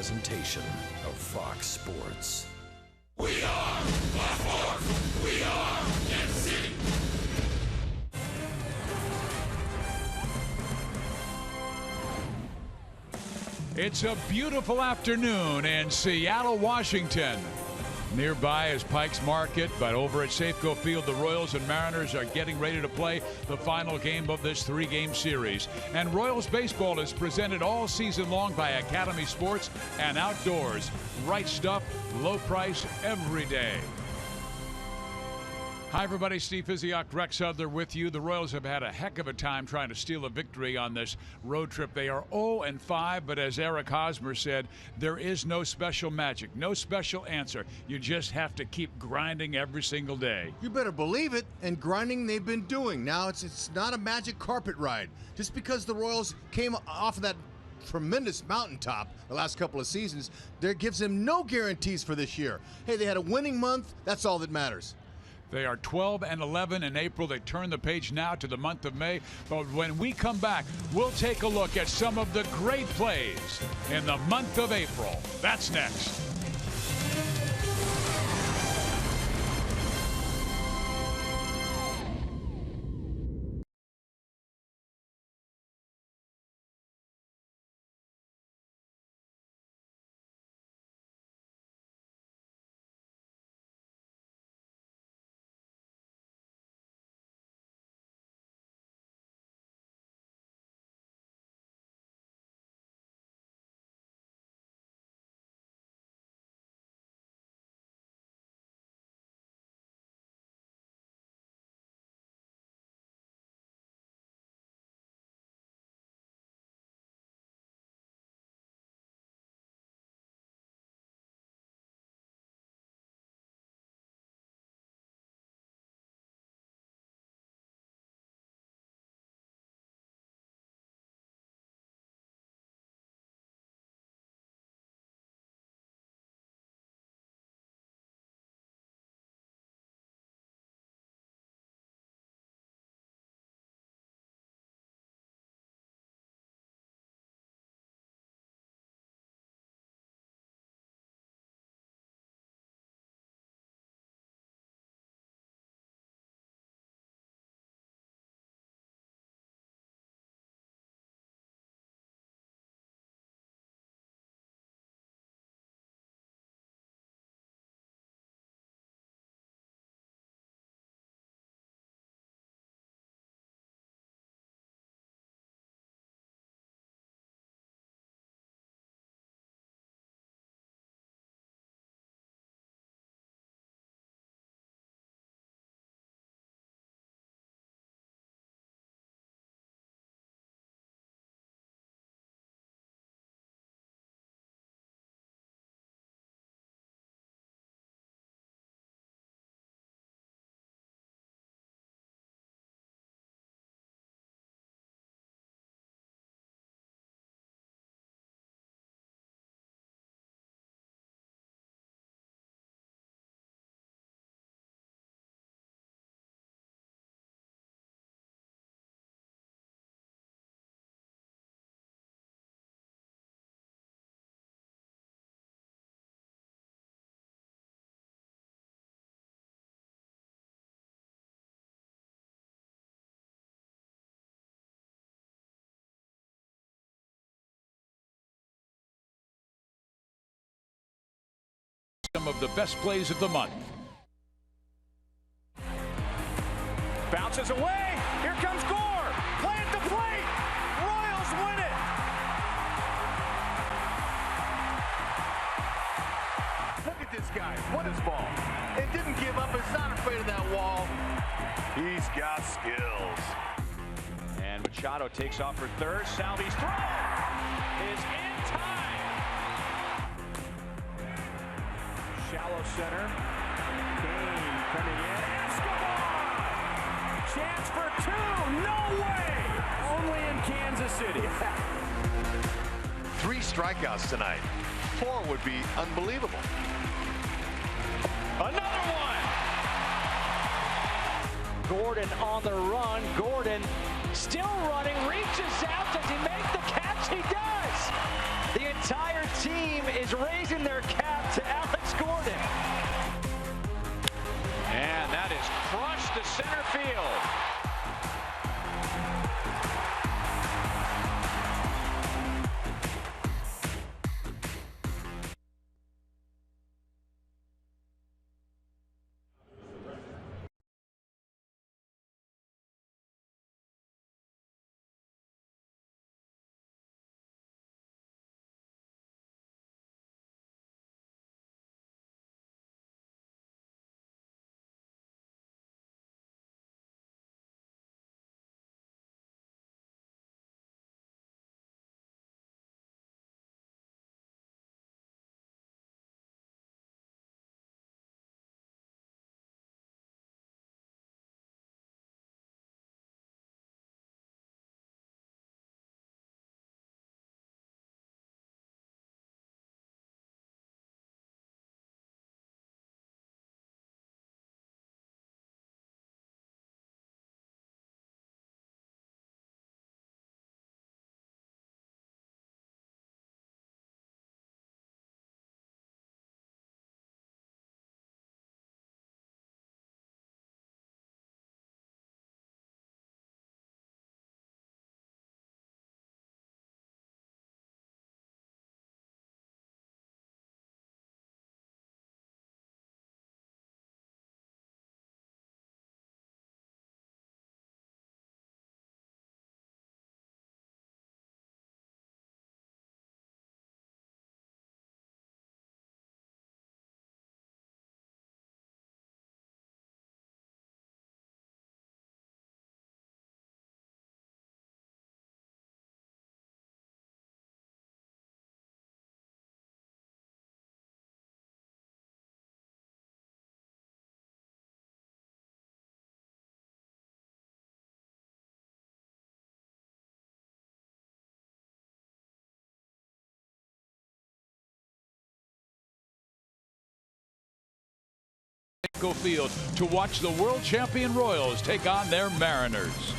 presentation of Fox Sports. We are Baltimore. We are Kansas City. It's a beautiful afternoon in Seattle, Washington. Nearby is Pikes Market, but over at Safeco Field, the Royals and Mariners are getting ready to play the final game of this three-game series. And Royals baseball is presented all season long by Academy Sports and Outdoors. Right stuff, low price, every day. Hi, everybody. Steve Physiok, Rex Hudler with you. The Royals have had a heck of a time trying to steal a victory on this road trip. They are 0-5, but as Eric Hosmer said, there is no special magic, no special answer. You just have to keep grinding every single day. You better believe it, and grinding they've been doing. Now it's not a magic carpet ride. Just because the Royals came off of that tremendous mountaintop the last couple of seasons, there gives them no guarantees for this year. Hey, they had a winning month. That's all that matters. They are 12-11 in April. They turn the page now to the month of May. But when we come back, we'll take a look at some of the great plays in the month of April. That's next. Some of the best plays of the month. Bounces away. Here comes Gore. Play at the plate. Royals win it. Look at this guy. What is ball? It didn't give up. It's not afraid of that wall. He's got skills. And Machado takes off for third. Salvi's throw is in time. Shallow center. Kane coming in. Escobar! Chance for two. No way! Only in Kansas City. 3 strikeouts tonight. 4 would be unbelievable. Another one! Gordon on the run. Gordon still running. Reaches out. Does he make the catch? He does! The entire team is raising their cap to Alex Gordon. And that is crushed to center field. Field to watch the world champion Royals take on their Mariners.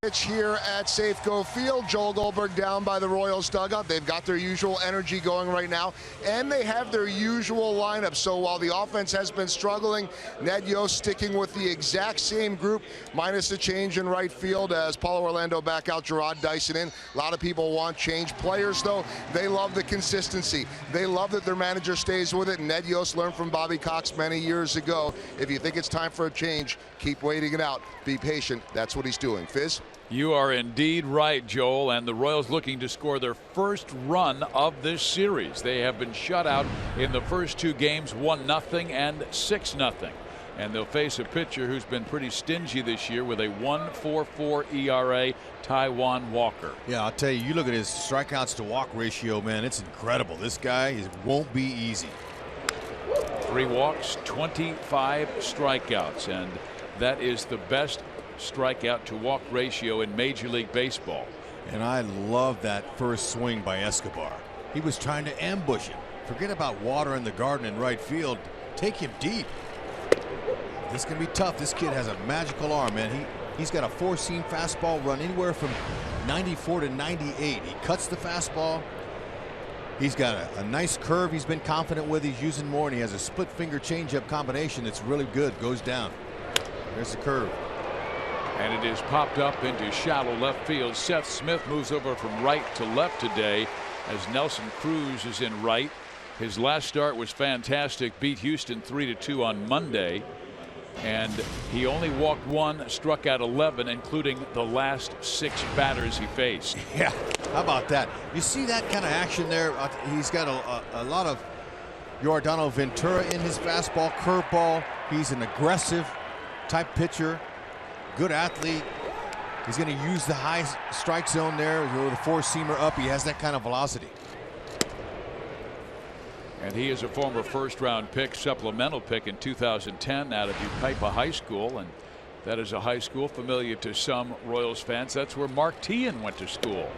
Pitch here at Safeco Field. Joel Goldberg down by the Royals dugout. They've got their usual energy going right now, and they have their usual lineup. So while the offense has been struggling, Ned Yost sticking with the exact same group, minus a change in right field as Paulo Orlando back out, Gerard Dyson in. A lot of people want change. Players, though, they love the consistency. They love that their manager stays with it. And Ned Yost learned from Bobby Cox many years ago. If you think it's time for a change, keep waiting it out. Be patient. That's what he's doing. Fizz? You are indeed right, Joel. And the Royals looking to score their first run of this series. They have been shut out in the first two games, 1-0 and 6-0. And they'll face a pitcher who's been pretty stingy this year with a 1.44 ERA, Taijuan Walker. Yeah, I'll tell you, you look at his strikeouts to walk ratio, man, it's incredible. This guy, it won't be easy. 3 walks, 25 strikeouts, and that is the best strikeout to walk ratio in Major League Baseball. And I love that first swing by Escobar. He was trying to ambush him. Forget about water in the garden in right field. Take him deep. This is going to be tough. This kid has a magical arm, man. He's got a 4-seam fastball, run anywhere from 94 to 98. He cuts the fastball. He's got a nice curve he's been confident with. He's using more, and he has a split finger changeup combination that's really good. Goes down. There's the curve. And it is popped up into shallow left field. Seth Smith moves over from right to left today as Nelson Cruz is in right. His last start was fantastic. Beat Houston 3-2 on Monday. And he only walked 1, struck out 11, including the last 6 batters he faced. Yeah, how about that? You see that kind of action there? He's got a lot of Yordano Ventura in his fastball, curveball. He's an aggressive type pitcher. Good athlete. He's going to use the high strike zone there with a 4-seamer up. He has that kind of velocity. And he is a former first-round pick, supplemental pick in 2010 out of Yucaipa High School. And that is a high school familiar to some Royals fans. That's where Mark Teahan went to school.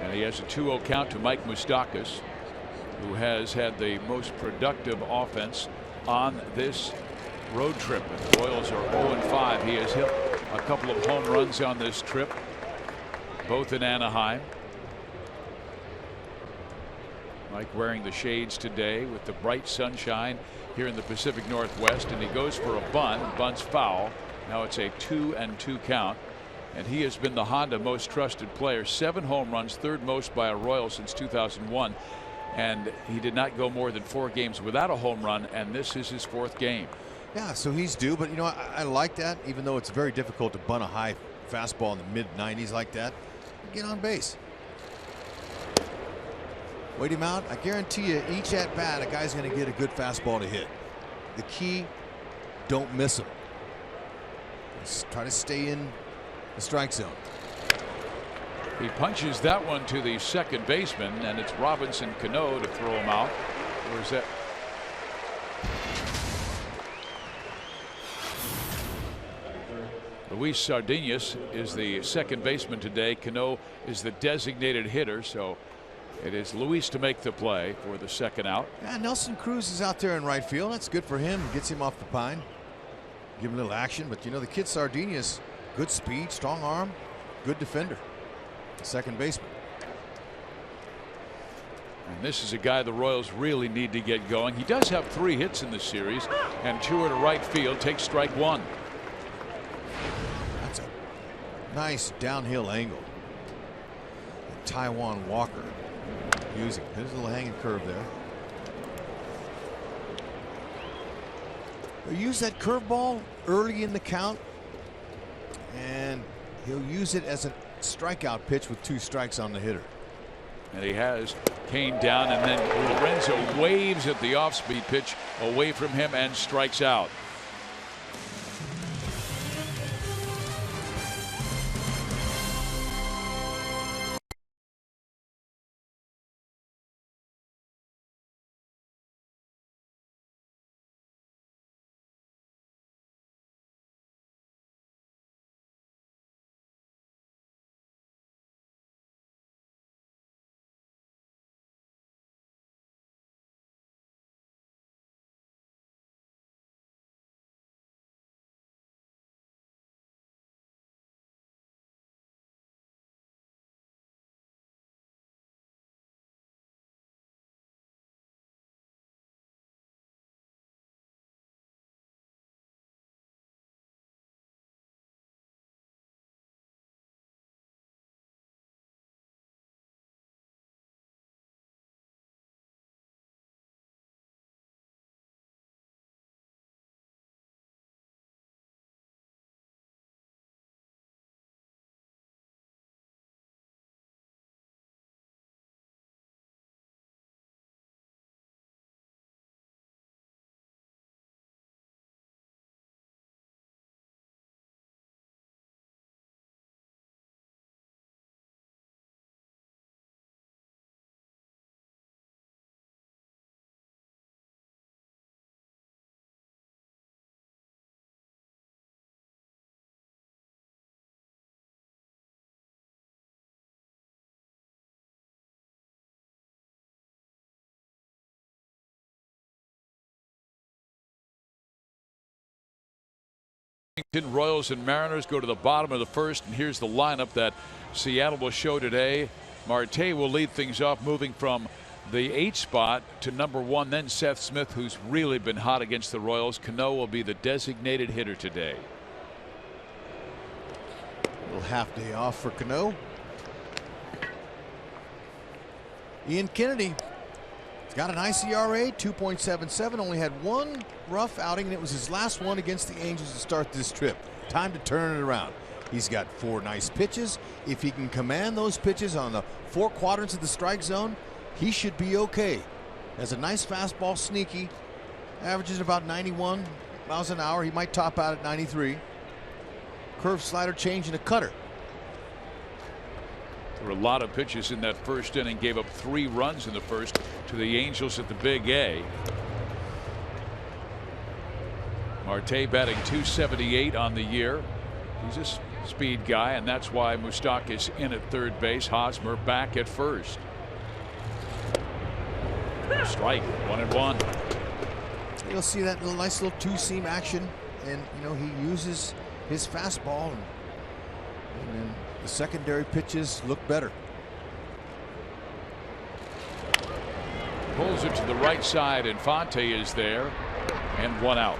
And he has a 2-0 count to Mike Moustakas, who has had the most productive offense on this road trip. And the Royals are 0-5. He has hit a couple of home runs on this trip, both in Anaheim. Mike wearing the shades today with the bright sunshine here in the Pacific Northwest, and he goes for a bunt. Bunt's foul. Now it's a 2-2 count, and he has been the Honda most trusted player. 7 home runs, third most by a Royal since 2001. And he did not go more than 4 games without a home run, and this is his 4th game. Yeah, so he's due, but you know, I like that, even though it's very difficult to bunt a high fastball in the mid-90s like that. Get on base. Wait him out. I guarantee you, each at bat, a guy's going to get a good fastball to hit. The key, don't miss him. Just try to stay in the strike zone. He punches that one to the second baseman, and it's Robinson Cano to throw him out. Or is that? Luis Sardinas is the second baseman today. Cano is the designated hitter, so it is Luis to make the play for the second out. Yeah, Nelson Cruz is out there in right field. That's good for him. Gets him off the pine. Give him a little action, but you know, the kid Sardinas, good speed, strong arm, good defender. Second baseman. And this is a guy the Royals really need to get going. He does have 3 hits in this series, and 2 are to right field. Takes strike 1. That's a nice downhill angle. And Taijuan Walker using. There's a little hanging curve there. He'll use that curveball early in the count, and he'll use it as a strikeout pitch with 2 strikes on the hitter. And he has Kane down, and then Lorenzo waves at the off-speed pitch away from him and strikes out. Royals and Mariners go to the bottom of the first, and here's the lineup that Seattle will show today. Marte will lead things off, moving from the 8th spot to number 1. Then Seth Smith, who's really been hot against the Royals. Cano will be the designated hitter today. A little half day off for Cano. Ian Kennedy. He's got a nice ERA, 2.77. Only had one rough outing, and it was his last one against the Angels to start this trip. Time to turn it around. He's got 4 nice pitches. If he can command those pitches on the 4 quadrants of the strike zone, he should be okay. Has a nice fastball, sneaky, averages about 91 miles an hour. He might top out at 93. Curve, slider, change, and a cutter. There were a lot of pitches in that first inning. Gave up 3 runs in the first to the Angels at the Big A. Marte batting .278 on the year. He's a speed guy, and that's why Moustakas in at third base. Hosmer back at first. Strike, 1-1. You'll see that nice little 2-seam action, and he uses his fastball, and then the secondary pitches look better. Pulls it to the right side. Infante is there, and 1 out.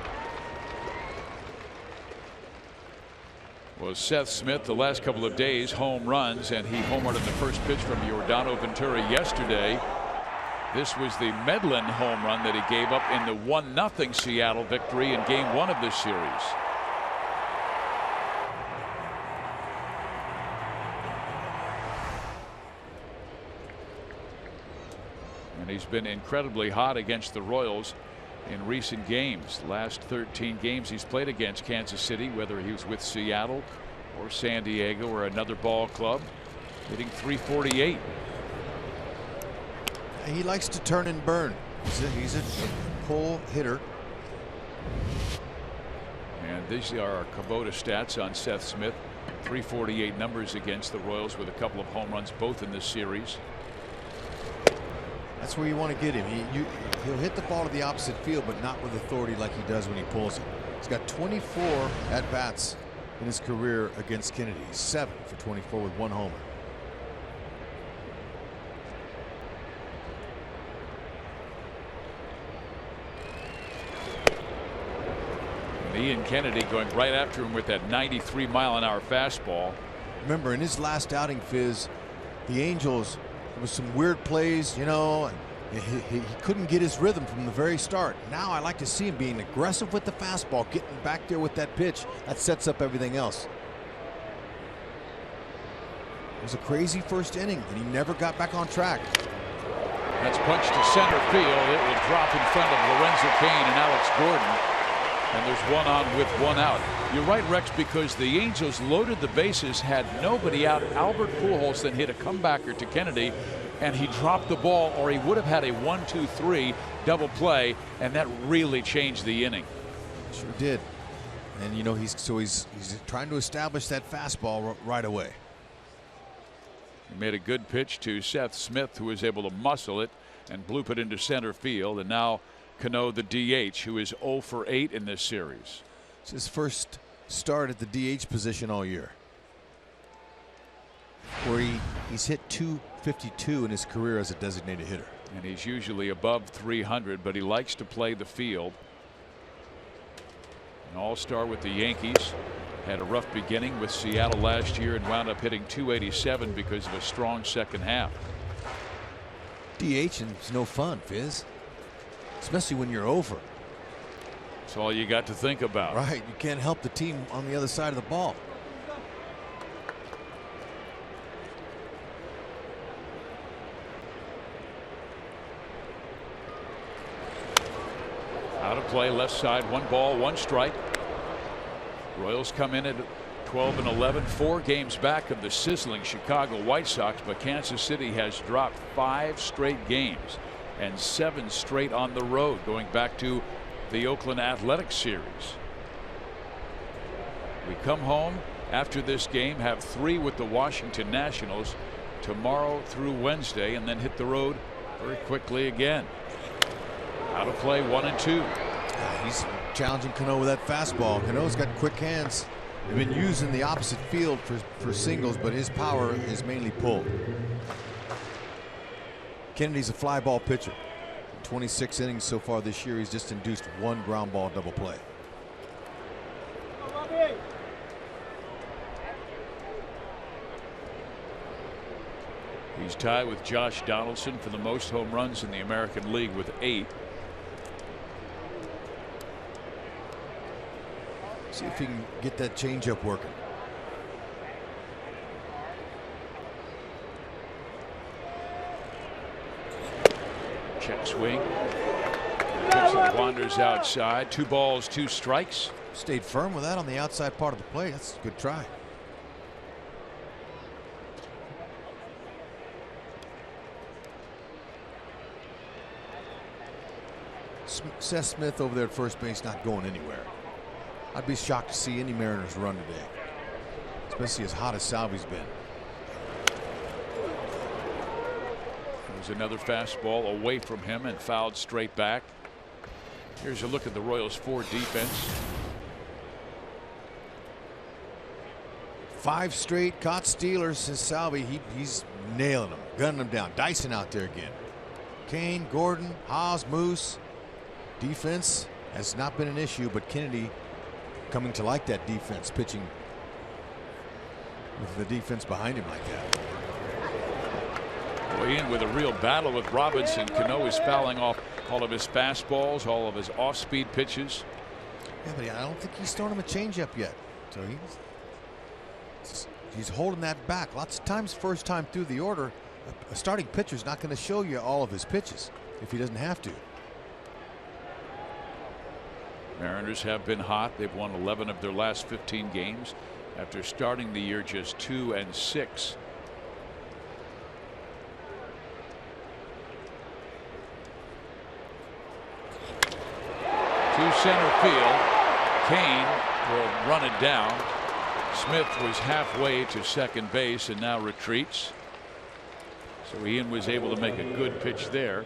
Was Seth Smith the last couple of days home runs, and he homered in the first pitch from Giordano Ventura yesterday. This was the Medlin home run that he gave up in the 1-0 Seattle victory in Game 1 of this series. And he's been incredibly hot against the Royals in recent games. Last 13 games he's played against Kansas City, whether he was with Seattle or San Diego or another ball club, hitting .348. He likes to turn and burn. He's a pull hitter. And these are our Kubota stats on Seth Smith. .348 numbers against the Royals, with a couple of home runs both in this series. That's where you want to get him. He'll hit the ball to the opposite field, but not with authority like he does when he pulls it. He's got 24 at-bats in his career against Kennedy. 7 for 24 with 1 homer. And Ian Kennedy going right after him with that 93-mile-an-hour fastball. Remember, in his last outing, Fizz, the Angels, there was some weird plays, and he couldn't get his rhythm from the very start. Now I like to see him being aggressive with the fastball, getting back there with that pitch. That sets up everything else. It was a crazy first inning, and he never got back on track. That's punched to center field. It will drop in front of Lorenzo Cain and Alex Gordon. And there's 1 on with 1 out. You're right, Rex, because the Angels loaded the bases, had nobody out. Albert Pujols then hit a comebacker to Kennedy, and he dropped the ball, or he would have had a 1-2-3 double play, and that really changed the inning. Sure did. And he's trying to establish that fastball right away. He made a good pitch to Seth Smith, who was able to muscle it and bloop it into center field, and now Cano, the DH, who is 0 for 8 in this series. It's his first start at the DH position all year, where he's hit .252 in his career as a designated hitter. And he's usually above 300, but he likes to play the field. An all-star with the Yankees. Had a rough beginning with Seattle last year and wound up hitting .287 because of a strong second half. DH is no fun, Fizz. Especially when you're over. That's all you got to think about. Right. You can't help the team on the other side of the ball. Out of play, left side, 1 ball, 1 strike. Royals come in at 12 and 11, 4 games back of the sizzling Chicago White Sox, but Kansas City has dropped 5 straight games and 7 straight on the road, going back to the Oakland Athletics series. We come home after this game, have 3 with the Washington Nationals tomorrow through Wednesday, and then hit the road very quickly again. Out of play, 1-2. He's challenging Cano with that fastball. Cano's got quick hands. They've been used in the opposite field for singles, but his power is mainly pull. Kennedy's a fly ball pitcher. 26 innings so far this year. He's just induced one ground ball double play. He's tied with Josh Donaldson for the most home runs in the American League with 8. See if he can get that changeup working. Check swing. Pitch that wanders outside. 2 balls, 2 strikes. Stayed firm with that on the outside part of the plate. That's a good try. Seth Smith over there at first base not going anywhere. I'd be shocked to see any Mariners run today, especially as hot as Salvi's been. There's another fastball away from him and fouled straight back. Here's a look at the Royals' 4 defense. 5 straight caught stealers since Salvi. He's nailing them, gunning them down. Dyson out there again. Kane, Gordon, Haas, Moose. Defense has not been an issue, but Kennedy coming to like that defense, pitching with the defense behind him like that. Well, Ian, with a real battle with Robinson. Cano is fouling off all of his fastballs, all of his off-speed pitches. Yeah, but I don't think he's throwing him a changeup yet. So he's holding that back. Lots of times, first time through the order, a starting pitcher's not going to show you all of his pitches if he doesn't have to. Mariners have been hot. They've won 11 of their last 15 games after starting the year just 2-6. To center field. Kane will run it down. Smith was halfway to second base and now retreats. So Ian was able to make a good pitch there.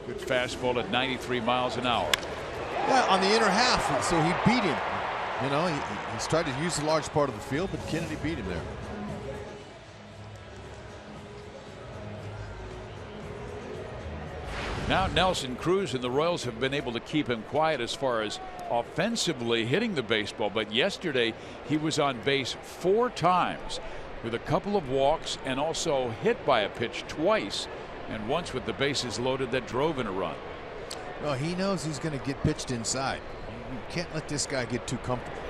Good fastball at 93 miles an hour. Yeah, on the inner half, so he beat him. You know, he's tried to use the large part of the field, but Kennedy beat him there. Now Nelson Cruz and the Royals have been able to keep him quiet as far as offensively hitting the baseball, but yesterday he was on base 4 times with a couple of walks and also hit by a pitch twice, and once with the bases loaded that drove in a run. Well, he knows he's going to get pitched inside. You can't let this guy get too comfortable.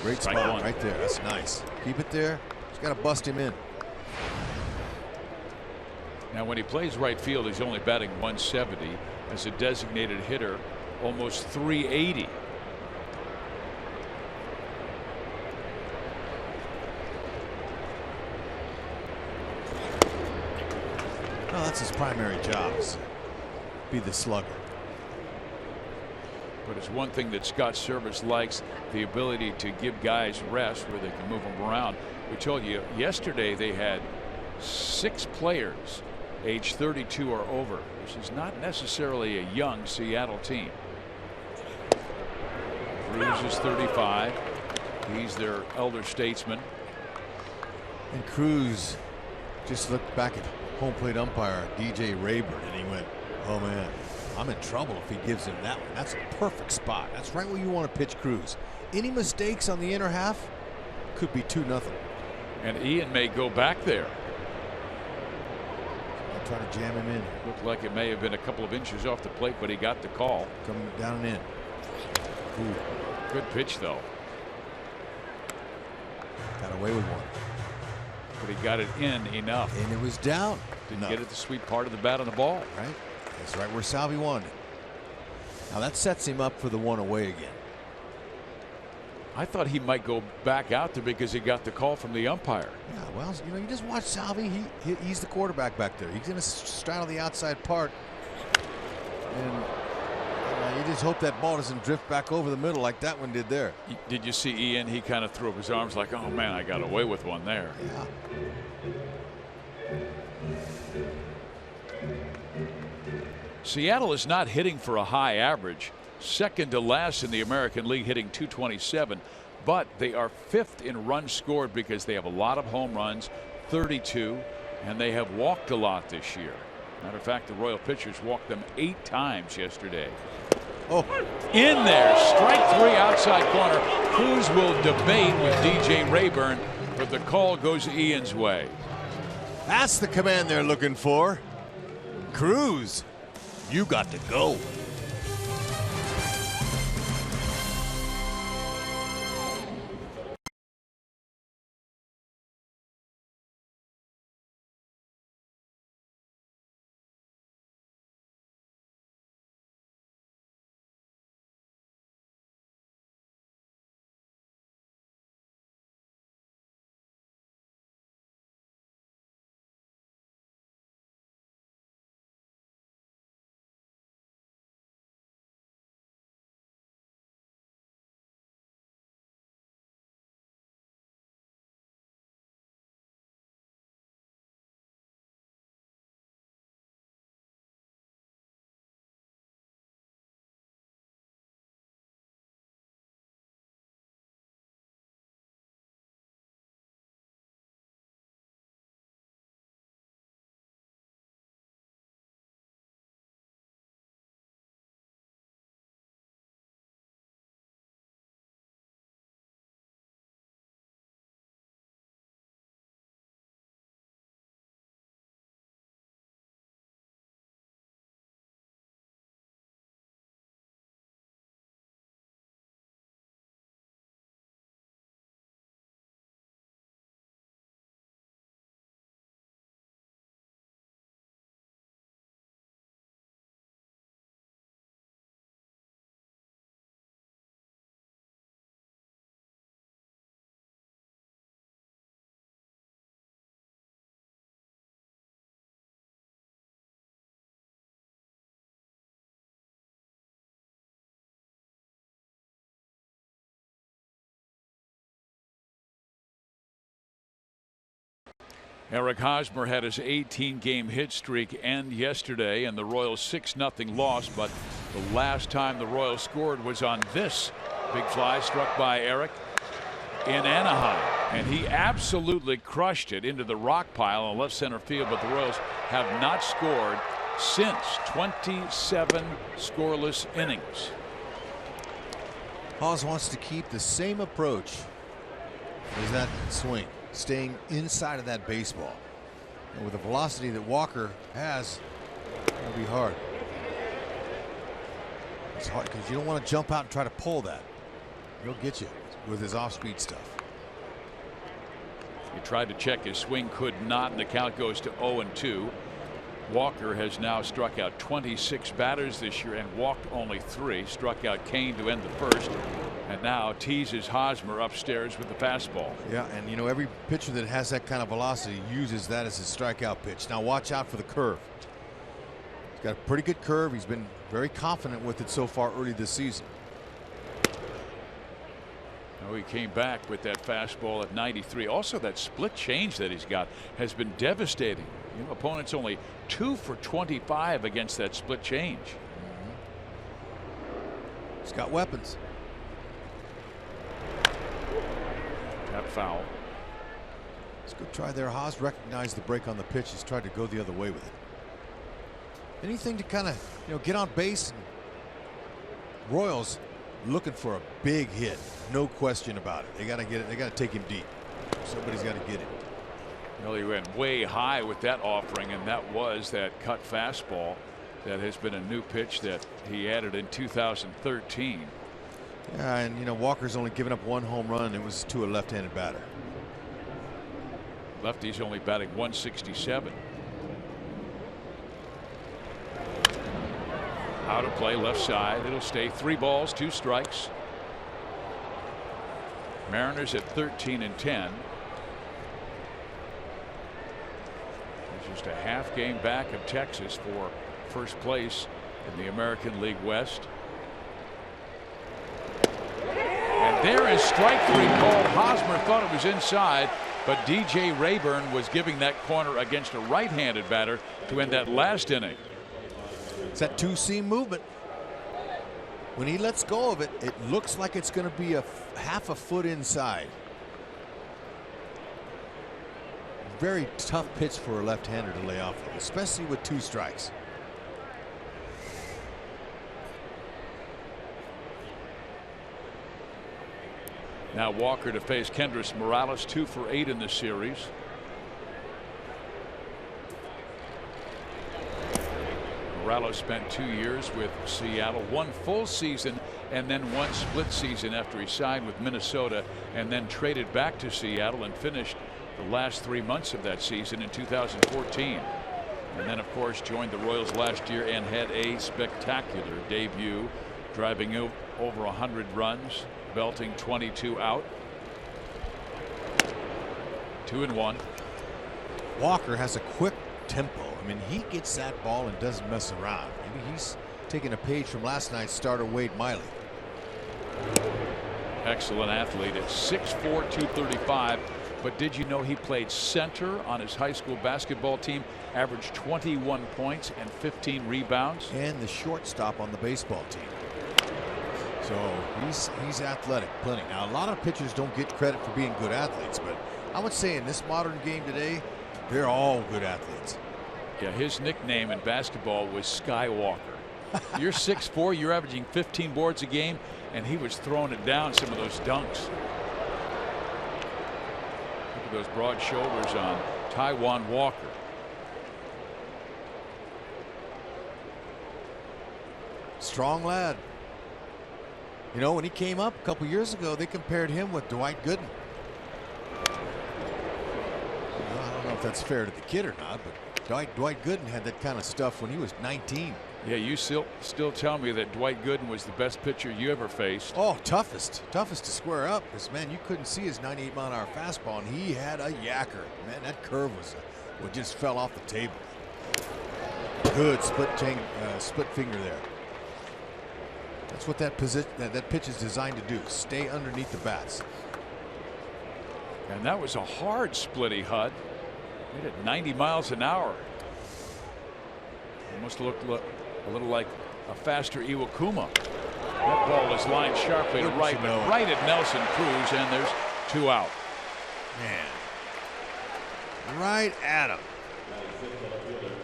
Great spot right there. That's nice. Keep it there. Just got to bust him in. Now, when he plays right field, he's only batting 170. As a designated hitter, almost 380. Well, that's his primary job. Be the slugger. But it's one thing that Scott Service likes, the ability to give guys rest where they can move them around. We told you yesterday they had 6 players age 32 or over. This is not necessarily a young Seattle team. Cruz is 35. He's their elder statesman. And Cruz just looked back at home plate umpire DJ Rayburn and he went, oh man, I'm in trouble if he gives him that one. That's a perfect spot. That's right where you want to pitch Cruz. Any mistakes on the inner half could be 2-0. And Ian may go back there. I'll try to jam him in. Looked like it may have been a couple of inches off the plate, but he got the call. Coming down and in. Ooh. Good pitch though. Got away with one. But he got it in enough. And it was down. Didn't get it the sweet part of the bat on the ball. Right. That's right where Salvi wanted it. Now that sets him up for the one away again. I thought he might go back out there because he got the call from the umpire. Yeah, well, you know, you just watch Salvi. He's the quarterback back there. He's going to straddle the outside part. And you just hope that ball doesn't drift back over the middle like that one did there. Did you see Ian? He kind of threw up his arms like, oh man, I got away with one there. Yeah. Seattle is not hitting for a high average. second to last in the American League, hitting .227. But they are 5th in runs scored because they have a lot of home runs, 32, and they have walked a lot this year. Matter of fact, the Royal pitchers walked them 8 times yesterday. Oh, in there, strike 3 outside corner. Cruz will debate with DJ Rayburn, but the call goes Ian's way. that's the command they're looking for. Cruz, you got to go. Eric Hosmer had his 18-game hit streak end yesterday, and the Royals 6-0 loss. But the last time the Royals scored was on this big fly struck by Eric in Anaheim, and he absolutely crushed it into the rock pile on left center field. But the Royals have not scored since 27 scoreless innings. Hawes wants to keep the same approach as that swing, staying inside of that baseball. And with the velocity that Walker has, it'll be hard. It's hard because you don't want to jump out and try to pull that. He'll get you with his off-speed stuff. He tried to check his swing, could not, and the count goes to 0-2. Walker has now struck out 26 batters this year and walked only 3. Struck out Kane to end the first, and now teases Hosmer upstairs with the fastball. Yeah, and you know, every pitcher that has that kind of velocity uses that as his strikeout pitch. Now watch out for the curve. He's got a pretty good curve. He's been very confident with it so far early this season. Oh, he came back with that fastball at 93. Also, that split change that he's got has been devastating. You know, opponents only 2 for 25 against that split change. He's got weapons. That foul. Let's go try there. Haas recognized the break on the pitch. He's tried to go the other way with it. Anything to kind of, you know, get on base. Royals looking for a big hit, no question about it. They got to get it. They got to take him deep. Somebody's got to get it. Well, he went way high with that offering, and that was that cut fastball that has been a new pitch that he added in 2013. Yeah, and you know, Walker's only given up 1 home run. It was to a left-handed batter. Lefty's only batting 167. Out of play, left side. It'll stay 3 balls, 2 strikes. Mariners at 13-10. Just a half game back of Texas for first place in the American League West. And there is strike 3 called. Hosmer thought it was inside, but DJ Rayburn was giving that corner against a right-handed batter to end that last inning. It's that 2-seam movement. When he lets go of it, it looks like it's going to be a half a foot inside. Very tough pitch for a left-hander to lay off of, especially with 2 strikes. Now Walker to face Kendrys Morales, 2 for 8 in this series. Morales spent 2 years with Seattle, 1 full season and then 1 split season after he signed with Minnesota and then traded back to Seattle and finished the last 3 months of that season in 2014. And then of course joined the Royals last year and had a spectacular debut, driving over 100 runs, belting 22 out. 2-1. Walker has a quick tempo. I mean, he gets that ball and doesn't mess around. Maybe he's taking a page from last night's starter Wade Miley. Excellent athlete at 6'4", 235. But did you know he played center on his high school basketball team, averaged 21 points and 15 rebounds? And the shortstop on the baseball team. So he's athletic plenty. Now a lot of pitchers don't get credit for being good athletes, but I would say in this modern game today, they're all good athletes. Yeah, his nickname in basketball was Skywalker. You're 6'4", you're averaging 15 boards a game, and he was throwing it down some of those dunks. Look at those broad shoulders on Taijuan Walker. Strong lad. You know, when he came up a couple years ago, they compared him with Dwight Gooden. Well, I don't know if that's fair to the kid or not, but Dwight Gooden had that kind of stuff when he was 19. Yeah, you still tell me that Dwight Gooden was the best pitcher you ever faced. Oh, toughest to square up, because man, you couldn't see his 98-mile-an-hour fastball, and he had a yacker. Man, that curve was just fell off the table. Good split finger there. That's what that pitch is designed to do. Stay underneath the bats. And that was a hard split he had. Hit it 90 miles an hour. Almost looked a little like a faster Iwakuma. That ball is lined sharply to right, but right at Nelson Cruz, and there's 2 out. Man, right at him.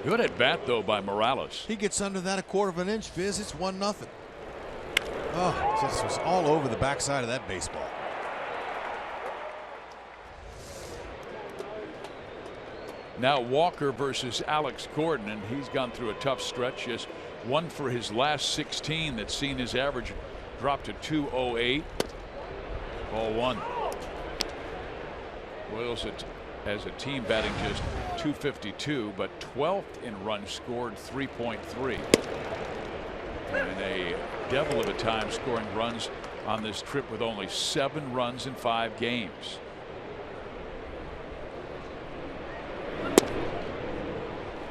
Good at bat though by Morales. He gets under that 1/4 of an inch, Fizz. It's 1-0. Oh, just was all over the backside of that baseball. Now Walker versus Alex Gordon, and he's gone through a tough stretch. Just 1 for his last 16 that's seen his average drop to 208. Ball 1. Royals as a team batting just 252, but 12th in runs scored, 3.3. And a devil of a time scoring runs on this trip with only 7 runs in 5 games.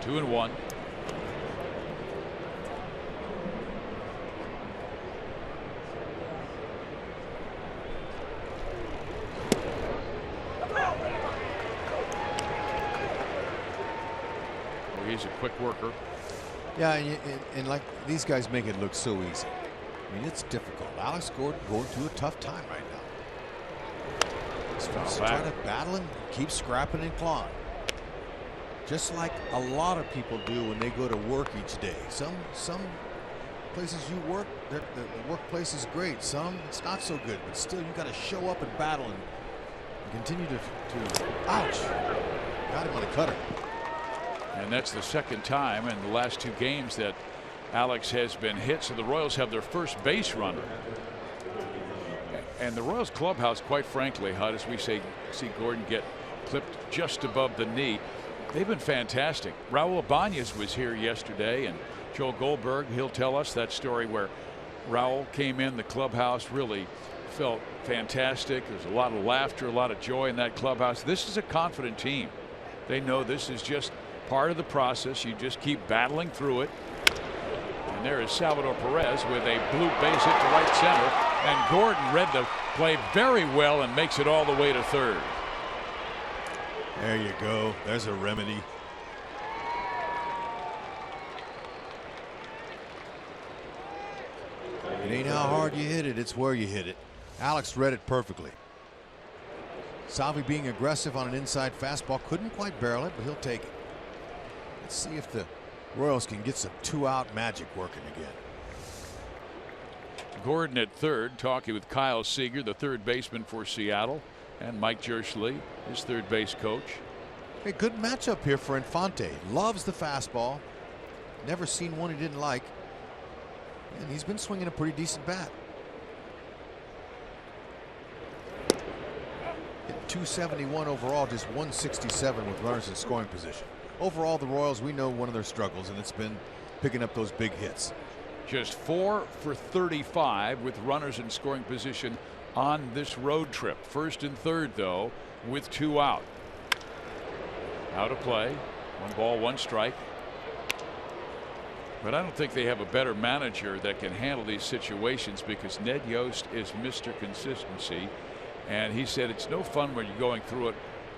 Two and 1. Well, he's a quick worker. Yeah, and like these guys make it look so easy. I mean, it's difficult. Alex Gordon going through a tough time right now. He's trying to battle and keep scrapping and clawing. Just like a lot of people do when they go to work each day. Some places you work, the workplace is great. Some it's not so good, but still you got to show up and battle and continue to ouch. Got him on a cutter. And that's the second time in the last 2 games that Alex has been hit. So the Royals have their first base runner. And the Royals clubhouse, quite frankly, Hud, as we see Gordon get clipped just above the knee, they've been fantastic. Raul Ibanez was here yesterday, and Joel Goldberg, he'll tell us that story where Raul came in, the clubhouse really felt fantastic. There's a lot of laughter, a lot of joy in that clubhouse. This is a confident team. They know this is just part of the process. You just keep battling through it. And there is Salvador Perez with a blue base hit to right center, and Gordon read the play very well and makes it all the way to third. There you go. There's a remedy. It ain't how hard you hit it, it's where you hit it. Alex read it perfectly. Salvi being aggressive on an inside fastball, couldn't quite barrel it, but he'll take it. Let's see if the Royals can get some 2-out magic working again. Gordon at third, talking with Kyle Seager, the third baseman for Seattle, and Mike Jerschley, his third base coach. A good matchup here for Infante. Loves the fastball. Never seen one he didn't like. And he's been swinging a pretty decent bat. Hit 271 overall, just 167 with runners in scoring position. Overall, the Royals, we know one of their struggles, and it's been picking up those big hits. Just 4 for 35 with runners in scoring position on this road trip. First and third, though, with 2 out. Out of play. 1 ball, 1 strike. But I don't think they have a better manager that can handle these situations, because Ned Yost is Mr. Consistency. And he said it's no fun when you're going through it,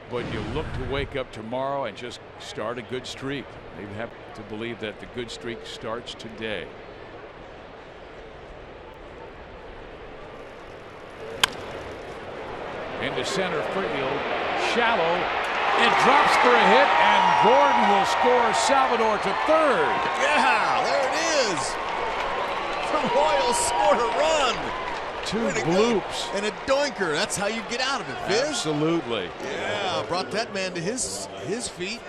but you look to wake up tomorrow and just start a good streak. They have to believe that the good streak starts today. Into center field, shallow. It drops for a hit, and Gordon will score Salvador to third. Yeah, there it is. The Royals scored a run. 2 bloops. And a doinker. That's how you get out of it, Fizz. Absolutely. Yeah, brought that man to his feet.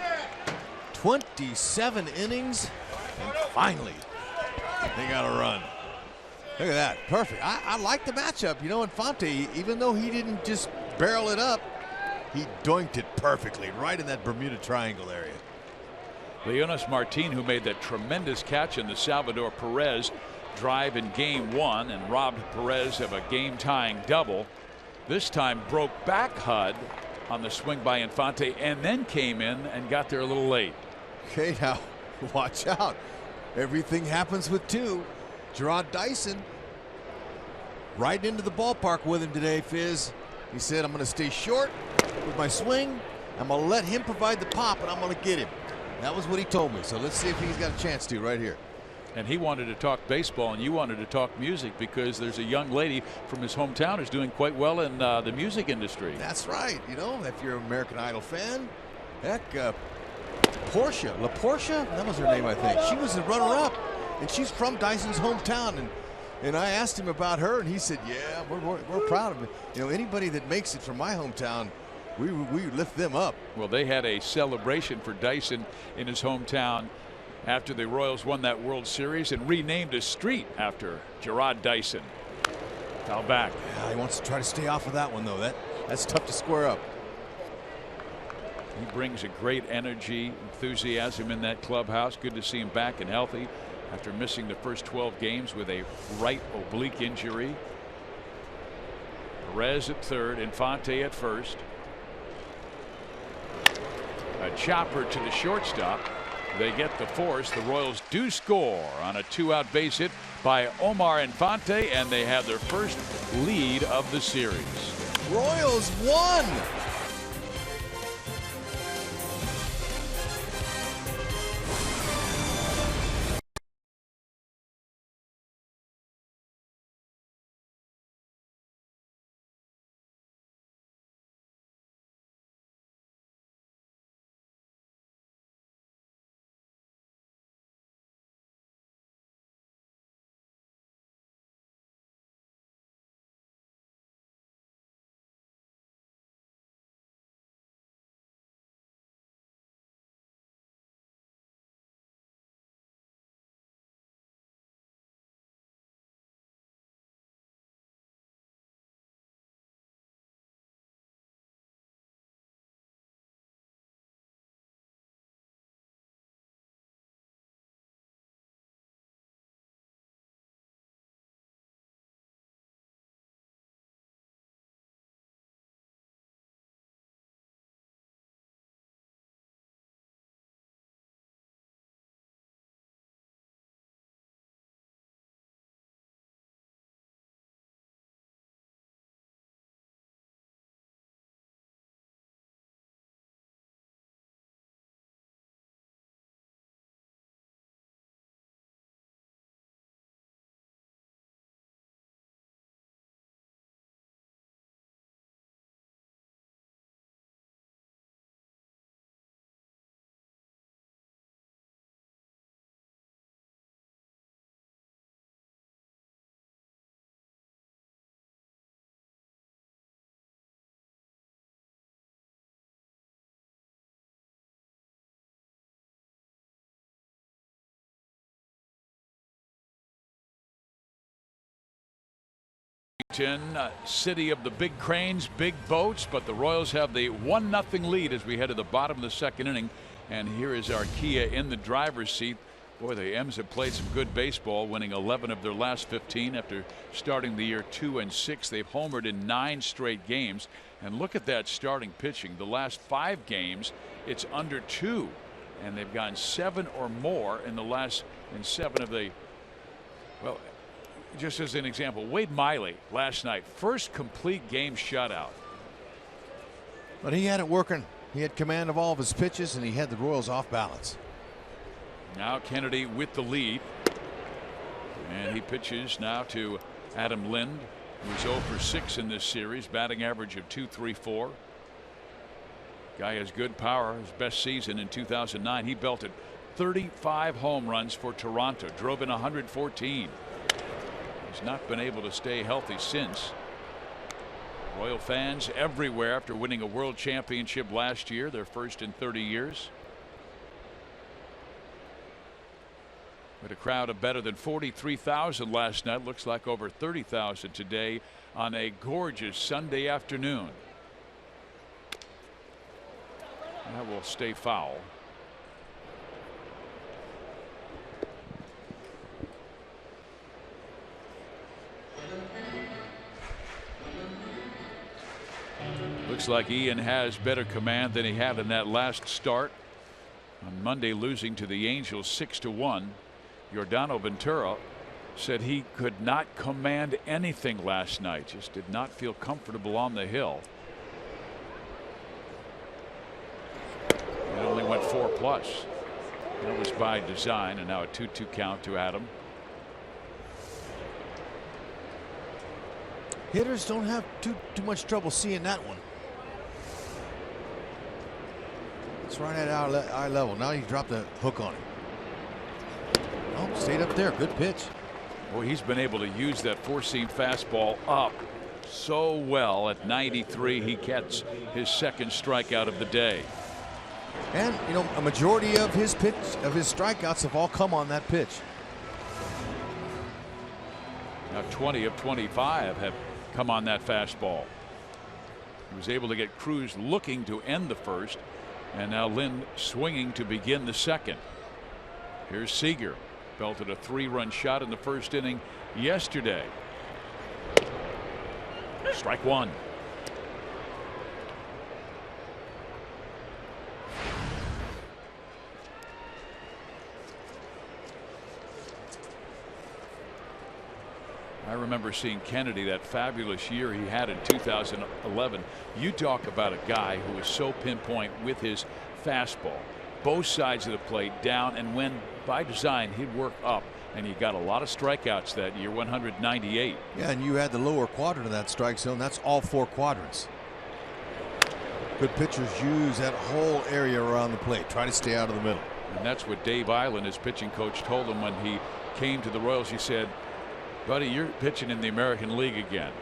27 innings, and finally they got a run. Look at that. Perfect. I like the matchup. You know, Infante, even though he didn't just barrel it up, he doinked it perfectly right in that Bermuda Triangle area. Leonis Martin, who made that tremendous catch in the Salvador Perez drive in game 1 and robbed Perez of a game-tying double, this time broke back Hud on the swing by Infante and then came in and got there a little late. Okay, now watch out. Everything happens with 2. Gerard Dyson right into the ballpark with him today, Fizz. He said, I'm going to stay short with my swing. I'm going to let him provide the pop, and I'm going to get him. That was what he told me. So let's see if he's got a chance to right here. And he wanted to talk baseball, and you wanted to talk music, because there's a young lady from his hometown who's doing quite well in the music industry. That's right. You know, if you're an American Idol fan, heck, Portia, that was her name, I think. She was the runner-up, and she's from Dyson's hometown. And I asked him about her, and he said, yeah, we're proud of it. You know, anybody that makes it from my hometown, we lift them up. Well, they had a celebration for Dyson in his hometown after the Royals won that World Series, and renamed a street after Gerard Dyson. Foul back. Yeah, he wants to try to stay off of that one, though. That's tough to square up. He brings a great energy, enthusiasm in that clubhouse. Good to see him back and healthy after missing the first 12 games with a right oblique injury. Perez at third, Infante at first. A chopper to the shortstop. They get the force. The Royals do score on a 2-out base hit by Omar Infante, and they have their first lead of the series. Royals won. Washington, city of the big cranes, big boats, but the Royals have the 1-0 lead as we head to the bottom of the second inning. And here is our Kia in the driver's seat. Boy, the M's have played some good baseball, winning 11 of their last 15 after starting the year 2-6. They've homered in 9 straight games. And look at that starting pitching. The last 5 games, it's under 2. And they've gone 7 or more in 7 of the, well, just as an example, Wade Miley last night, first complete game shutout. But he had it working. He had command of all of his pitches, and he had the Royals off balance. Now Kennedy with the lead, and he pitches now to Adam Lind, who's 0 for 6 in this series, batting average of .234. Guy has good power. His best season in 2009, he belted 35 home runs for Toronto, drove in 114. He's not been able to stay healthy since. Royal fans everywhere after winning a world championship last year, their first in 30 years. With a crowd of better than 43,000 last night, looks like over 30,000 today on a gorgeous Sunday afternoon. That will stay foul. Looks like Ian has better command than he had in that last start. On Monday, losing to the Angels 6-1. Giordano Ventura said he could not command anything last night, just did not feel comfortable on the hill. It only went 4+. That was by design, and now a 2-2 count to Adam. Hitters don't have too much trouble seeing that one. It's right at our eye level. Now he dropped the hook on him. Oh, stayed up there. Good pitch. Boy, he's been able to use that four-seam fastball up so well. At 93, he gets his second strikeout of the day. And you know, a majority of his strikeouts have all come on that pitch. Now 20 of 25 have come on that fastball. He was able to get Cruz looking to end the first, and now Lind swinging to begin the second. Here's Seager. Belted a 3-run shot in the first inning yesterday. Strike one. I remember seeing Kennedy that fabulous year he had in 2011. You talk about a guy who was so pinpoint with his fastball, both sides of the plate, down, and when by design he'd work up, and he got a lot of strikeouts that year, 198. Yeah, and you had the lower quadrant of that strike zone. That's all 4 quadrants. Good pitchers use that whole area around the plate. Try to stay out of the middle. And that's what Dave Island, his pitching coach, told him when he came to the Royals. He said, buddy, you're pitching in the American League again.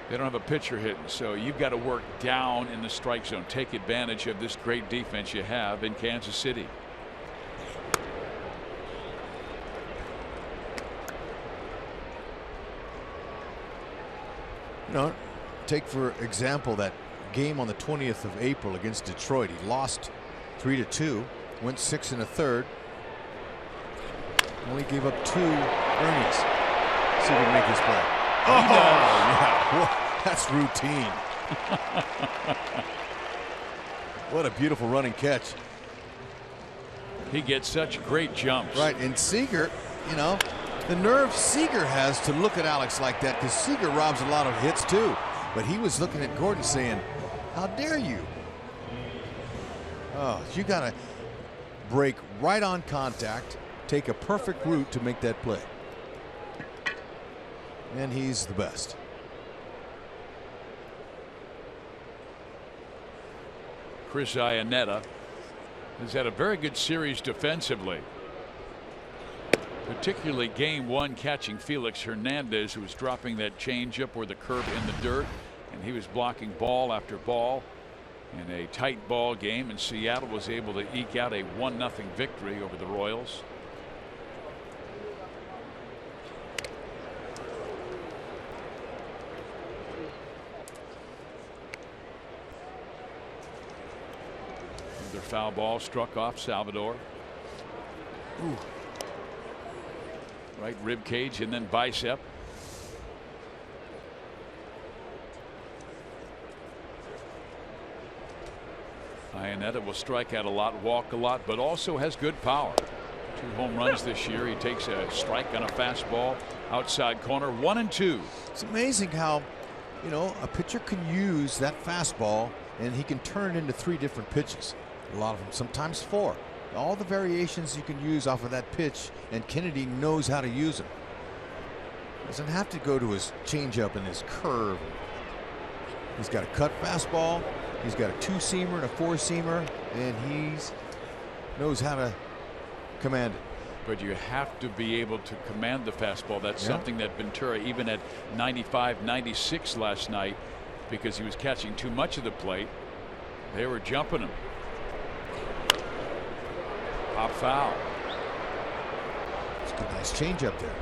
They don't have a pitcher hitting, so you've got to work down in the strike zone. Take advantage of this great defense you have in Kansas City. You know, take for example that game on the 20th of April against Detroit. He lost 3-2, went 6 1/3. Only gave up 2 earnings. See if we can make this play. Oh, yeah. That's routine. What a beautiful running catch. He gets such great jumps. Right, and Seager, you know, the nerve Seager has to look at Alex like that, because Seager robs a lot of hits too. But he was looking at Gordon saying, how dare you? Oh, you got to break right on contact, take a perfect route to make that play. And he's the best. Chris Iannetta has had a very good series defensively, particularly game 1, catching Felix Hernandez, who was dropping that changeup or the curve in the dirt, and he was blocking ball after ball in a tight ball game, and Seattle was able to eke out a 1-0 victory over the Royals. foul ball struck off Salvador. Ooh. Right rib cage and then bicep. Iannetta will strike out a lot, walk a lot, but also has good power. 2 home runs this year. He takes a strike on a fastball outside corner. 1-2. It's amazing how, you know, a pitcher can use that fastball and he can turn it into 3 different pitches. A lot of them, sometimes 4. All the variations you can use off of that pitch, and Kennedy knows how to use them. Doesn't have to go to his changeup and his curve. He's got a cut fastball. He's got a 2-seamer and a 4-seamer, and he knows how to command it. But you have to be able to command the fastball. That's something that Ventura, even at 95, 96 last night, because he was catching too much of the plate, they were jumping him. Pop foul. It's a nice changeup there.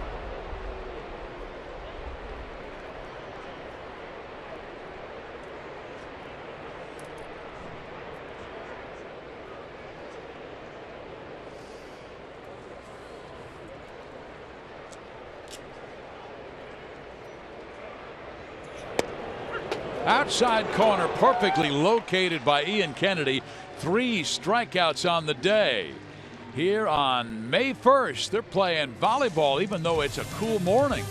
Outside corner, perfectly located by Ian Kennedy. 3 strikeouts on the day. Here on May 1st, they're playing volleyball, even though it's a cool morning.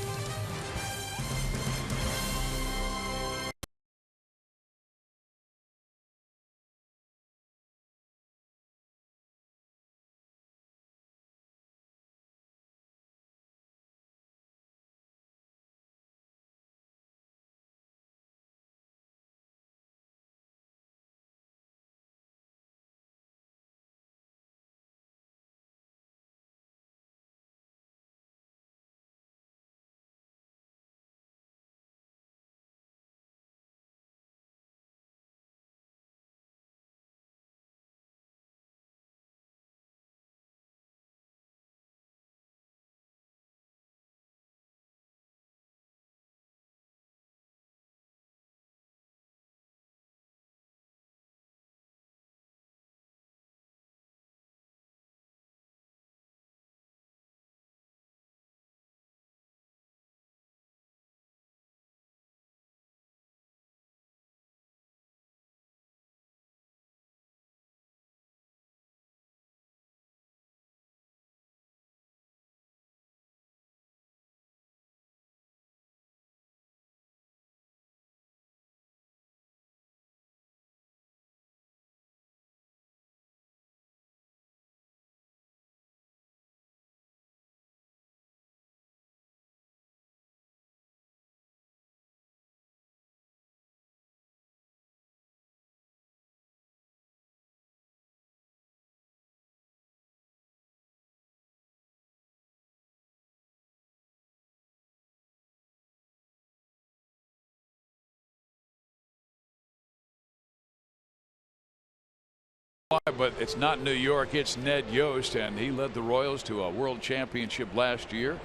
But it's not New York, it's Ned Yost, and he led the Royals to a world championship last year,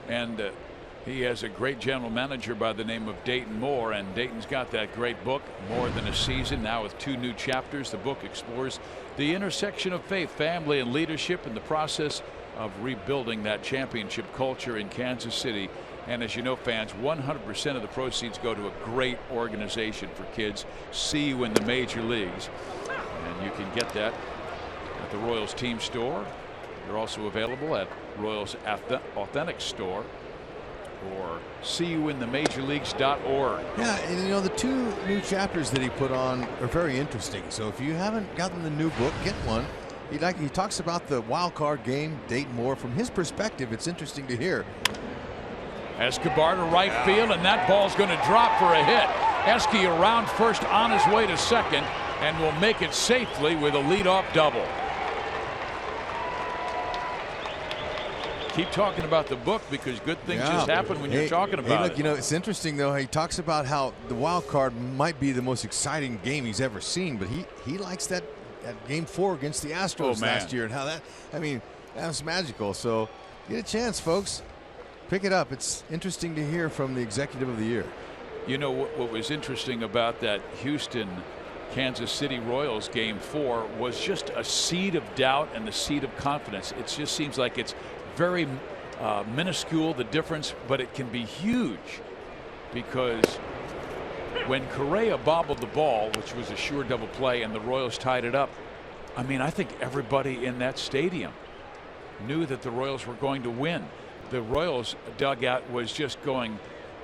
and he has a great general manager by the name of Dayton Moore, and Dayton's got that great book, More Than a Season, now with 2 new chapters. The book explores the intersection of faith, family, and leadership in the process of rebuilding that championship culture in Kansas City. And as you know, fans, 100% of the proceeds go to a great organization for kids. See you in the major leagues. And you can get that at the Royals team store. They're also available at Royals Authentic Store or seeyouinthemajorleagues.org. Yeah, and you know, the 2 new chapters that he put on are very interesting. So if you haven't gotten the new book, get one. He talks about the wild card game, Dayton Moore. From his perspective, it's interesting to hear. Escobar to right field, and that ball's going to drop for a hit. Esky around first on his way to second, and will make it safely with a leadoff double. Keep talking about the book, because good things just happen when you're talking about it. You know, it's interesting though. He talks about how the wild card might be the most exciting game he's ever seen, but he likes that game 4 against the Astros last year, and how that was magical. So get a chance, folks. Pick it up. It's interesting to hear from the executive of the year. You know what was interesting about that Houston Kansas City Royals game 4 was just a seed of doubt and the seed of confidence. It just seems like it's very minuscule, the difference, but it can be huge, because when Correa bobbled the ball, which was a sure double play, and the Royals tied it up, I mean, I think everybody in that stadium knew that the Royals were going to win. The Royals dugout was just going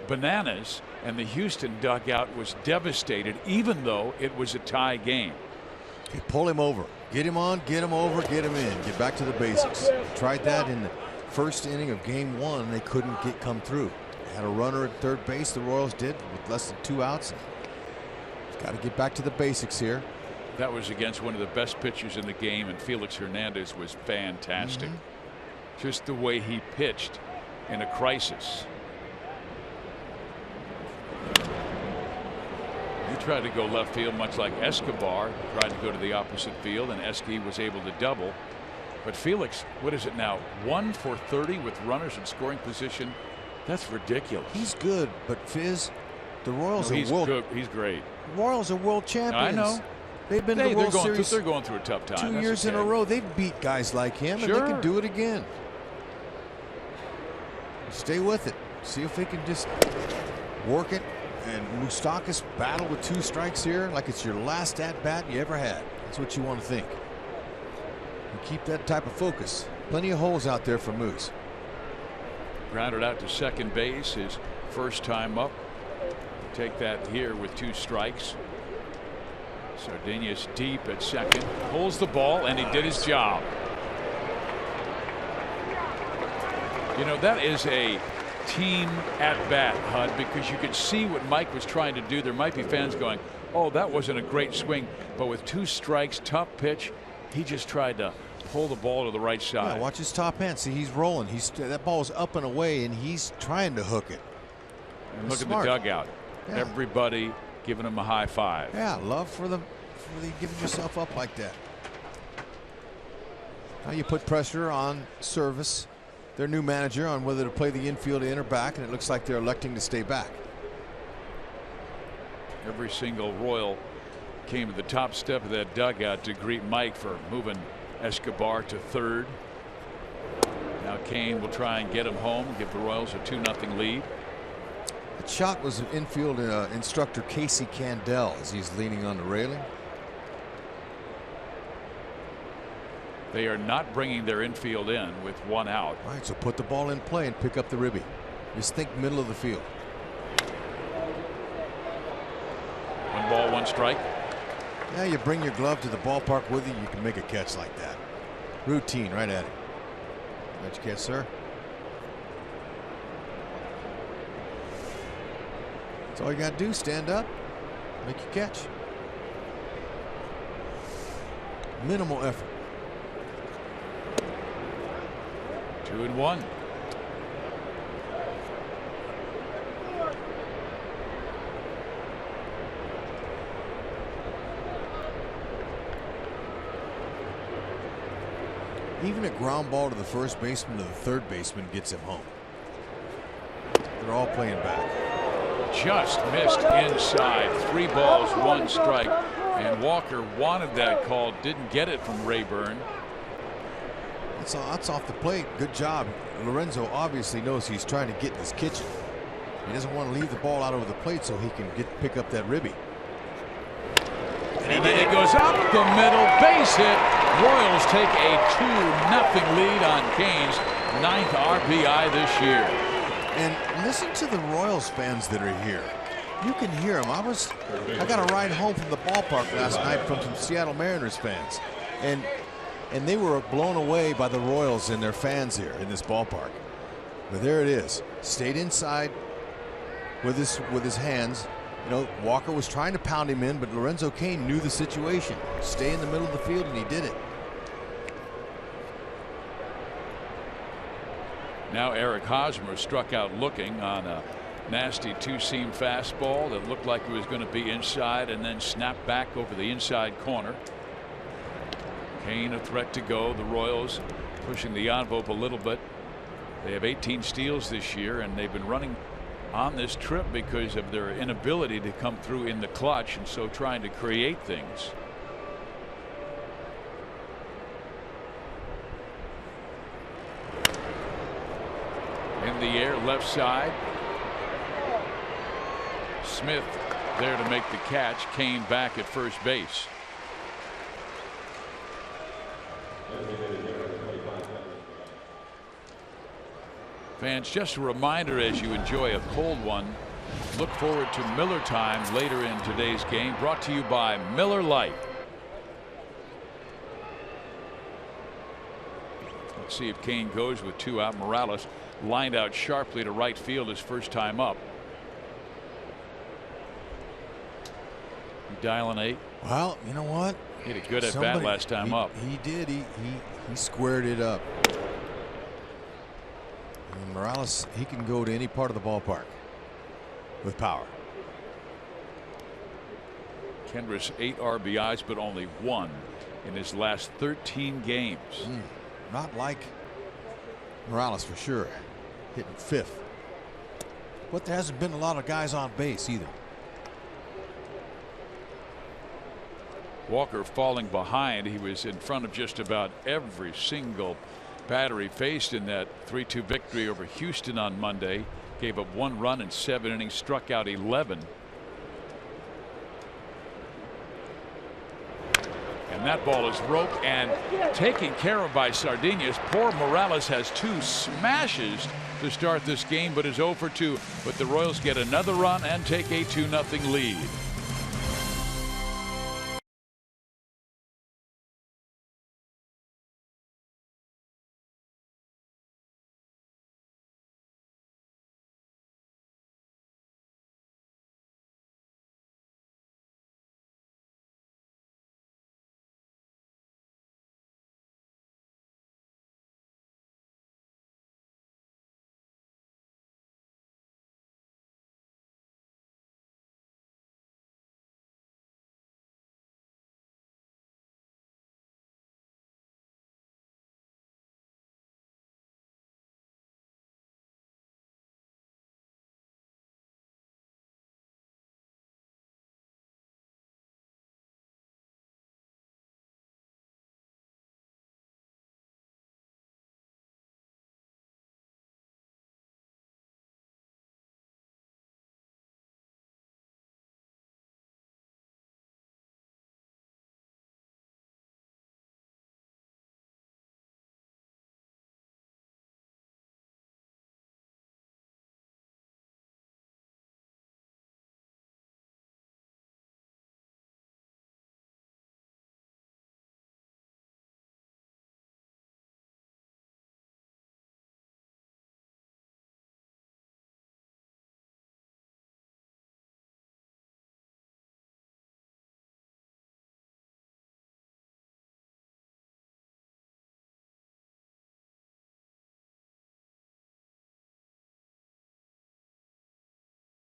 bananas, and the Houston dugout was devastated, even though it was a tie game. Okay, pull him over, get him on, get him over, get him in, get back to the basics. Tried that in the first inning of game 1. They couldn't come through. They had a runner at third base, the Royals did, with less than 2 outs. Got to get back to the basics here. That was against one of the best pitchers in the game, and Felix Hernandez was fantastic. Just the way he pitched in a crisis. He tried to go left field, much like Escobar tried to go to the opposite field, and Esky was able to double. But Felix, what is it now, 1 for 30 with runners in scoring position? That's ridiculous. He's good, but Fizz, the Royals he's are world. Good. He's great. The Royals are world champions. I know. They've been to the World Series. They're going through a tough time. 2 years in a row. They've beat guys like him, and they can do it again. Stay with it. See if they can just work it. And Moustakas battle with 2 strikes here like it's your last at-bat you ever had. That's what you want to think. And keep that type of focus. Plenty of holes out there for Moose. Grounded out to second base, his first time up. Take that here with 2 strikes. Sardinius deep at second, pulls the ball, and he did his job. You know, that is a team at bat, Hud, because you could see what Mike was trying to do. There might be fans going, oh, that wasn't a great swing, but with 2 strikes, tough pitch, he just tried to pull the ball to the right side. Yeah, watch his top hand. See, he's rolling. That ball's up and away, and he's trying to hook it. And look at the dugout. Yeah. Everybody giving him a high five. Yeah, love for giving yourself up like that. Now you put pressure on Service, their new manager, on whether to play the infield in or back, and it looks like they're electing to stay back. Every single Royal came to the top step of that dugout to greet Mike for moving Escobar to third. Now Kane will try and get him home, give the Royals a 2-0 lead. The shot was infield instructor Casey Candell as he's leaning on the railing. They are not bringing their infield in with 1 out. All right, so put the ball in play and pick up the ribby. Just think middle of the field. 1 ball, 1 strike. Yeah, you bring your glove to the ballpark with you, you can make a catch like that. Routine, right at it. Nice catch, sir. That's all you got to do. Stand up, make your catch. Minimal effort. 2-1. Even a ground ball to the first baseman to the third baseman gets him home. They're all playing back. Just missed inside. 3 balls, 1 strike. And Walker wanted that call, didn't get it from Rayburn. That's off the plate. Good job. Lorenzo obviously knows he's trying to get in his kitchen. He doesn't want to leave the ball out over the plate so he can pick up that ribby. And then it goes up the middle, base hit. Royals take a 2-0 lead on Kane's 9th RBI this year. And listen to the Royals fans that are here. You can hear them. I got a ride home from the ballpark last night from some Seattle Mariners fans, and they were blown away by the Royals and their fans here in this ballpark. But there it is. Stayed inside with his hands. You know, Walker was trying to pound him in, but Lorenzo Cain knew the situation. Stay in the middle of the field, and he did it. Now Eric Hosmer struck out looking on a nasty 2-seam fastball that looked like it was going to be inside and then snapped back over the inside corner. Cain a threat to go. The Royals pushing the envelope a little bit. They have 18 steals this year, and they've been running on this trip because of their inability to come through in the clutch, and so trying to create things. In the air, left side. Smith there to make the catch. Kane back at first base. Fans, just a reminder as you enjoy a cold one, look forward to Miller time later in today's game, brought to you by Miller Lite. Let's see if Kane goes with 2 out. Morales lined out sharply to right field his first time up. Dialing 8. Well, you know what? He had a good at bat last time up. He did. He squared it up. And Morales, he can go to any part of the ballpark with power. Kendrick's 8 RBIs, but only 1 in his last 13 games. Not like Morales for sure. Hitting 5th. But there hasn't been a lot of guys on base either. Walker falling behind. He was in front of just about every single batter he faced in that 3-2 victory over Houston on Monday. Gave up 1 run in 7 innings, struck out 11. And that ball is roped and taken care of by Sardinhas. Poor Morales has 2 smashes to start this game, but is 0 for 2. But the Royals get another run and take a 2-0 lead.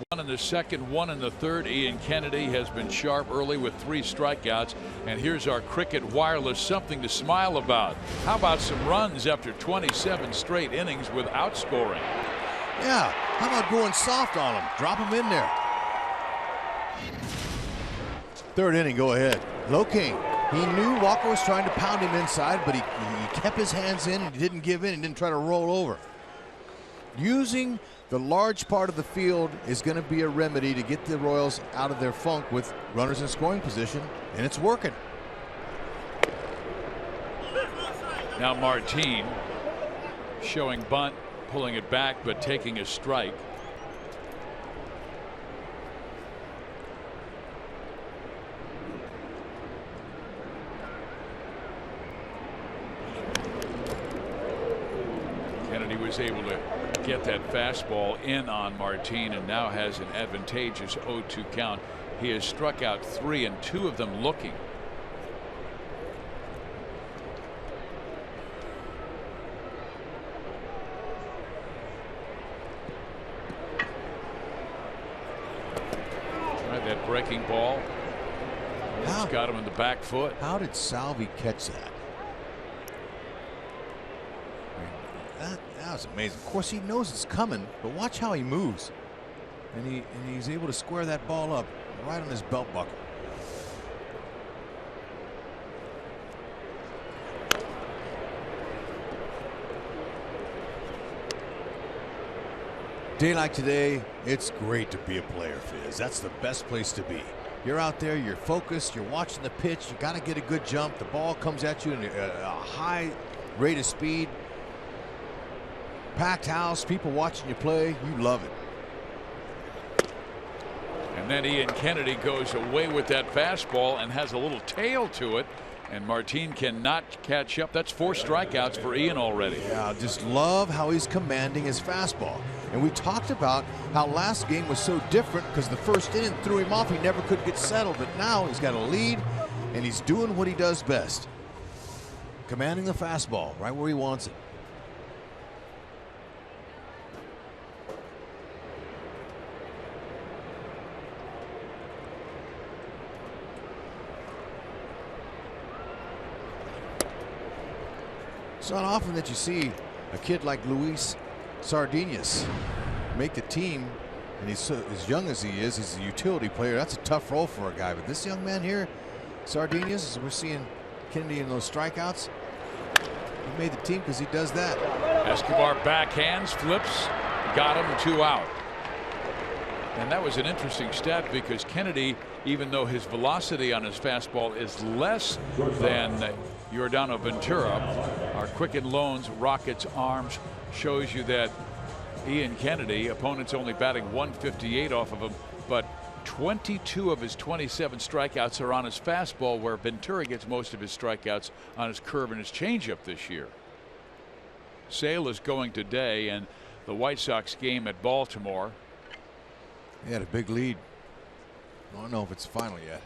One in the second, 1 in the third. Ian Kennedy has been sharp early with 3 strikeouts. And here's our Cricket Wireless, something to smile about. How about some runs after 27 straight innings without scoring? Yeah, how about going soft on him? Drop him in there. 3rd inning, go ahead. Low King. He knew Walker was trying to pound him inside, but he kept his hands in and he didn't give in and didn't try to roll over. Using the large part of the field is going to be a remedy to get the Royals out of their funk with runners in scoring position, and it's working. Now Martin showing bunt, pulling it back, but taking a strike. Kennedy was able to get that fastball in on Martin and now has an advantageous 0-2 count. He has struck out 3 and 2 of them looking. Tried that breaking ball. It's got him in the back foot. How did Salvi catch that? That was amazing. Of course, he knows it's coming, but watch how he moves. And he's able to square that ball up right on his belt buckle. Day like today, it's great to be a player, Fizz. That's the best place to be. You're out there, you're focused, you're watching the pitch, you got to get a good jump. The ball comes at you in a high rate of speed. Packed house, people watching you play, you love it. And then Ian Kennedy goes away with that fastball and has a little tail to it. And Martin cannot catch up. That's 4 strikeouts for Ian already. Yeah, I just love how he's commanding his fastball. And we talked about how last game was so different because the first inning threw him off. He never could get settled. But now he's got a lead, and he's doing what he does best. Commanding the fastball right where he wants it. It's not often that you see a kid like Luis Sardinas make the team, and he's so, as young as he is, he's a utility player. That's a tough role for a guy. But this young man here, Sardinas, as we're seeing Kennedy in those strikeouts, he made the team because he does that. Escobar backhands, flips, got him, 2 out. And that was an interesting stat because Kennedy, even though his velocity on his fastball is less than Yordano Ventura, our Quicken Loans Rockets arms shows you that Ian Kennedy, opponents only batting 158 off of him, but 22 of his 27 strikeouts are on his fastball, where Ventura gets most of his strikeouts on his curve and his changeup this year. Sale is going today, and the White Sox game at Baltimore. He had a big lead. I don't know if it's final yet.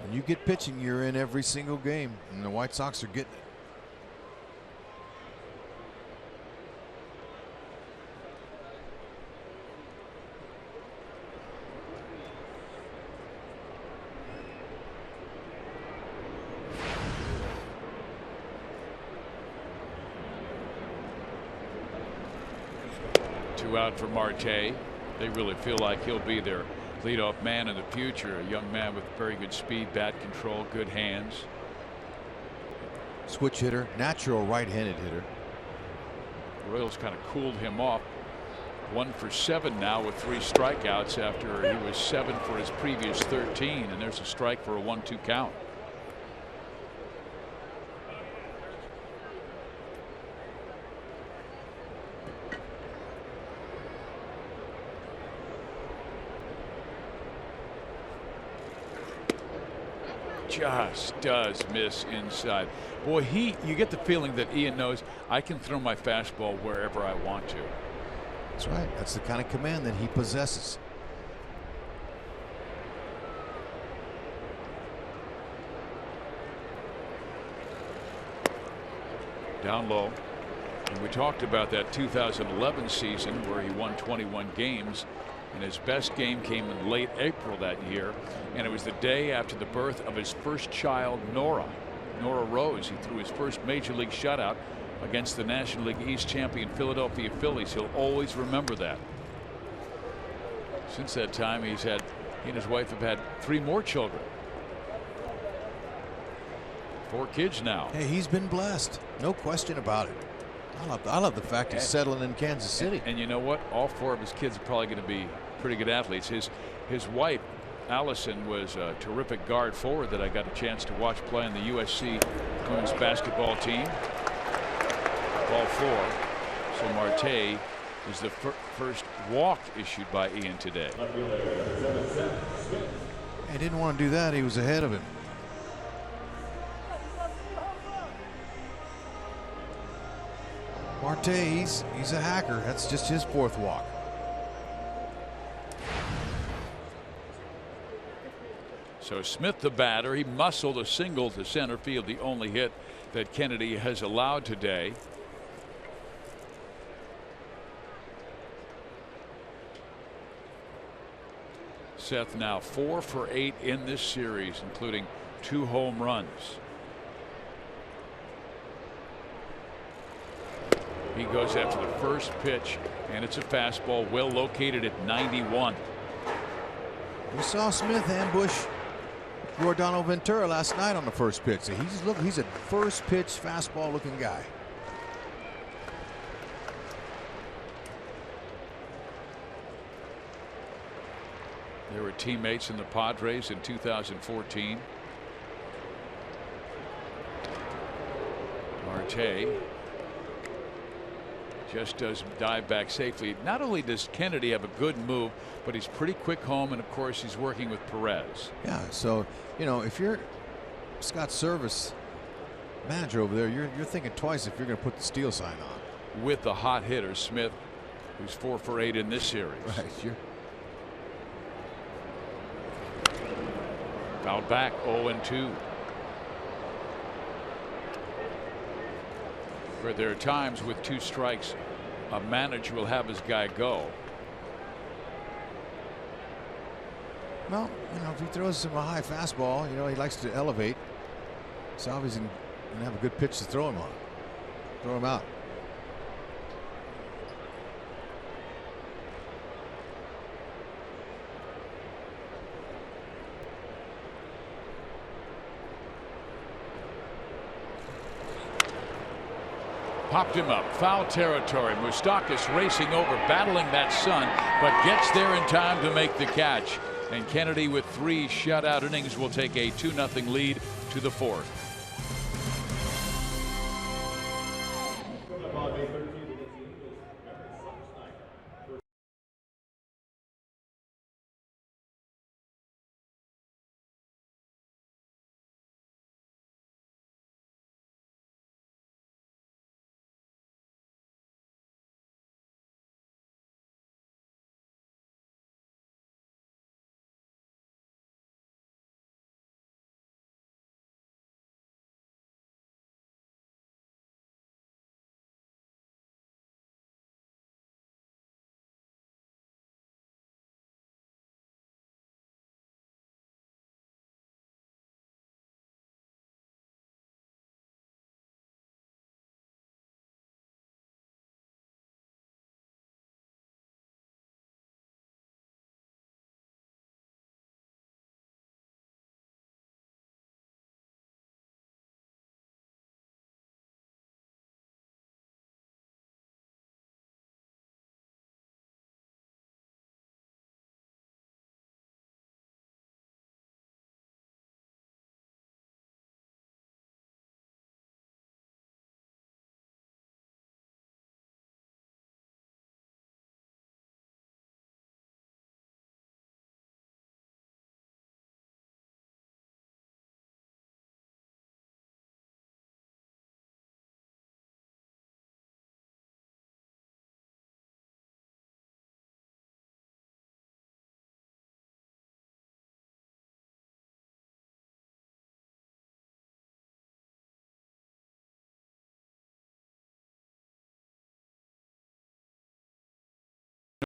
When you get pitching, you're in every single game, and the White Sox are getting it. Out for Marte. They really feel like he'll be their leadoff man in the future. A young man with very good speed, bat control, good hands. Switch hitter, natural right-handed hitter. The Royals kind of cooled him off. 1 for 7 now with 3 strikeouts after he was 7 for his previous 13, and there's a strike for a 1-2 count. Just does miss inside. Boy, you get the feeling that Ian knows I can throw my fastball wherever I want to. That's right. That's the kind of command that he possesses. Down low. And we talked about that 2011 season where he won 21 games. And his best game came in late April that year, and it was the day after the birth of his first child, Nora Rose. He threw his first major league shutout against the National League East champion Philadelphia Phillies. He'll always remember that. Since that time, he and his wife have had 3 more children. 4 kids now. Hey, he's been blessed, no question about it. I love the fact he's settling in Kansas City. And you know what? All 4 of his kids are probably going to be pretty good athletes. His wife, Allison, was a terrific guard forward that I got a chance to watch play on the USC women's basketball team. Ball 4. So Marte is the first walk issued by Ian today. He didn't want to do that. He was ahead of him. Marte, he's a hacker. That's just his 4th walk. So Smith, the batter, he muscled a single to center field, the only hit that Kennedy has allowed today. Seth now 4 for 8 in this series, including 2 home runs. He goes after the first pitch, and it's a fastball well located at 91. We saw Smith ambush Giordano Ventura last night on the first pitch. So he's a first pitch fastball looking guy. They were teammates in the Padres in 2014. Marte just does dive back safely. Not only does Kennedy have a good move, but he's pretty quick home, and of course he's working with Perez. Yeah, so if you're Scott Service manager over there, you're thinking twice if you're going to put the steal sign on. With the hot hitter Smith, who's 4 for 8 in this series. Right. Fouled back 0-2. But there are times with 2 strikes a manager will have his guy go. Well, if he throws him a high fastball, he likes to elevate. Salvi's going to have a good pitch to throw him on. Throw him out. Popped him up. Foul territory. Moustakas racing over, battling that sun, but gets there in time to make the catch. And Kennedy, with 3 shutout innings, will take a 2-0 lead to the 4th.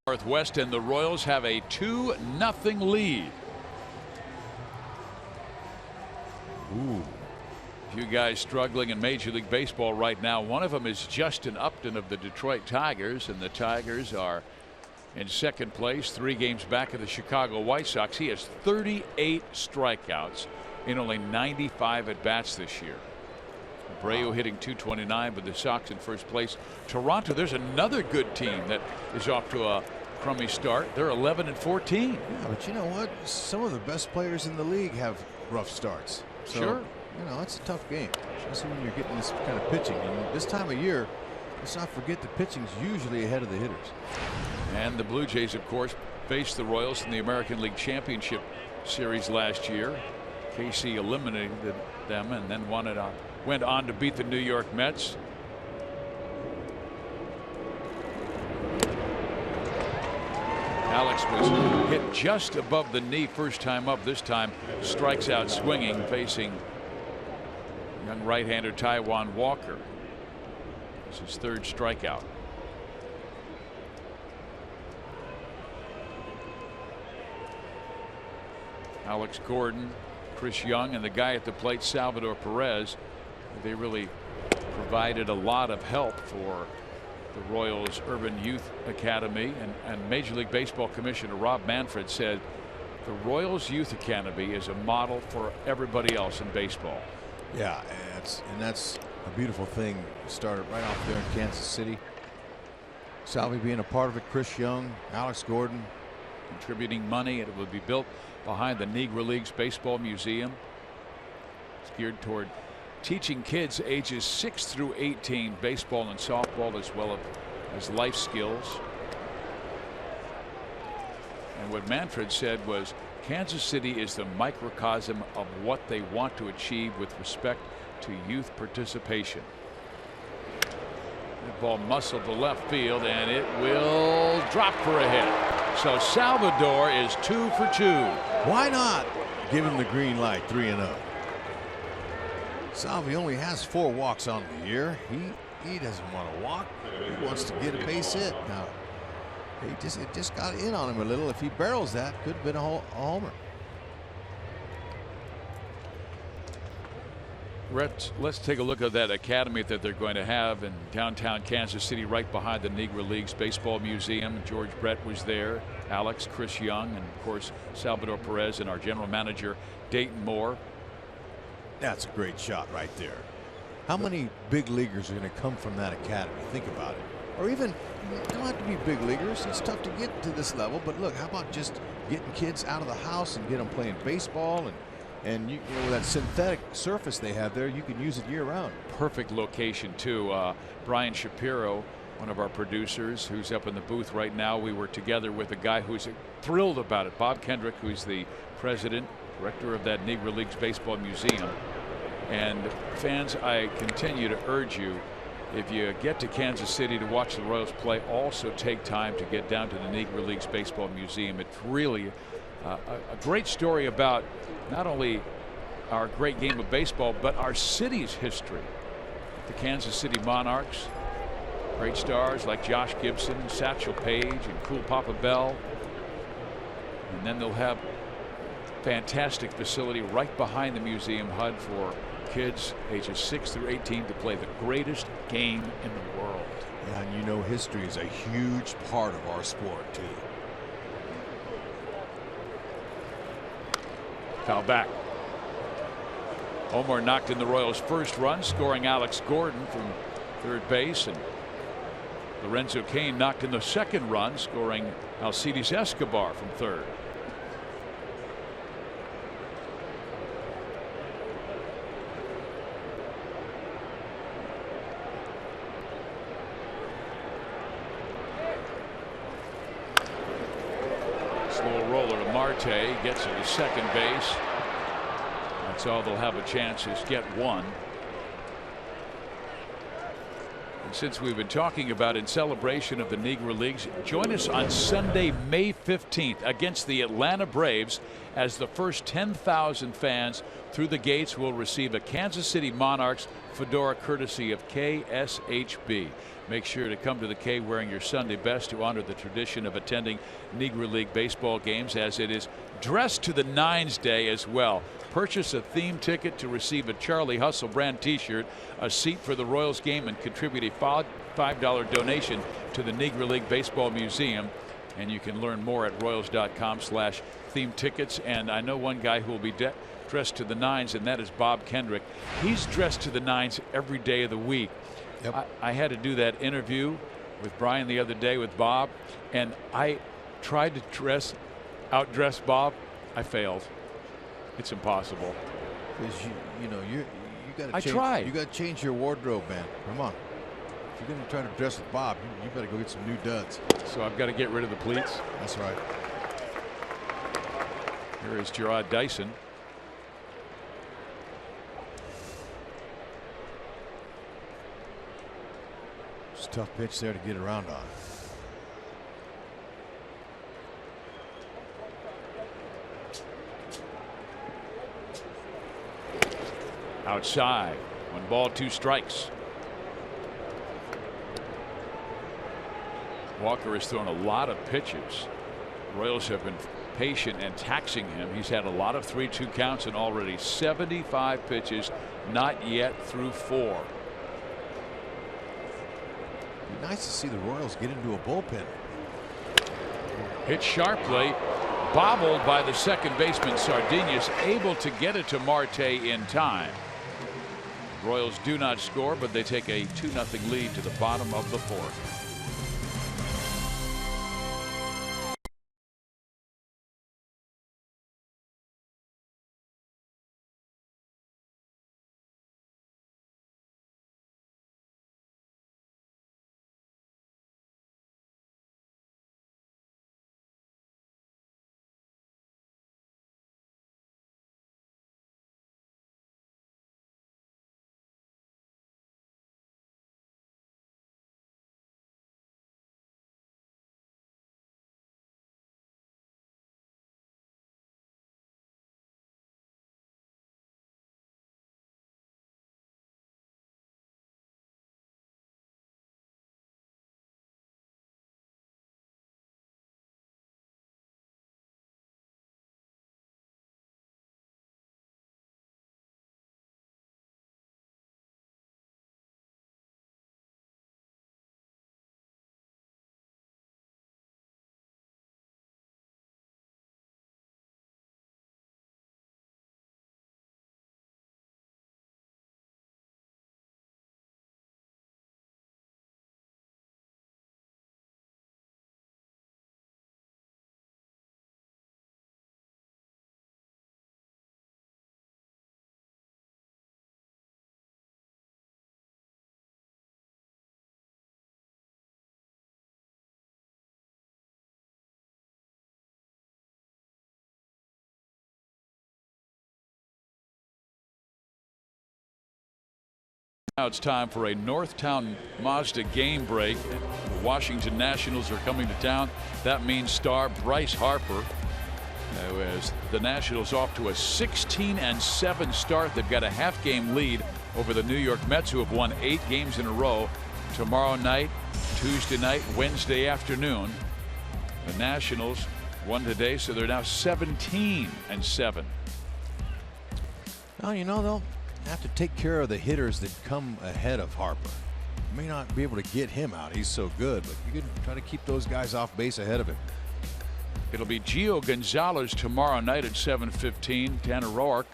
Northwest, and the Royals have a 2-0 lead. Ooh. A few guys struggling in Major League Baseball right now. One of them is Justin Upton of the Detroit Tigers, and the Tigers are in 2nd place, 3 games back of the Chicago White Sox. He has 38 strikeouts in only 95 at bats this year. Abreu hitting .229, but the Sox in 1st place. Toronto, there's another good team that is off to a crummy start. They're 11-14. Yeah, but you know what? Some of the best players in the league have rough starts. So, sure. It's a tough game, especially when you're getting this kind of pitching. And this time of year, let's not forget the pitching's usually ahead of the hitters. And the Blue Jays, of course, faced the Royals in the American League Championship Series last year. KC eliminated them and then went on to beat the New York Mets. Alex was hit just above the knee first time up. This time strikes out swinging, facing young right-hander Taijuan Walker. It's his 3rd strikeout. Alex Gordon, Chris Young, and the guy at the plate, Salvador Perez, they really provided a lot of help for the Royals Urban Youth Academy, and Major League Baseball Commissioner Rob Manfred said the Royals Youth Academy is a model for everybody else in baseball. Yeah, and that's a beautiful thing. Started right off there in Kansas City. Salvi being a part of it, Chris Young, Alex Gordon. Contributing money, and it will be built behind the Negro Leagues Baseball Museum. It's geared toward teaching kids ages 6 through 18 baseball and softball, as well as life skills. And what Manfred said was Kansas City is the microcosm of what they want to achieve with respect to youth participation. That ball muscled to left field, and it will drop for a hit. So Salvador is 2 for 2. Why not give him the green light? 3-0. Salvi only has 4 walks on the year. He doesn't want to walk. He wants to get a base hit. Now it just got in on him a little. If he barrels that, could have been a homer. Let's take a look at that academy that they're going to have in downtown Kansas City, right behind the Negro Leagues Baseball Museum. George Brett was there, Alex, Chris Young, and of course Salvador Perez, and our general manager Dayton Moore. That's a great shot right there. How many big leaguers are going to come from that academy? Think about it. Or even, don't have to be big leaguers. It's tough to get to this level, but look, how about just getting kids out of the house and get them playing baseball, and you know that synthetic surface they have there, you can use it year round. Perfect location too. Brian Shapiro, one of our producers, who's up in the booth right now. We were together with a guy who's thrilled about it, Bob Kendrick, who's the president, director of that Negro Leagues Baseball Museum. And fans, I continue to urge you, if you get to Kansas City to watch the Royals play, also take time to get down to the Negro Leagues Baseball Museum. It's really a great story about not only our great game of baseball, but our city's history. The Kansas City Monarchs, great stars like Josh Gibson, Satchel Paige, and Cool Papa Bell. And then they'll have a fantastic facility right behind the museum HUD for kids ages 6 through 18 to play the greatest game in the world. Yeah, and you know history is a huge part of our sport too. Foul back. Omar knocked in the Royals' first run, scoring Alex Gordon from third base, and Lorenzo Cain knocked in the second run, scoring Alcides Escobar from third. Slow roller to Marte, gets to the second base. That's all they'll have a chance is get one. And since we've been talking about in celebration of the Negro Leagues, join us on Sunday, May 15th against the Atlanta Braves, as the first 10,000 fans through the gates will receive a Kansas City Monarchs fedora courtesy of KSHB. Make sure to come to the K wearing your Sunday best to honor the tradition of attending Negro League baseball games, as it is Dressed to the Nines Day as well. Purchase a theme ticket to receive a Charlie Hustle brand t-shirt, a seat for the Royals game, and contribute a $5 donation to the Negro League Baseball Museum. And you can learn more at royals.com/theme tickets. And I know one guy who will be dressed to the nines, and that is Bob Kendrick. He's dressed to the nines every day of the week. Yep. I had to do that interview with Brian the other day with Bob, and I tried to outdress Bob. I failed. It's impossible. Because you know you got to. I tried. You got to change your wardrobe, man. Come on. If you're going to try to dress with Bob, you better go get some new duds. So I've got to get rid of the pleats. That's right. Here is Gerard Dyson. It's a tough pitch there to get around on. Outside. 1 ball, 2 strikes. Walker has thrown a lot of pitches. Royals have been patient and taxing him. He's had a lot of 3-2 counts and already 75 pitches, not yet through 4. Nice to see the Royals get into a bullpen. Hit sharply, bobbled by the second baseman Sardinius, able to get it to Marte in time. Royals do not score, but they take a 2-0 lead to the bottom of the fourth. Now it's time for a Northtown Mazda game break. The Washington Nationals are coming to town. That means star Bryce Harper. As the Nationals off to a 16-7 start. They've got a half-game lead over the New York Mets, who have won 8 games in a row. Tomorrow night, Tuesday night, Wednesday afternoon. The Nationals won today, so they're now 17-7. Well, you know, they'll have to take care of the hitters that come ahead of Harper. May not be able to get him out. He's so good, but you can try to keep those guys off base ahead of him. It'll be Gio Gonzalez tomorrow night at 7:15. Tanner Roark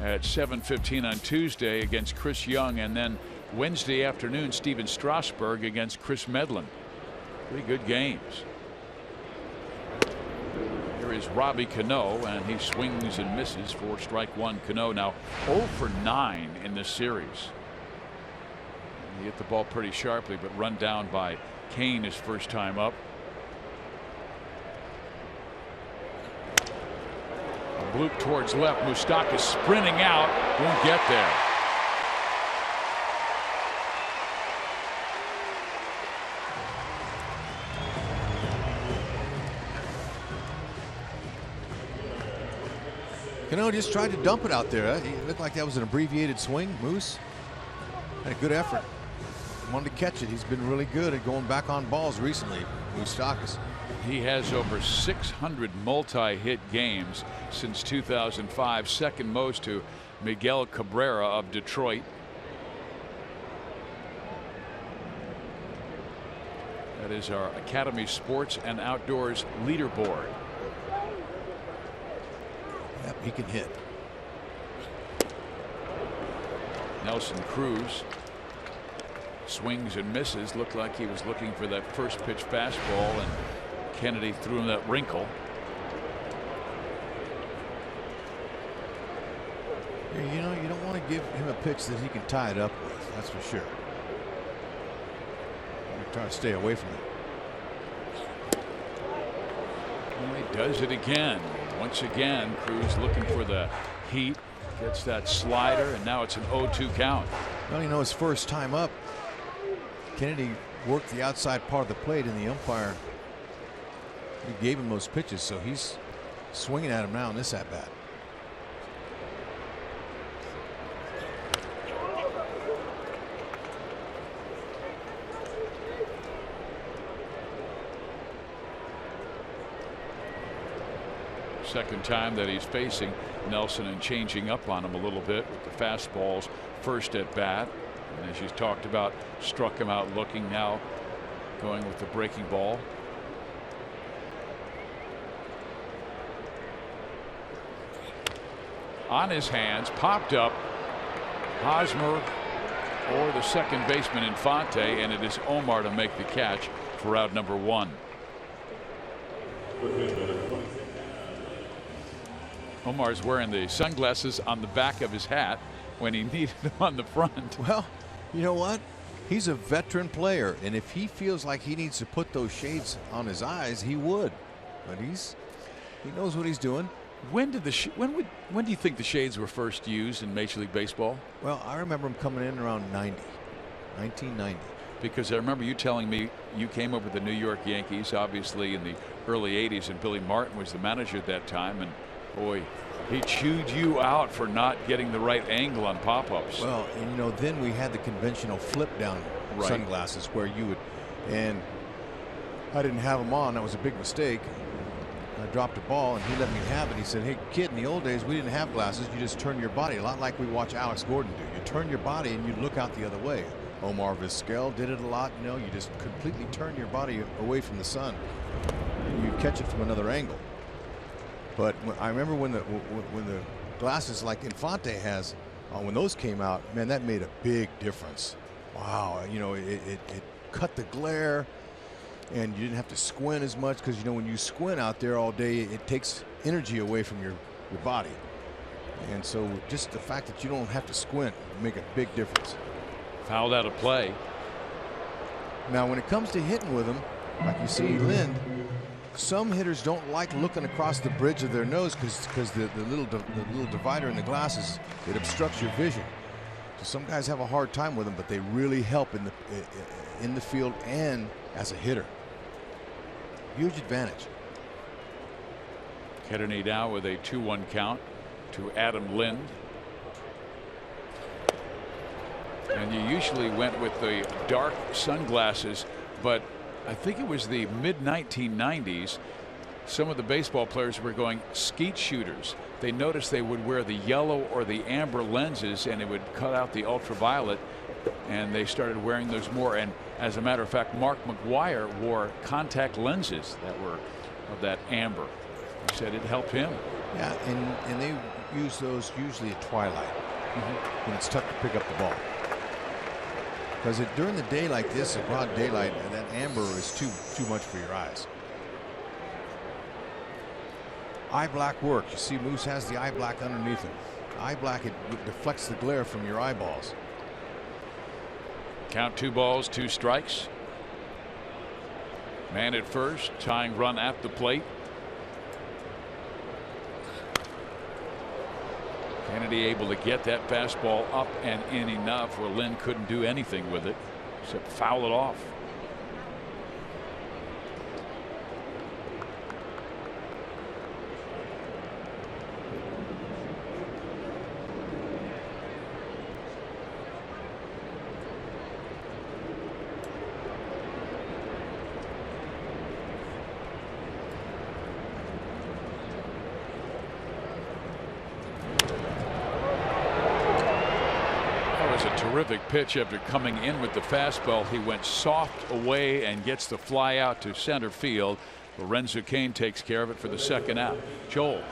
at 7:15 on Tuesday against Chris Young, and then Wednesday afternoon Steven Strasburg against Chris Medlin. Pretty good games. Here is Robbie Cano, and he swings and misses for strike one. Cano now 0 for 9 in this series. He hit the ball pretty sharply, but run down by Kane his first time up. A bloop towards left. Moustakas sprinting out, won't get there. Cano just tried to dump it out there. It looked like that was an abbreviated swing. Moose had a good effort. Wanted to catch it. He's been really good at going back on balls recently. Moustakas. He has over 600 multi-hit games since 2005, second most to Miguel Cabrera of Detroit. That is our Academy Sports and Outdoors leaderboard. Yep, he can hit. Nelson Cruz swings and misses. Looked like he was looking for that first pitch fastball, and Kennedy threw him that wrinkle. You know, you don't want to give him a pitch that he can tie it up with. That's for sure. You're trying to stay away from it. And he does it again. Once again, Cruz looking for the heat. Gets that slider, and now it's an 0-2 count. Well, you know, his first time up, Kennedy worked the outside part of the plate, and the umpire, he gave him those pitches, so he's swinging at him now in this at-bat. Second time that he's facing Nelson and changing up on him a little bit with the fastballs first at bat. And as you talked about, struck him out looking, now going with the breaking ball. On his hands, popped up. Hosmer or the second baseman Infante, and it is Omar to make the catch for out number 1. Omar's wearing the sunglasses on the back of his hat when he needed them on the front. Well, you know what? He's a veteran player, and if he feels like he needs to put those shades on his eyes, he would. But he knows what he's doing. When do you think the shades were first used in Major League Baseball? Well, I remember him coming in around 1990. Because I remember you telling me you came over to the New York Yankees, obviously in the early 80s, and Billy Martin was the manager at that time, and boy, he chewed you out for not getting the right angle on pop-ups. Well, and you know, then we had the conventional flip-down sunglasses where you would, and I didn't have them on. That was a big mistake. I dropped a ball and he let me have it. He said, "Hey kid, in the old days we didn't have glasses. You just turn your body, a lot like we watch Alex Gordon do. You turn your body and you look out the other way." Omar Vizquel did it a lot. You know, you just completely turn your body away from the sun. You catch it from another angle. But I remember when the glasses like Infante has, when those came out, man, that made a big difference. Wow, you know, it cut the glare. And you didn't have to squint as much, because you know when you squint out there all day, it takes energy away from your body. And so just the fact that you don't have to squint make a big difference. Fouled out of play. Now when it comes to hitting with them, like you see Lind, some hitters don't like looking across the bridge of their nose because the little divider in the glasses, it obstructs your vision. So some guys have a hard time with them, but they really help in the field and as a hitter. Huge advantage. Kennedy now with a 2-1 count to Adam Lind. And you usually went with the dark sunglasses, but I think it was the mid-1990s, some of the baseball players were going skeet shooters. They noticed they would wear the yellow or the amber lenses, and it would cut out the ultraviolet, and they started wearing those more. And as a matter of fact, Mark McGwire wore contact lenses that were of that amber. He said it helped him. Yeah, and they use those usually at twilight when it's tough to pick up the ball. Because during the day like this, a broad daylight, that amber is too much for your eyes. Eye black work. You see Moose has the eye black underneath him. Eye black, it deflects the glare from your eyeballs. Count 2 balls, 2 strikes. Man at first, tying run at the plate. Kennedy able to get that fastball up and in enough where Lynn couldn't do anything with it except foul it off. Terrific pitch after coming in with the fastball. He went soft away and gets the fly out to center field. Lorenzo Cain takes care of it for the second out. Joel.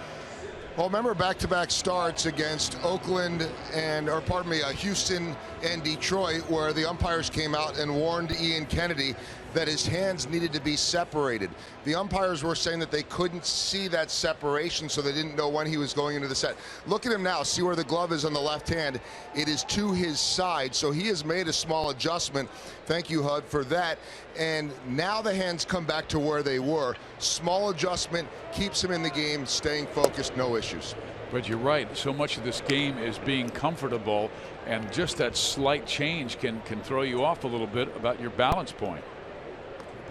Well, remember back-to-back starts against Oakland Houston and Detroit, where the umpires came out and warned Ian Kennedy that his hands needed to be separated. The umpires were saying that they couldn't see that separation, so they didn't know when he was going into the set. Look at him now. See where the glove is on the left hand? It is to his side, so he has made a small adjustment. Thank you, Hud, for that. And now the hands come back to where they were. Small adjustment keeps him in the game, staying focused, no issues. But you're right. So much of this game is being comfortable, and just that slight change can throw you off a little bit about your balance point.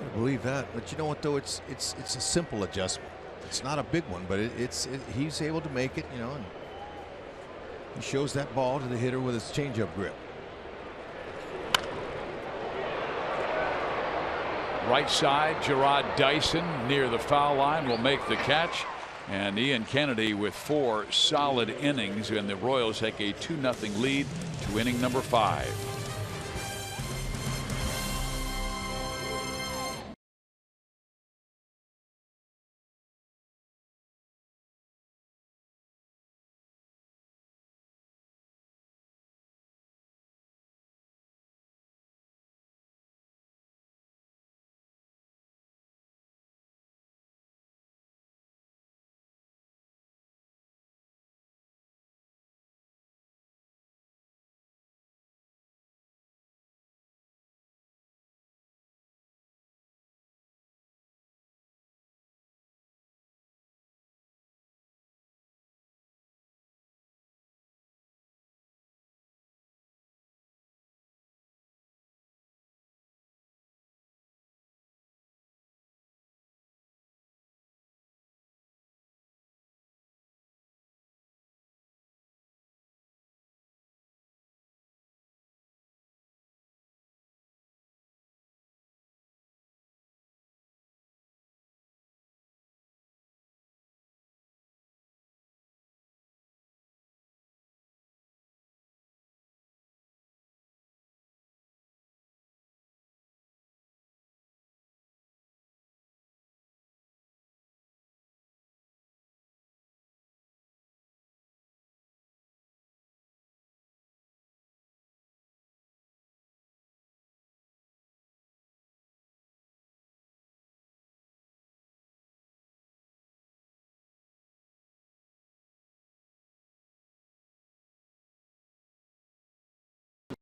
I believe that, but you know what though, it's a simple adjustment. It's not a big one, but he's able to make it, you know, and he shows that ball to the hitter with his changeup grip. Right side, Gerard Dyson near the foul line will make the catch, and Ian Kennedy with 4 solid innings, and the Royals take a 2-0 lead to inning number 5.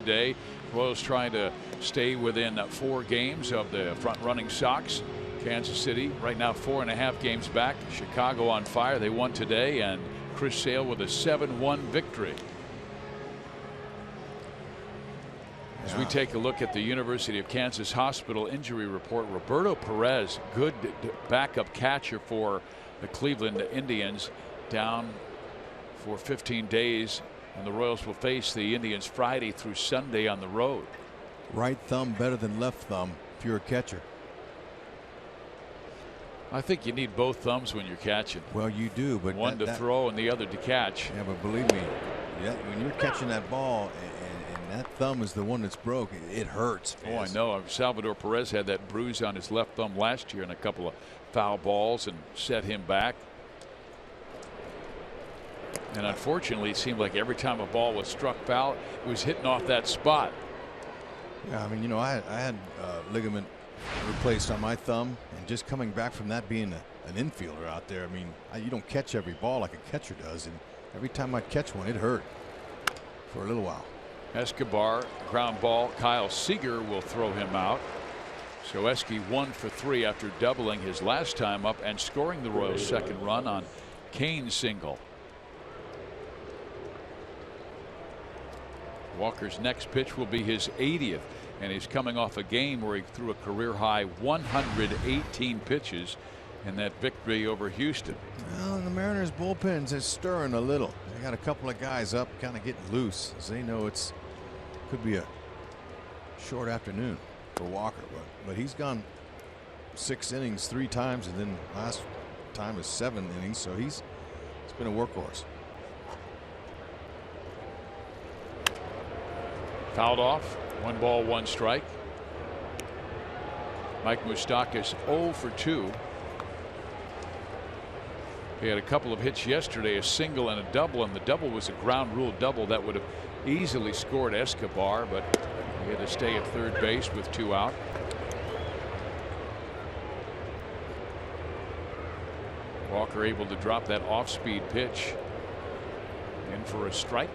today. Royals trying to stay within 4 games of the front-running Sox. Kansas City right now 4.5 games back. Chicago on fire. They won today, and Chris Sale with a 7-1 victory. As we take a look at the University of Kansas Hospital injury report, Roberto Perez, good backup catcher for the Cleveland Indians, down for 15 days, and the Royals will face the Indians Friday through Sunday on the road. Right thumb better than left thumb if you're a catcher. I think you need both thumbs when you're catching. Well, you do, but one to throw and the other to catch. Yeah, but believe me, when you're catching that ball and that thumb is the one that's broke, it hurts. Oh, I know. Salvador Perez had that bruise on his left thumb last year in a couple of foul balls and set him back. And unfortunately, it seemed like every time a ball was struck foul, it was hitting off that spot. Yeah, I mean, you know, I had ligament replaced on my thumb, and just coming back from that, being an infielder out there, I mean, you don't catch every ball like a catcher does, and every time I'd catch one, it hurt for a little while. Escobar, ground ball. Kyle Seager will throw him out. So Esky 1 for 3 after doubling his last time up and scoring the Royals' second run on Kane's single. Walker's next pitch will be his 80th, and he's coming off a game where he threw a career high 118 pitches in that victory over Houston. Well, the Mariners bullpens is stirring a little. They got a couple of guys up, kind of getting loose, as they know it's could be a short afternoon for Walker, but he's gone 6 innings 3 times, and then last time is 7 innings, so he's been a workhorse. Fouled off. 1 ball, 1 strike. Mike Moustakas 0 for 2. He had a couple of hits yesterday, a single and a double, and the double was a ground rule double that would have easily scored Escobar, but he had to stay at third base with 2 out. Walker able to drop that off-speed pitch in for a strike.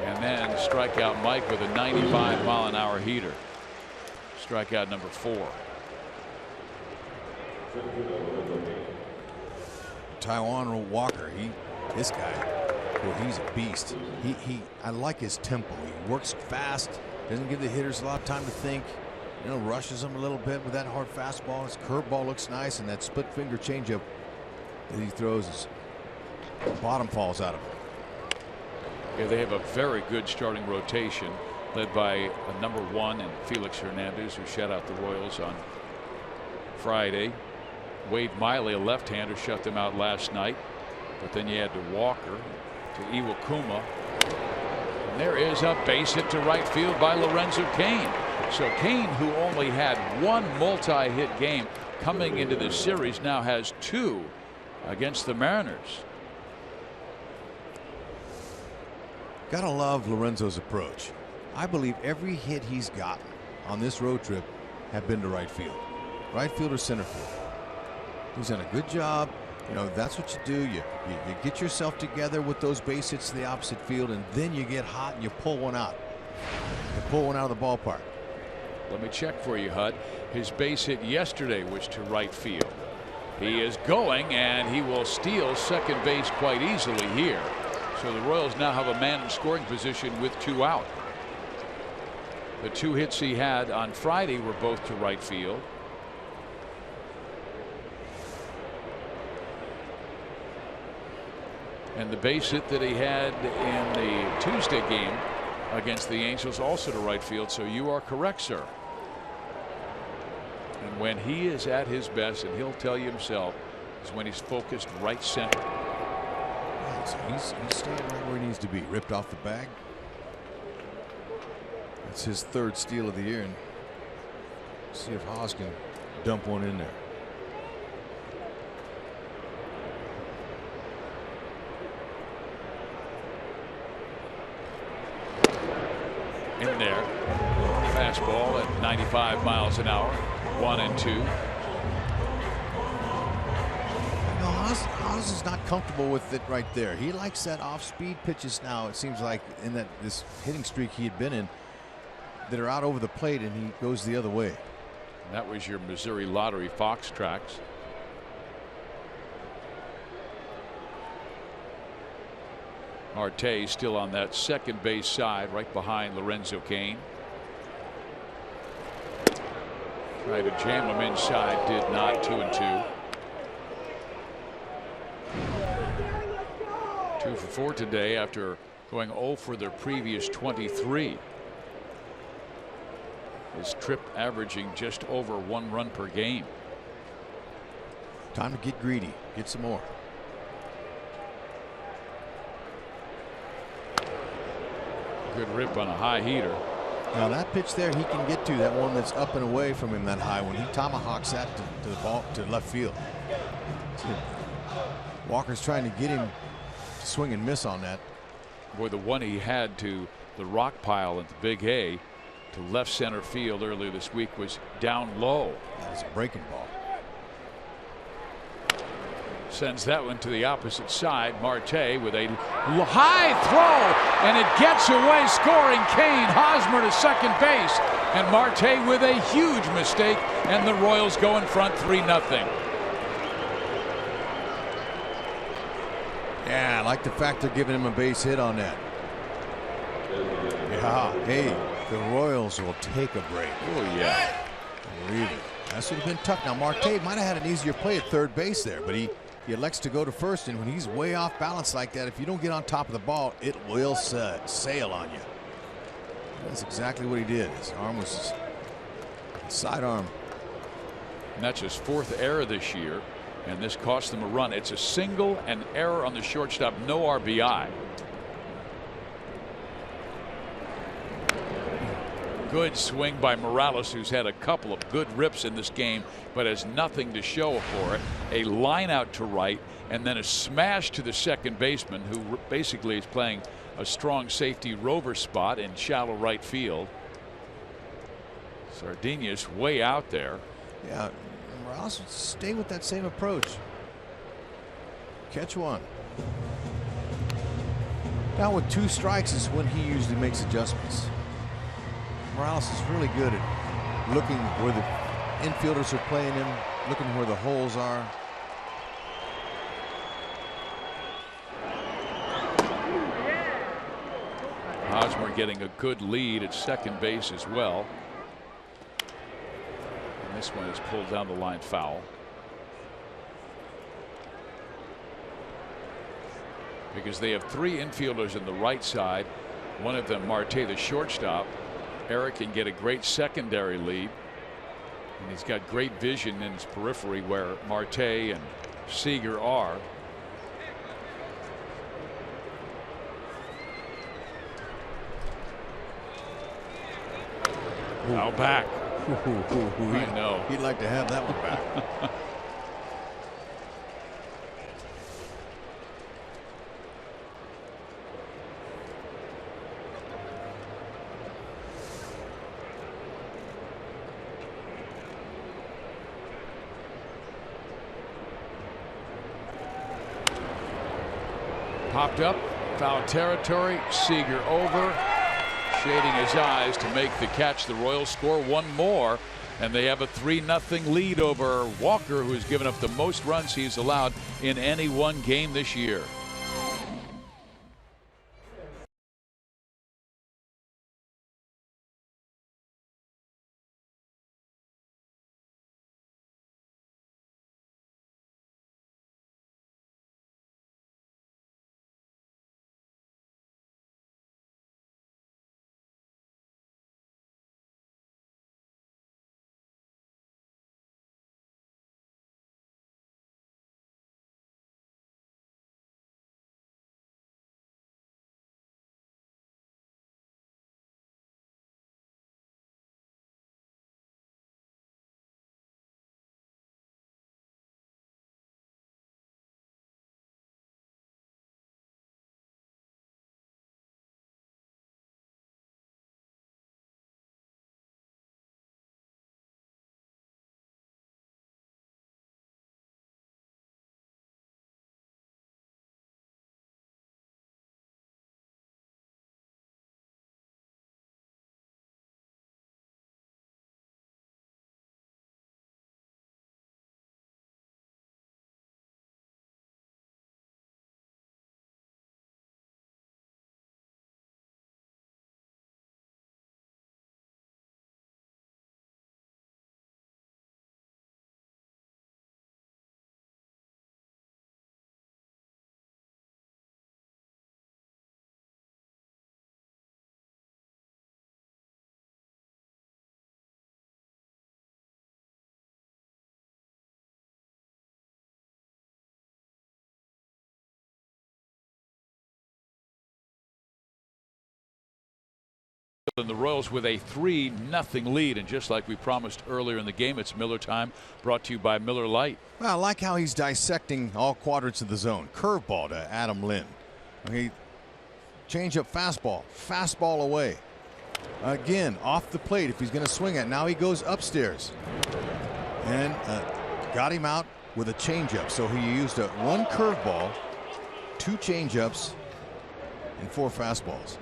And then strikeout Mike with a 95-mile-an-hour heater. Strikeout number 4. Taijuan Walker, this guy, well, he's a beast. I like his tempo. He works fast, doesn't give the hitters a lot of time to think. You know, rushes them a little bit with that hard fastball. His curveball looks nice, and that split finger changeup that he throws, the bottom falls out of him. Yeah, they have a very good starting rotation led by a number 1 and Felix Hernandez, who shut out the Royals on Friday. Wade Miley, a left-hander, shut them out last night. But then you had to Walker, to Iwakuma. And there is a base hit to right field by Lorenzo Cain. So Cain, who only had 1 multi-hit game coming into this series, now has 2 against the Mariners. Gotta love Lorenzo's approach. I believe every hit he's gotten on this road trip have been to right field. Right field or center field. He's done a good job. You know, that's what you do. You get yourself together with those base hits to the opposite field, and then you get hot and you pull one out. You pull one out of the ballpark. Let me check for you, Hud. His base hit yesterday was to right field. He is going, and he will steal second base quite easily here. So the Royals now have a man in scoring position with 2 out. The 2 hits he had on Friday were both to right field. And the base hit that he had in the Tuesday game against the Angels also to right field. So you are correct, sir. And when he is at his best, and he'll tell you himself, is when he's focused right center. So he's staying right where he needs to be. Ripped off the bag. That's his 3rd steal of the year, and see if Haas can dump one in there. In there. Fastball at 95 miles an hour. 1 and 2. Oz is not comfortable with it right there. He likes that off-speed pitches now. It seems like in this hitting streak he had been in that are out over the plate, and he goes the other way. And that was your Missouri Lottery Fox tracks. Marte still on that second base side right behind Lorenzo Cain. Tried to jam him inside, did not. 2-2. 2 for 4 today after going 0 for their previous 23. His trip averaging just over 1 run per game. Time to get greedy. Get some more. Good rip on a high heater. Now that pitch there he can get to, that one that's up and away from him that high, when he tomahawks that to the ball to left field. Walker's trying to get him to swing and miss on that. Boy, the one he had to the rock pile at the Big A to left center field earlier this week was down low. That's a breaking ball. Sends that one to the opposite side. Marte with a high throw, and it gets away, scoring Cain. Hosmer to second base, and Marte with a huge mistake, and the Royals go in front 3-0. Yeah, I like the fact they're giving him a base hit on that. Yeah, hey, the Royals will take a break. Oh yeah, really. That would have been tough. Now Marte might have had an easier play at third base there, but he elects to go to first, and when he's way off balance like that, if you don't get on top of the ball, it will sail on you. That's exactly what he did. His arm was sidearm. and that's his 4th error this year, and this cost them a run. It's a single, and error on the shortstop, no RBI. Good swing by Morales, who's had a couple of good rips in this game, but has nothing to show for it. A line out to right, and then a smash to the second baseman, who basically is playing a strong safety rover spot in shallow right field. Sardinia's way out there. Yeah, Morales would stay with that same approach. Catch one. Now with 2 strikes is when he usually makes adjustments. Morales is really good at looking where the infielders are playing him, looking where the holes are. Hosmer getting a good lead at second base as well. And this one is pulled down the line foul. Because they have 3 infielders in the right side. One of them, Marte, the shortstop. Eric can get a great secondary lead, and he's got great vision in his periphery where Marte and Seager are. Now back. I know. He'd like to have that one back. Popped up, foul territory. Seager over, shading his eyes to make the catch. The Royals score one more, and they have a 3-0 lead over Walker, who's given up the most runs he's allowed in any one game this year. And the Royals with a 3-0 lead, and just like we promised earlier in the game, it's Miller time, brought to you by Miller Lite. Well, I like how he's dissecting all quadrants of the zone. Curveball to Adam Lind. Okay, change up fastball, fastball away. Again, off the plate if he's going to swing it. Now he goes upstairs and got him out with a changeup. So he used one curveball, 2 changeups, and 4 fastballs.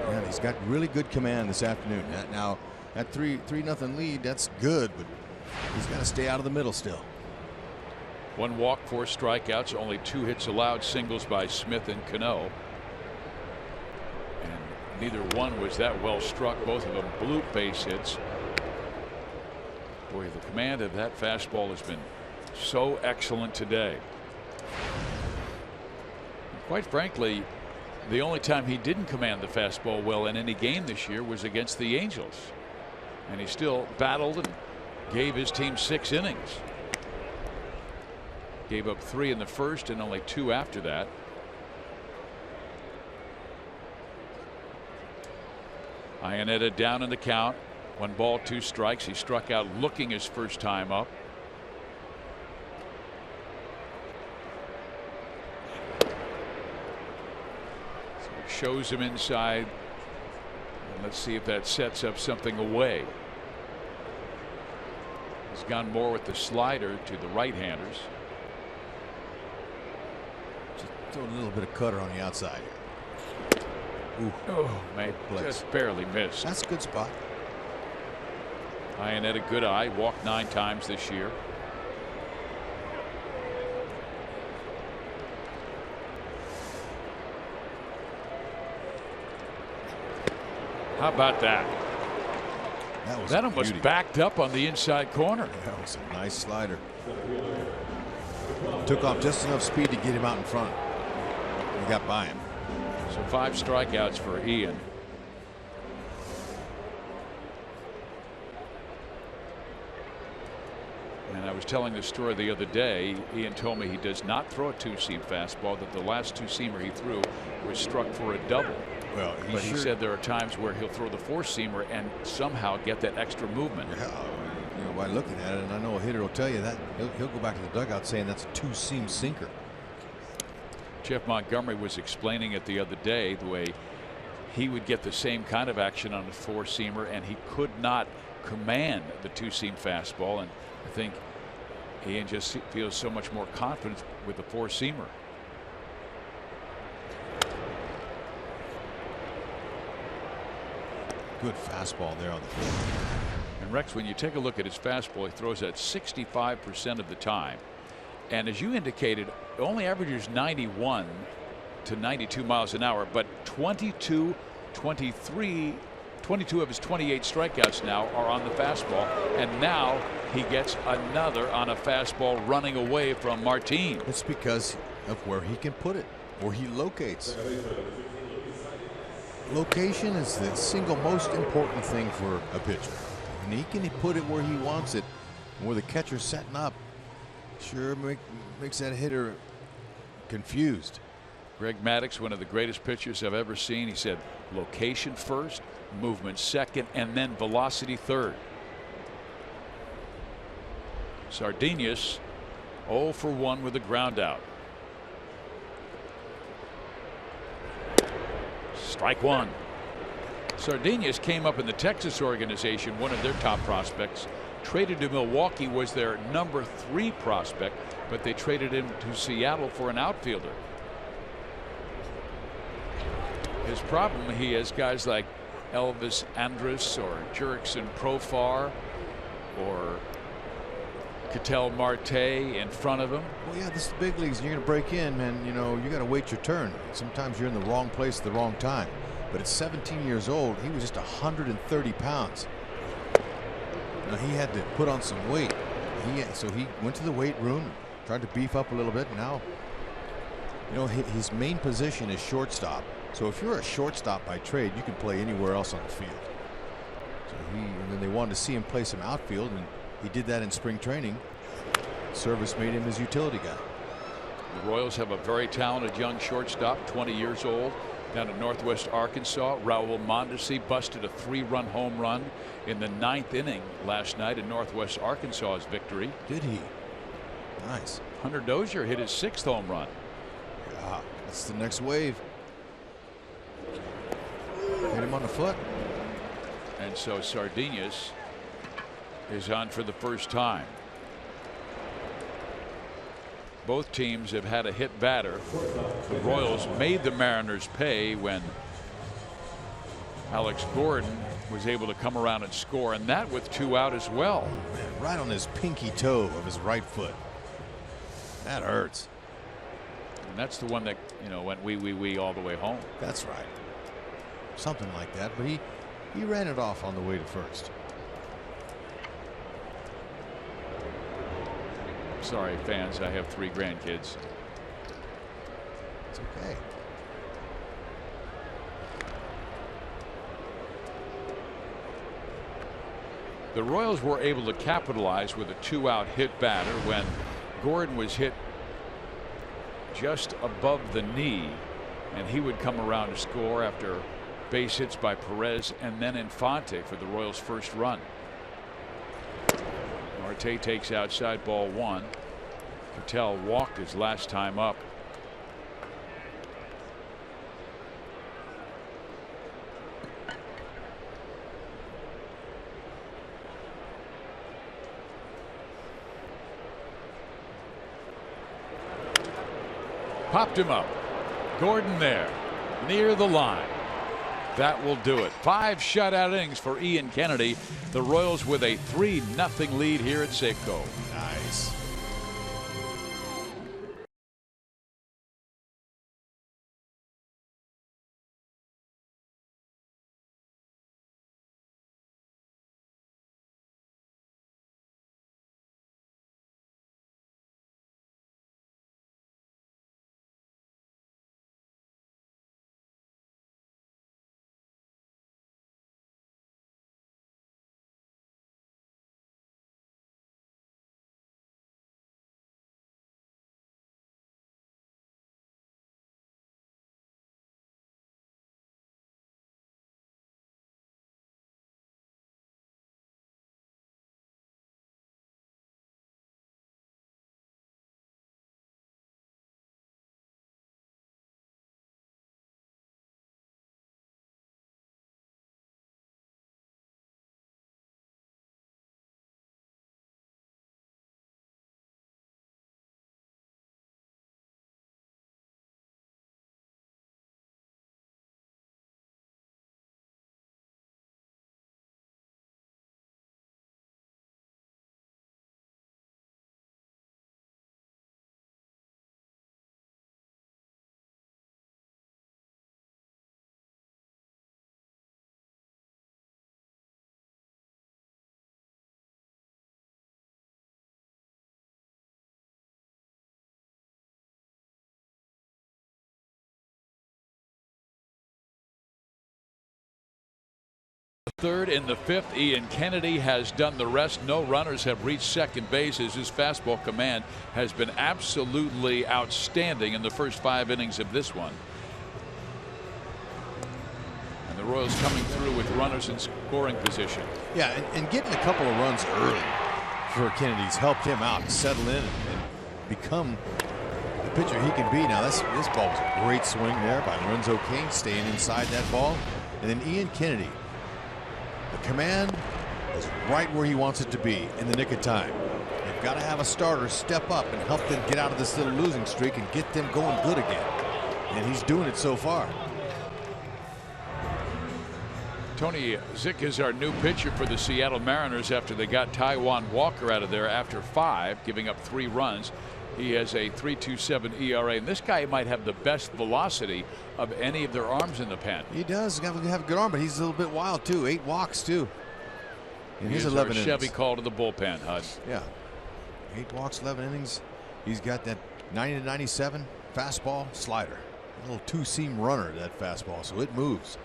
And he's got really good command this afternoon. Now, that 3-0 lead, that's good, but he's got to stay out of the middle still. 1 walk, 4 strikeouts, only 2 hits allowed, singles by Smith and Cano. And neither one was that well struck. Both of them blew base hits. Boy, the command of that fastball has been so excellent today. And quite frankly, the only time he didn't command the fastball well in any game this year was against the Angels. And he still battled and gave his team 6 innings. Gave up 3 in the first and only 2 after that. Iannetta down in the count. 1 ball, 2 strikes. He struck out looking his first time up. Shows him inside, and let's see if that sets up something away. He's gone more with the slider to the right-handers. Just throw a little bit of cutter on the outside. Ooh. Oh, man, just barely missed. That's a good spot. Iannetta, good eye, walked 9 times this year. How about that? That almost backed up on the inside corner. That was a nice slider. Took off just enough speed to get him out in front. He got by him. So 5 strikeouts for Ian. And I was telling this story the other day. Ian told me he does not throw a 2-seam fastball, that the last 2-seamer he threw was struck for a double. Well, he said there are times where he'll throw the 4-seamer and somehow get that extra movement. Yeah, you know, by looking at it, and I know a hitter will tell you that he'll go back to the dugout saying that's a 2-seam sinker. Jeff Montgomery was explaining it the other day, the way he would get the same kind of action on a 4-seamer, and he could not command the 2-seam fastball. And I think Ian just feels so much more confidence with the 4-seamer. Good fastball there on the field. And Rex, when you take a look at his fastball, he throws at 65% of the time. And as you indicated, only averages 91 to 92 miles an hour, but 22 of his 28 strikeouts now are on the fastball. And now he gets another on a fastball running away from Martin. It's because of where he can put it, where he locates. Location is the single most important thing for a pitcher. And he can put it where he wants it, where the catcher's setting up. Sure makes that hitter confused. Greg Maddux, one of the greatest pitchers I've ever seen. He said location first, movement second, and then velocity third. Sardinius 0 for 1 with a ground out. Strike 1. Sardinius came up in the Texas organization, one of their top prospects. Traded to Milwaukee, was their number 3 prospect, but they traded him to Seattle for an outfielder. His problem, he has guys like Elvis Andrus or Jurickson Profar or Ketel Marte in front of him. Well, yeah, this is the big leagues, and you're going to break in, man. You know, you got to wait your turn. Sometimes you're in the wrong place at the wrong time. But at 17 years old, he was just 130 pounds. Now, he had to put on some weight. So he went to the weight room, tried to beef up a little bit. Now, you know, his main position is shortstop. So if you're a shortstop by trade, you can play anywhere else on the field. So and then they wanted to see him play some outfield, and he did that in spring training. Service made him his utility guy. The Royals have a very talented young shortstop, 20 years old, down in Northwest Arkansas. Raul Mondesi busted a 3-run home run in the 9th inning last night in Northwest Arkansas's victory. Did he? Nice. Hunter Dozier hit his 6th home run. Yeah, that's the next wave. Hit him on the foot. And so Sardinas is on for the first time. Both teams have had a hit batter. The Royals made the Mariners pay when Alex Gordon was able to come around and score, and that with 2 out as well. Man, right on his pinky toe of his right foot. That hurts. And that's the one that, you know, went wee all the way home. That's right. Something like that, but he ran it off on the way to first. Sorry, fans, I have 3 grandkids. It's okay. The Royals were able to capitalize with a 2-out hit batter when Gordon was hit just above the knee, and he would come around to score after base hits by Perez and then Infante for the Royals' first run. Marte takes outside, ball 1. Patel walked his last time up. Popped him up. Gordon there, near the line. That will do it. 5 shutout innings for Ian Kennedy. The Royals with a 3-0 lead here at Safeco. Nice. Third in the 5th. Ian Kennedy has done the rest. No runners have reached second base as his fastball command has been absolutely outstanding in the first 5 innings of this one. And the Royals coming through with runners in scoring position. Yeah, and getting a couple of runs early for Kennedy's helped him out to settle in and become the pitcher he can be. Now this ball was a great swing there by Lorenzo Cain, staying inside that ball. And then Ian Kennedy, the command is right where he wants it to be in the nick of time. They've got to have a starter step up and help them get out of this little losing streak and get them going good again. And he's doing it so far. Tony Zick is our new pitcher for the Seattle Mariners after they got Taijuan Walker out of there after 5, giving up 3 runs. He has a 3.27 ERA, and this guy might have the best velocity of any of their arms in the pen. He does have a good arm, but he's a little bit wild too. 8 walks too. In his 11 innings. Chevy call to the bullpen, Hud. Yeah, 8 walks, 11 innings. He's got that 90 to 97 fastball, slider, a little 2-seam runner, that fastball, so it moves.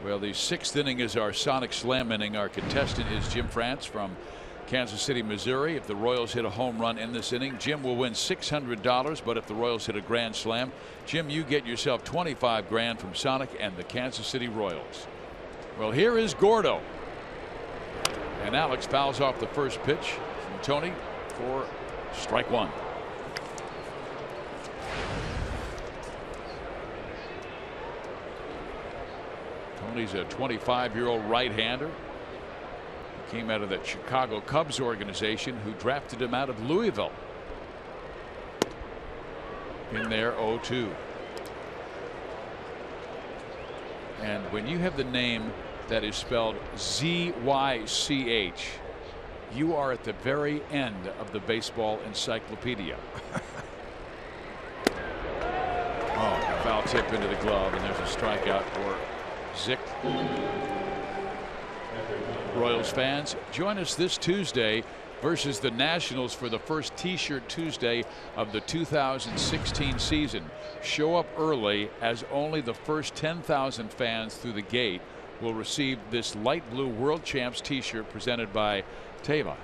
Well, the 6th inning is our Sonic Slam inning. Our contestant is Jim France from Kansas City, Missouri. If the Royals hit a home run in this inning, Jim will win $600. But if the Royals hit a grand slam, Jim, you get yourself 25 grand from Sonic and the Kansas City Royals. Well, here is Gordo. And Alex fouls off the first pitch from Tony for strike one. Tony's a 25-year-old right-hander. He came out of that Chicago Cubs organization who drafted him out of Louisville. In there 0-2. And when you have the name that is spelled Z-Y-C-H, you are at the very end of the baseball encyclopedia. Oh, foul tip into the glove, and there's a strikeout for Zick. Royals fans, join us this Tuesday versus the Nationals for the first T-shirt Tuesday of the 2016 season. Show up early, as only the first 10,000 fans through the gate will receive this light blue World Champs T-shirt presented by Teva.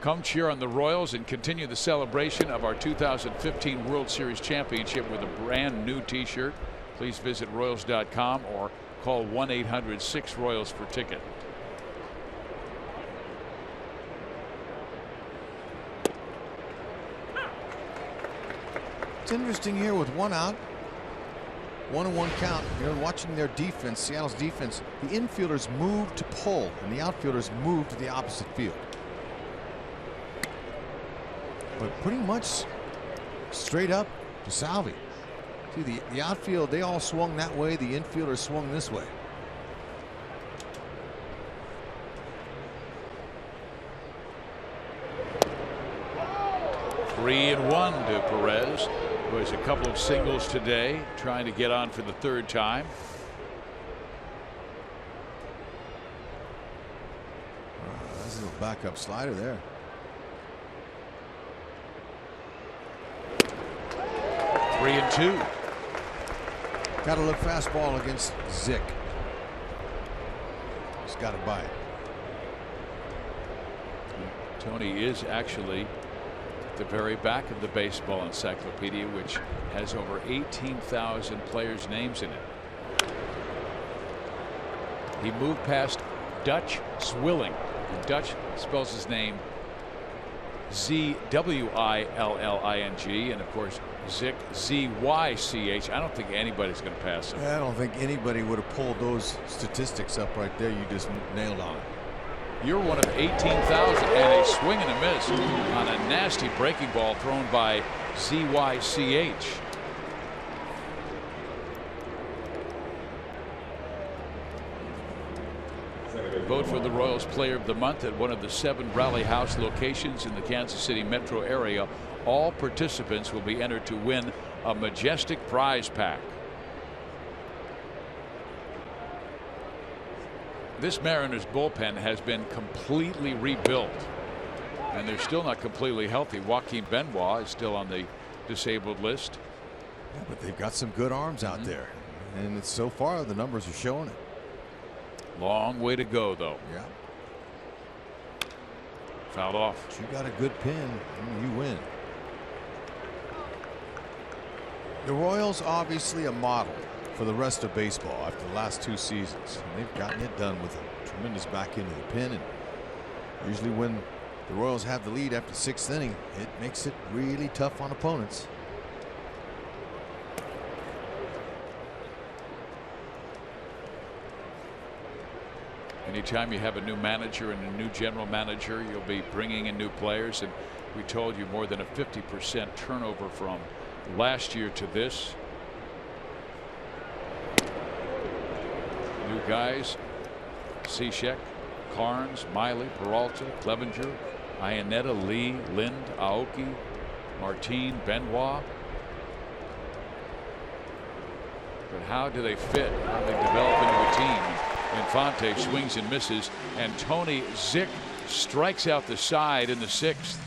Come cheer on the Royals and continue the celebration of our 2015 World Series championship with a brand new T-shirt. Please visit Royals.com or call 1-800-6-ROYALS for ticket. It's interesting here with one out, 1-1 count. You're watching their defense, Seattle's defense. The infielders move to pull, and the outfielders move to the opposite field. But pretty much straight up to Salvi. See, the outfield, they all swung that way. The infielders swung this way. Three and one to Perez, who has a couple of singles today, trying to get on for the third time. That's a little backup slider there. 3-2. Got to look fastball against Zick. Just got to buy it. Tony is actually at the very back of the baseball encyclopedia, which has over 18,000 players' names in it. He moved past Dutch Zwilling. And Dutch spells his name Z-W-I-L-L-I-N-G, and of course Zick, Z-Y-C-H. I don't think anybody's going to pass him. I don't think anybody would have pulled those statistics up right there. You just nailed on it. You're one of 18,000, and a swing and a miss on a nasty breaking ball thrown by Z-Y-C-H. Vote for the Royals Player of the Month at one of the 7 Rally House locations in the Kansas City metro area. All participants will be entered to win a majestic prize pack. This Mariners bullpen has been completely rebuilt, and they're still not completely healthy. Joaquin Benoit is still on the disabled list. Yeah, but they've got some good arms out there, and it's, so far the numbers are showing it. Long way to go, though. Yeah. Fouled off. But you got a good pin, you win. The Royals obviously a model for the rest of baseball after the last 2 seasons. And they've gotten it done with a tremendous back into the pin, and usually when the Royals have the lead after 6th inning, it makes it really tough on opponents. Anytime you have a new manager and a new general manager, you'll be bringing in new players, and we told you more than a 50% turnover from last year to this. New guys: Cishek, Carnes, Miley, Peralta, Clevenger, Iannetta, Lee, Lind, Aoki, Martin, Benoit. But how do they fit? How do they develop into a team? Infante swings and misses, and Tony Zick strikes out the side in the 6th.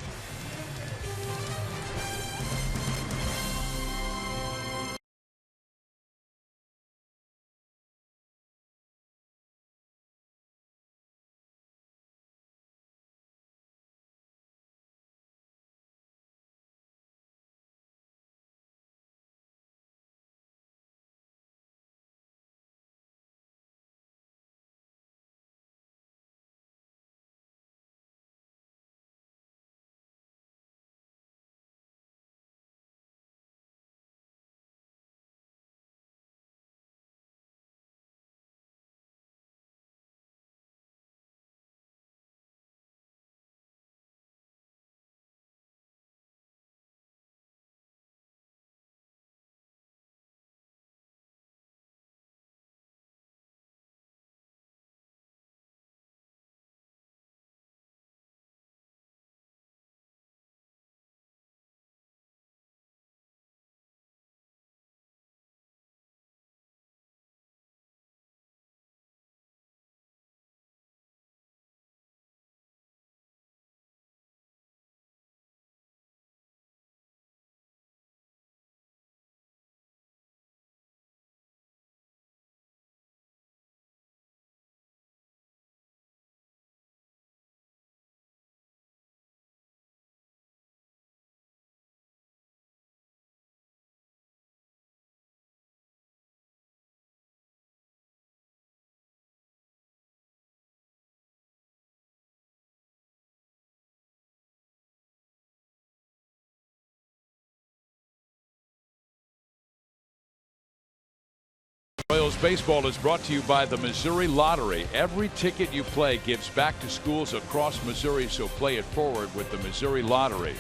Baseball is brought to you by the Missouri Lottery. Every ticket you play gives back to schools across Missouri, so play it forward with the Missouri Lottery.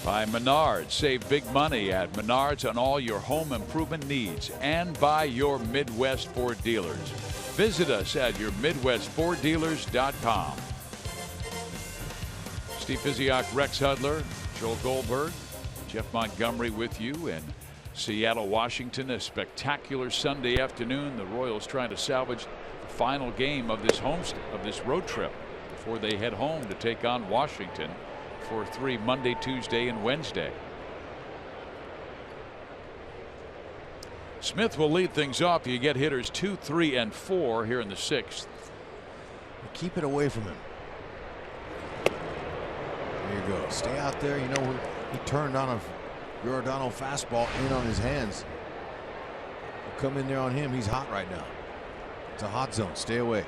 By Menards, save big money at Menards on all your home improvement needs, and by your Midwest Ford dealers. Visit us at yourmidwestforddealers.com. Steve Physiak, Rex Hudler, Joel Goldberg, Jeff Montgomery with you in Seattle, Washington. A spectacular Sunday afternoon. The Royals trying to salvage the final game of this road trip before they head home to take on Washington for 3 Monday, Tuesday, and Wednesday. Smith will lead things off. You get hitters 2, 3, and 4 here in the 6th. Keep it away from him. There you go. Stay out there. You know, he turned on a Giordano fastball in on his hands. You come in there on him. He's hot right now. It's a hot zone. Stay away.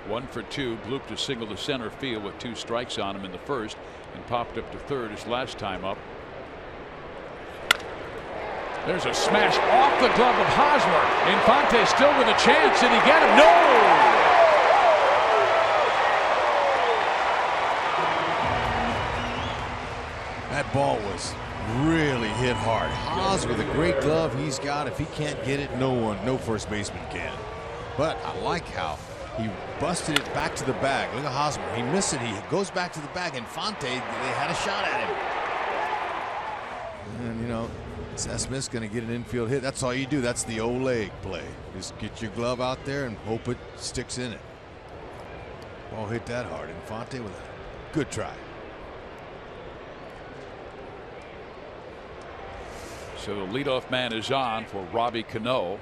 1 for 2. Blooped a single to center field with 2 strikes on him in the first, and popped up to third his last time up. There's a smash off the glove of Hosmer. Infante still with a chance. Did he get him? No! That ball was really hit hard. Haas with a great glove he's got. If he can't get it, no first baseman can. But I like how he busted it back to the bag. Look at Hosmer. He missed it. He goes back to the bag. Infante, they had a shot at him. And, you know, Seth Smith's going to get an infield hit. That's all you do. That's the old leg play. Just get your glove out there and hope it sticks in it. Ball hit that hard. Infante with a good try. So the leadoff man is on for Robbie Cano.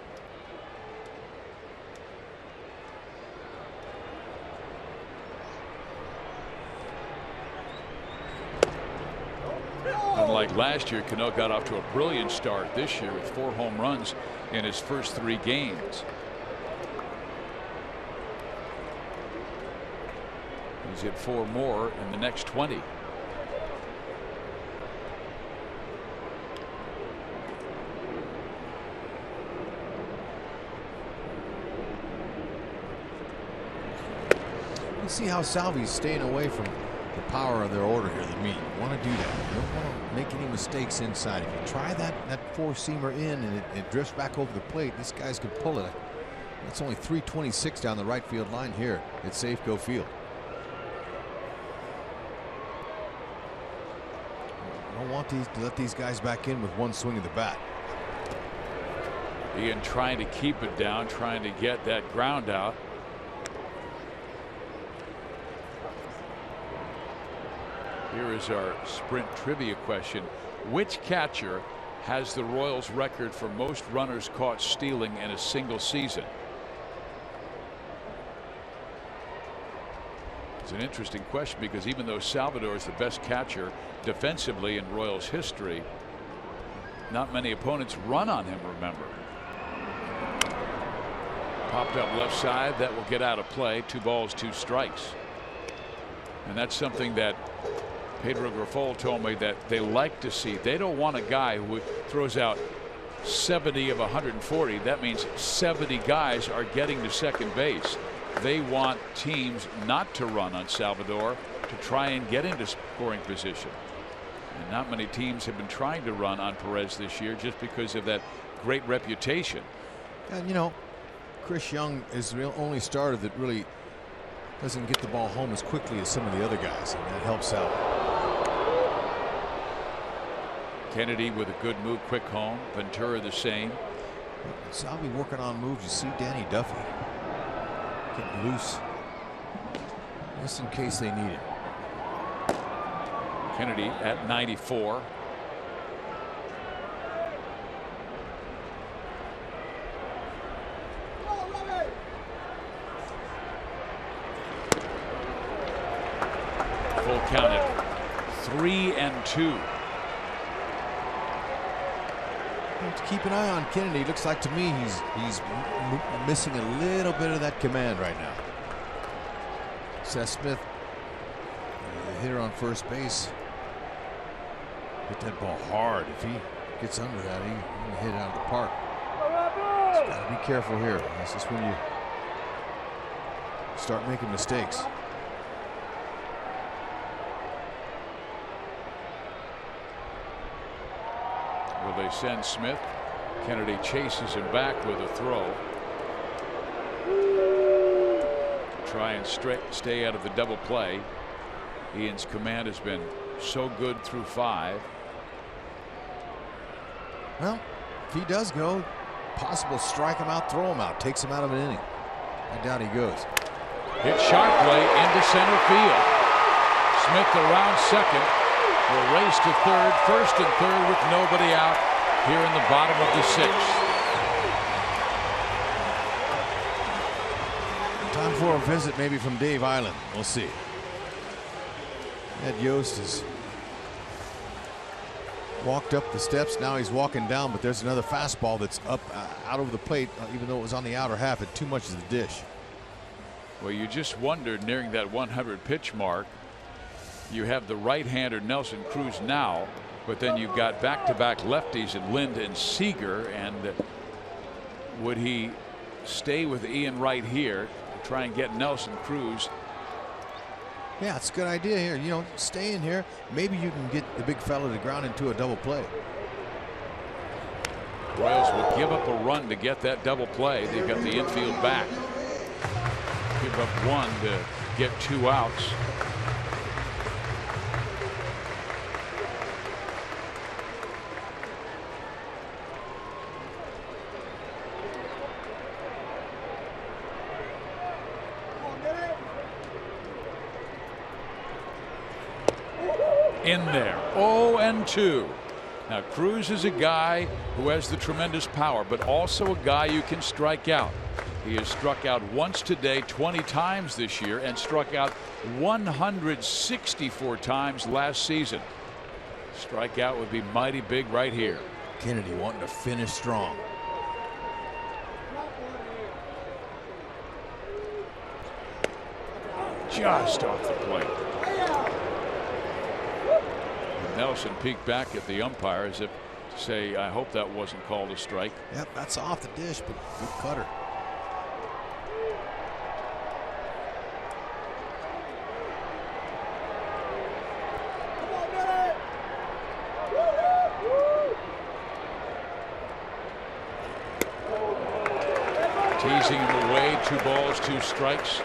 Unlike last year, Cano got off to a brilliant start this year with 4 home runs in his first 3 games. He's hit 4 more in the next 20. You see how Salvi's staying away from the power of their order here. You want to do that. You don't want to make any mistakes inside. If you try that 4-seamer in and it drifts back over the plate, this guy's could pull it. It's only 326 down the right field line here at Safeco Field. I don't want to let these guys back in with one swing of the bat. Ian trying to keep it down, trying to get that ground out. Here is our sprint trivia question. Which catcher has the Royals record for most runners caught stealing in a single season? It's an interesting question because even though Salvador is the best catcher defensively in Royals history, not many opponents run on him, remember. Popped up left side. That will get out of play. 2 balls, 2 strikes. And that's something that Pedro Grifol told me that they like to see. They don't want a guy who throws out 70 of 140. That means 70 guys are getting to second base. They want teams not to run on Salvador to try and get into scoring position. And not many teams have been trying to run on Perez this year just because of that great reputation. And you know, Chris Young is the only starter that really doesn't get the ball home as quickly as some of the other guys, and that helps out. Kennedy with a good move, quick home. Ventura the same. Salvi working on moves. You see Danny Duffy getting loose just in case they need it. Kennedy at 94. Full count at 3-2. To keep an eye on Kennedy. Looks like to me he's missing a little bit of that command right now. Seth Smith, the hitter on first base, hit that ball hard. If he gets under that, he can hit it out of the park. Gotta be careful here. This is when you start making mistakes. Will they send Smith? Kennedy chases him back with a throw. Try and stay out of the double play. Ian's command has been so good through 5. Well, if he does go, possible strike him out, throw him out, takes him out of an inning. I doubt he goes. Hit sharply into center field. Smith around second. Will race to third, first and third with nobody out here in the bottom of the 6th. Time for a visit maybe from Dave Island. We'll see. Ned Yost has walked up the steps. Now he's walking down, but there's another fastball that's up out over the plate, even though it was on the outer half. It too much is the dish. Well, you just wondered nearing that 100 pitch mark. You have the right-hander Nelson Cruz now, but then you've got back-to-back lefties in Lind and Seager, and would he stay with Ian right here to try and get Nelson Cruz? Yeah, it's a good idea here. You know, stay in here. Maybe you can get the big fella to ground into a double play. Royals would give up a run to get that double play. They've got the infield back. Give up 1 to get 2 outs. In there. 0-2. Now Cruz is a guy who has the tremendous power, but also a guy you can strike out. He has struck out once today 20 times this year and struck out 164 times last season. Strikeout would be mighty big right here. Kennedy wanting to finish strong. Just off the plate. Nelson peeked back at the umpire as if to say, I hope that wasn't called a strike. Yep, that's off the dish, but good cutter. Teasing him away. 2 balls, 2 strikes.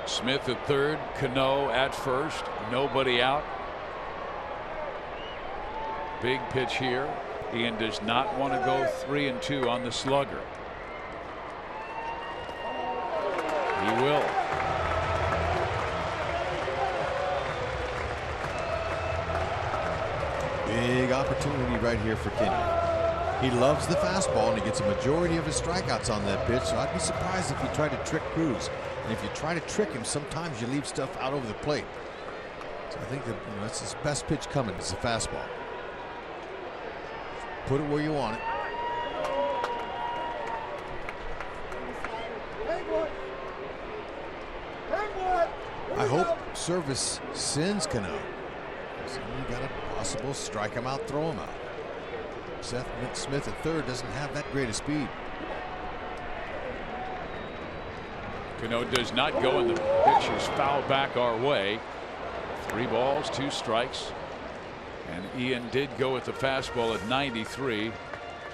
Smith at third, Cano at first, nobody out. Big pitch here. Ian does not want to go 3-2 on the slugger. He will. Big opportunity right here for Kennedy. He loves the fastball, and he gets a majority of his strikeouts on that pitch, so I'd be surprised if he tried to trick Cruz. And if you try to trick him, sometimes you leave stuff out over the plate. So I think that, you know, that's his best pitch coming. It's a fastball. Put it where you want it. I hope Service sends Cano. So you got a possible strike him out, throw him out. Seth Smith at third doesn't have that great a speed. Cano does not go, and the pitch is fouled back our way. 3 balls, 2 strikes. And Ian did go with the fastball at 93,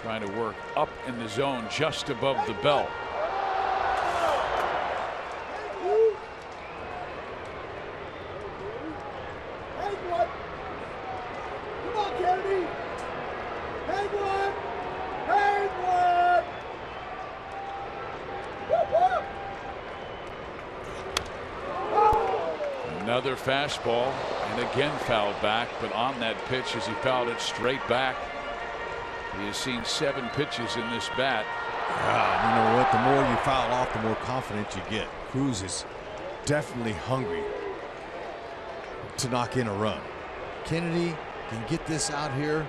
trying to work up in the zone just above the belt. Another fastball, and again fouled back, but on that pitch as he fouled it straight back. He has seen 7 pitches in this bat. You know what? The more you foul off, the more confident you get. Cruz is definitely hungry to knock in a run. Kennedy can get this out here.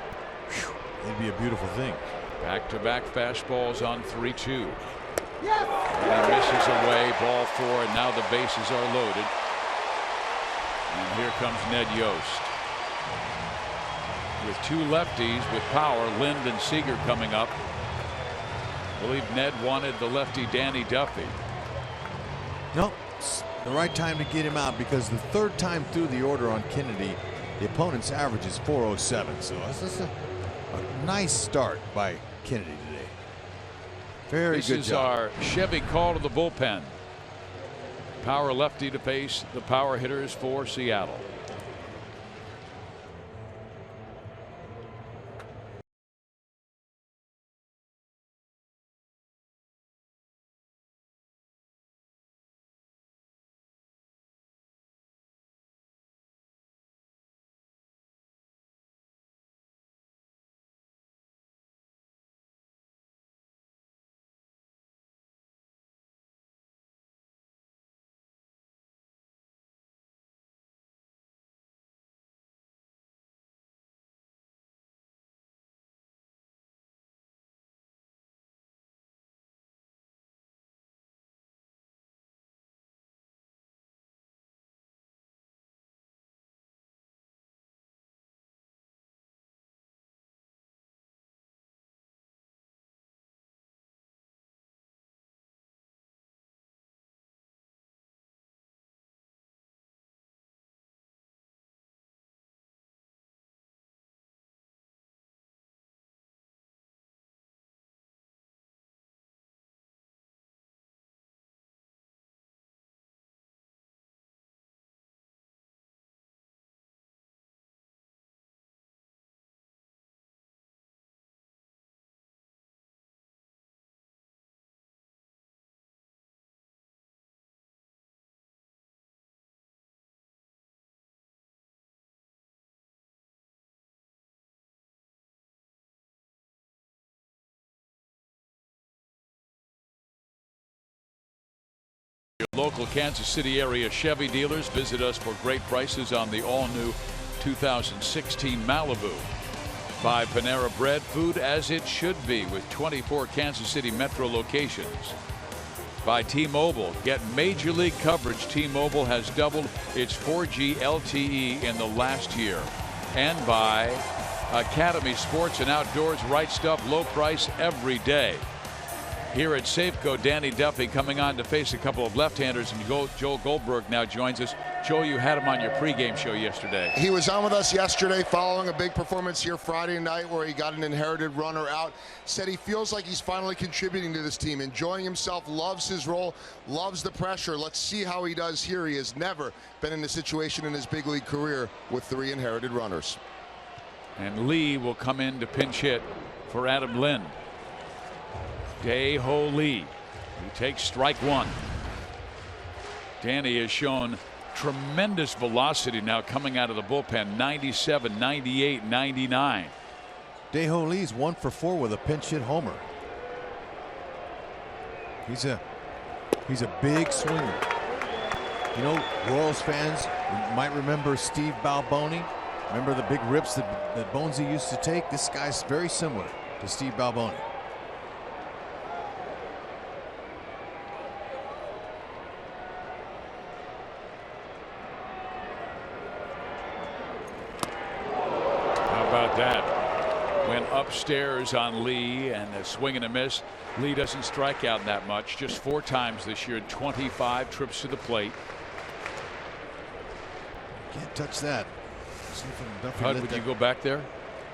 Whew, it'd be a beautiful thing. Back-to-back fastballs on 3-2. And he misses away, ball 4, and now the bases are loaded. And here comes Ned Yost. With 2 lefties with power, Lind and Seager coming up. I believe Ned wanted the lefty Danny Duffy. No, it's the right time to get him out because the 3rd time through the order on Kennedy, the opponent's average is .407. So it's a nice start by Kennedy today. Very good job. This is our Chevy call to the bullpen. Power lefty to face the power hitters for Seattle. Your local Kansas City area Chevy dealers. Visit us for great prices on the all-new 2016 Malibu. Buy Panera Bread, food as it should be, with 24 Kansas City metro locations. By T-Mobile, get major league coverage. T-Mobile has doubled its 4G LTE in the last year. And by Academy Sports and Outdoors, right stuff, low price every day. Here at Safeco, Danny Duffy coming on to face a couple of left-handers, and Joel Goldberg now joins us. Joel, you had him on your pregame show yesterday. He was on with us yesterday following a big performance here Friday night where he got an inherited runner out. Said he feels like he's finally contributing to this team, enjoying himself, loves his role, loves the pressure. Let's see how he does here. He has never been in a situation in his big league career with 3 inherited runners. And Lee will come in to pinch hit for Adam Lind. Dae-Ho Lee. He takes strike 1. Danny has shown tremendous velocity now coming out of the bullpen. 97, 98, 99. Dae-Ho Lee's 1 for 4 with a pinch hit homer. He's a big swinger. You know, Royals fans might remember Steve Balboni. Remember the big rips that Bonesy used to take? This guy's very similar to Steve Balboni. That went upstairs on Lee, and a swing and a miss. Lee doesn't strike out that much, just 4 times this year, 25 trips to the plate. Can't touch that. Hud, would you go back there?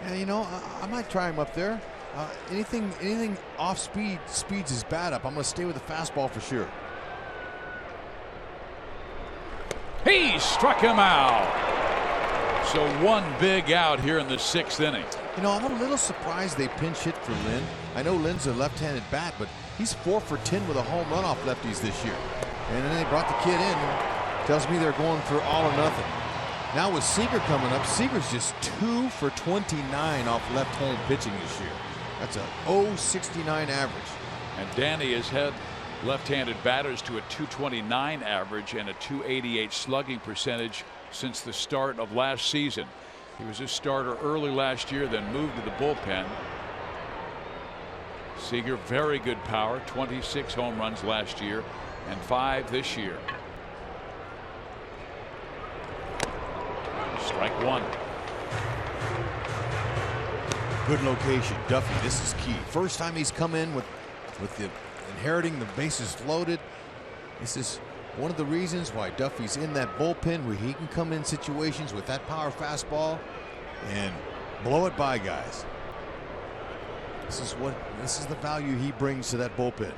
Yeah, you know, I might try him up there. Anything off speeds his bat up. I'm going to stay with the fastball for sure. He struck him out. So 1 big out here in the 6th inning. You know, I'm a little surprised they pinch hit for Lind. I know Lind's a left-handed bat, but he's 4 for 10 with a home run off lefties this year. And then they brought the kid in. Tells me they're going for all or nothing. Now with Seager coming up, Seager's just 2 for 29 off left home pitching this year. That's a .069 average. And Danny has had left-handed batters to a .229 average and a .288 slugging percentage since the start of last season. He was a starter early last year, then moved to the bullpen. Seager, very good power, 26 home runs last year and 5 this year. Strike one. Good location, Duffy. This is key. First time he's come in with the inheriting the bases loaded. This is one of the reasons why Duffy's in that bullpen, where he can come in situations with that power fastball and blow it by guys. This is the value he brings to that bullpen.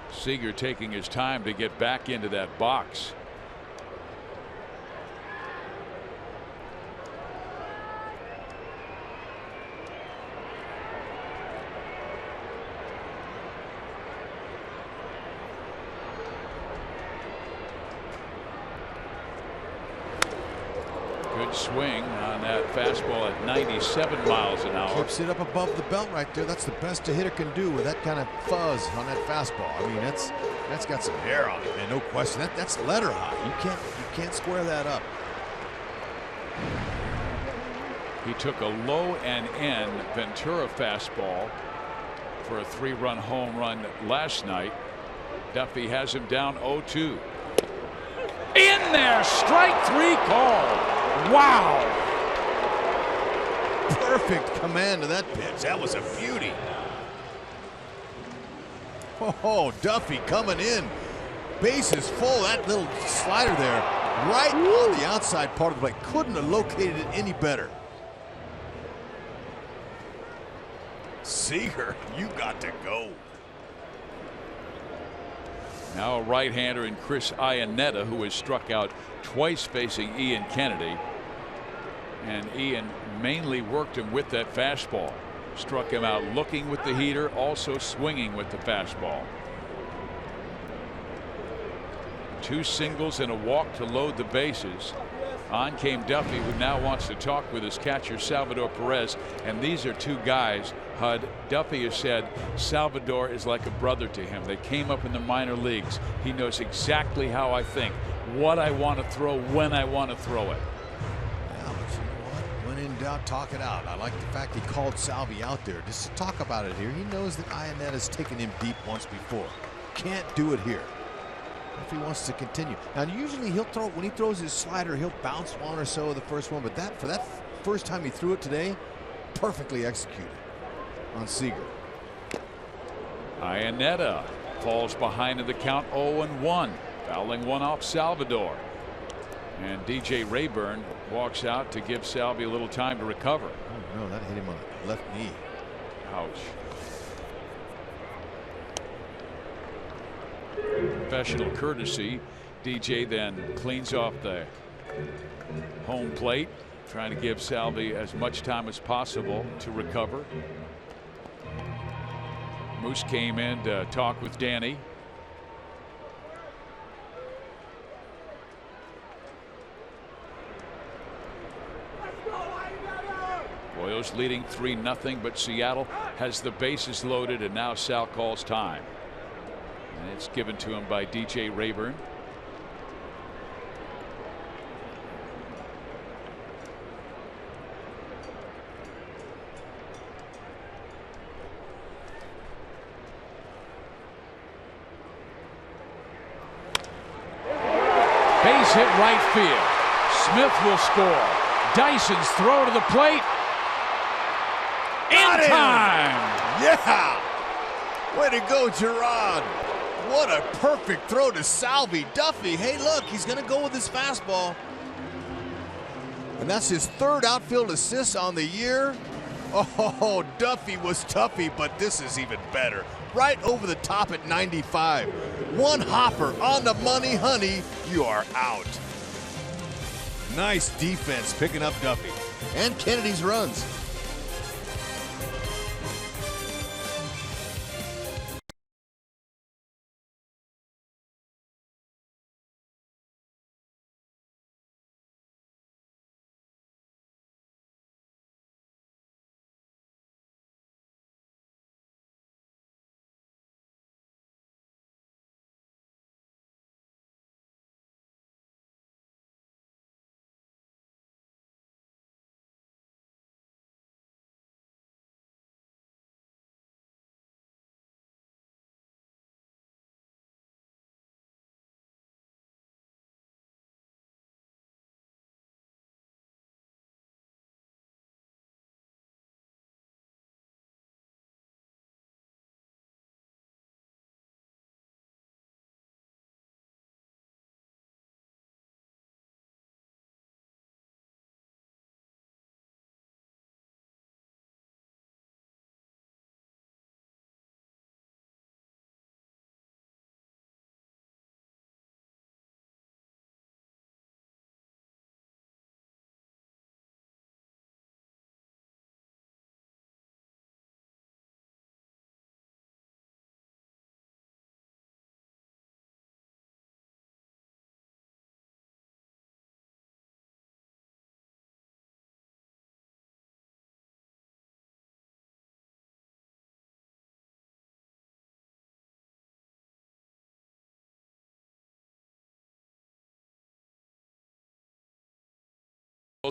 Seager taking his time to get back into that box. Good swing on that fastball at 97 miles an hour. Keeps it up above the belt right there. That's the best a hitter can do with that kind of fuzz on that fastball. I mean, that's got some hair on it, man. No question. That's letter high. You can't square that up. He took a low and end Ventura fastball for a 3-run home run last night. Duffy has him down 0-2. In there, strike 3 call. Wow. Perfect command of that pitch. That was a beauty. Oh, Duffy coming in. Bases full. That little slider there, right on the outside part of the plate. Couldn't have located it any better. Seager, you got to go. Now a right-hander in Chris Iannetta, who has struck out twice facing Ian Kennedy. And Ian mainly worked him with that fastball. Struck him out looking with the heater, also swinging with the fastball. 2 singles and a walk to load the bases. On came Duffy, who now wants to talk with his catcher Salvador Perez, and these are 2 guys, Hud. Duffy has said Salvador is like a brother to him. They came up in the minor leagues. He knows exactly how I think, what I want to throw, when I want to throw it. Yeah, but you know what? When in doubt, talk it out. I like the fact he called Salvi out there just to talk about it here. He knows that Iannetta's taken him deep once before. Can't do it here. If he wants to continue. Now usually he'll throw, when he throws his slider, he'll bounce one or so of the first one, but for that first time he threw it today, perfectly executed on Seager. Iannetta falls behind in the count 0-1, fouling one off Salvador. And DJ Rayburn walks out to give Salvi a little time to recover. Oh no, that hit him on the left knee. Ouch. Professional courtesy. DJ then cleans off the home plate, trying to give Salvi as much time as possible to recover. Moose came in to talk with Danny. Royals leading 3-0, but Seattle has the bases loaded, and now Sal calls time. And it's given to him by DJ Rayburn. Base hit right field. Smith will score. Dyson's throw to the plate. In time. Yeah. Way to go, Gerard. What a perfect throw to Salvi. Duffy, hey look, he's going to go with his fastball. And that's his 3rd outfield assist on the year. Oh, Duffy was toughy, but this is even better. Right over the top at 95. One hopper on the money, honey. You are out. Nice defense picking up Duffy and Kennedy's runs.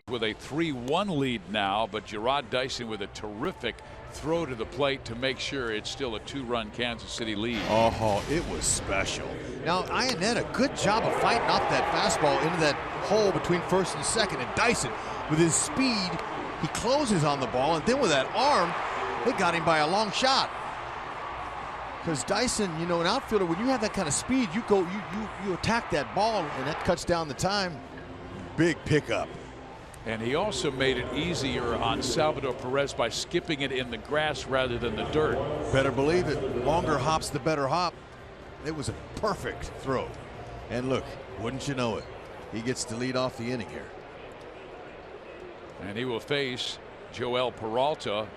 with a 3-1 lead now, but Gerard Dyson with a terrific throw to the plate to make sure it's still a 2-run Kansas City lead. Oh, it was special. Now, Iannetta, good job of fighting off that fastball into that hole between first and second. And Dyson, with his speed, he closes on the ball, and then with that arm, they got him by a long shot. Because Dyson, you know, an outfielder, when you have that kind of speed, you attack that ball, and that cuts down the time. Big pickup. And he also made it easier on Salvador Perez by skipping it in the grass rather than the dirt. Better believe it. Longer hops, the better hop. It was a perfect throw. And look, wouldn't you know it, he gets to lead off the inning here. And he will face Joel Peralta,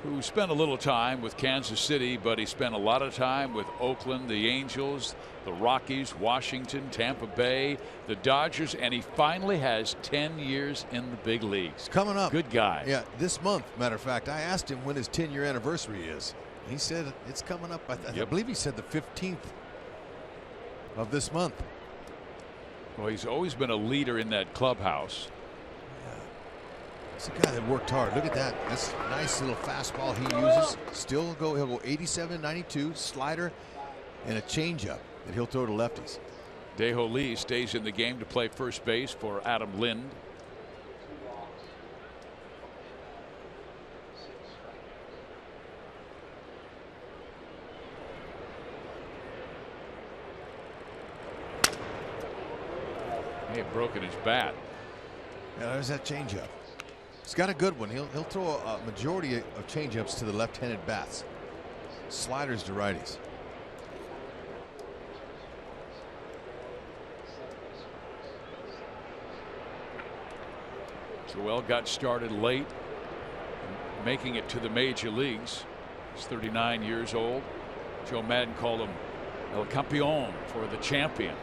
who spent a little time with Kansas City, but he spent a lot of time with Oakland, the Angels, the Rockies, Washington, Tampa Bay, the Dodgers, and he finally has 10 years in the big leagues. Coming up. Good guy. Yeah, this month, matter of fact, I asked him when his 10-year anniversary is. He said it's coming up. I believe he said the 15th of this month. Well, he's always been a leader in that clubhouse. It's a guy that worked hard. Look at that. That's a nice little fastball he uses. He'll go 87, 92, slider, and a changeup that he'll throw to lefties. Daeho Lee stays in the game to play first base for Adam Lind. He had broken his bat. Yeah, there's that changeup. He's got a good one. He'll throw a majority of changeups to the left-handed bats. Sliders to righties. Joel got started late, making it to the major leagues. He's 39 years old. Joe Madden called him El Campeón, for the champion.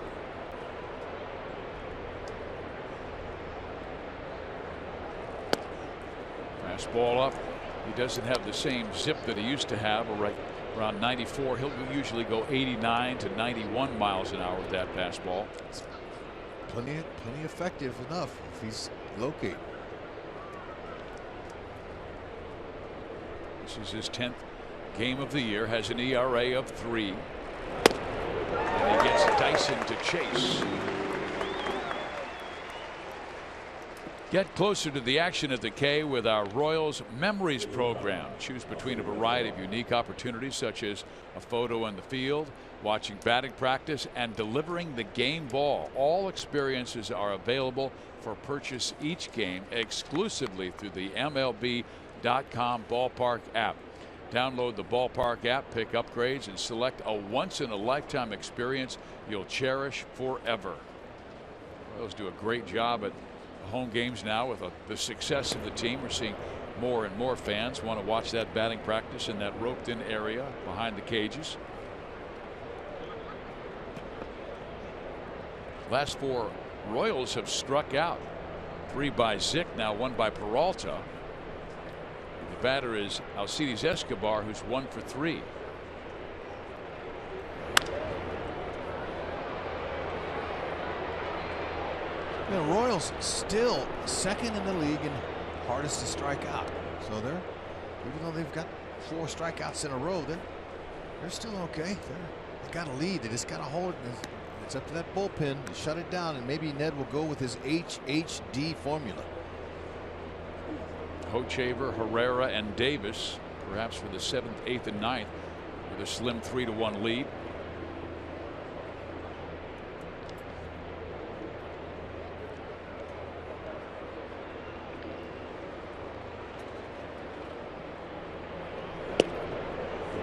Fastball up. He doesn't have the same zip that he used to have. Right around 94. He'll usually go 89 to 91 miles an hour with that fastball. It's plenty effective enough if he's located. This is his 10th game of the year. Has an ERA of 3. And he gets Dyson to chase. Get closer to the action at the K with our Royals Memories program. Choose between a variety of unique opportunities, such as a photo on the field, watching batting practice, and delivering the game ball. All experiences are available for purchase each game exclusively through the MLB.com Ballpark app. Download the Ballpark app, pick upgrades, and select a once-in-a-lifetime experience you'll cherish forever. Royals do a great job at home games now with the success of the team. We're seeing more and more fans want to watch that batting practice in that roped-in area behind the cages. Last 4 Royals have struck out. 3 by Zick, now 1 by Peralta. The batter is Alcides Escobar, who's 1 for 3. The Royals still second in the league and hardest to strike out. So they're, even though they've got 4 strikeouts in a row, they're still okay. They got a lead. They just got to hold it. It's up to that bullpen to shut it down, and maybe Ned will go with his HHD formula. Hochevar, Herrera, and Davis, perhaps for the 7th, 8th, and 9th, with a slim 3-1 lead.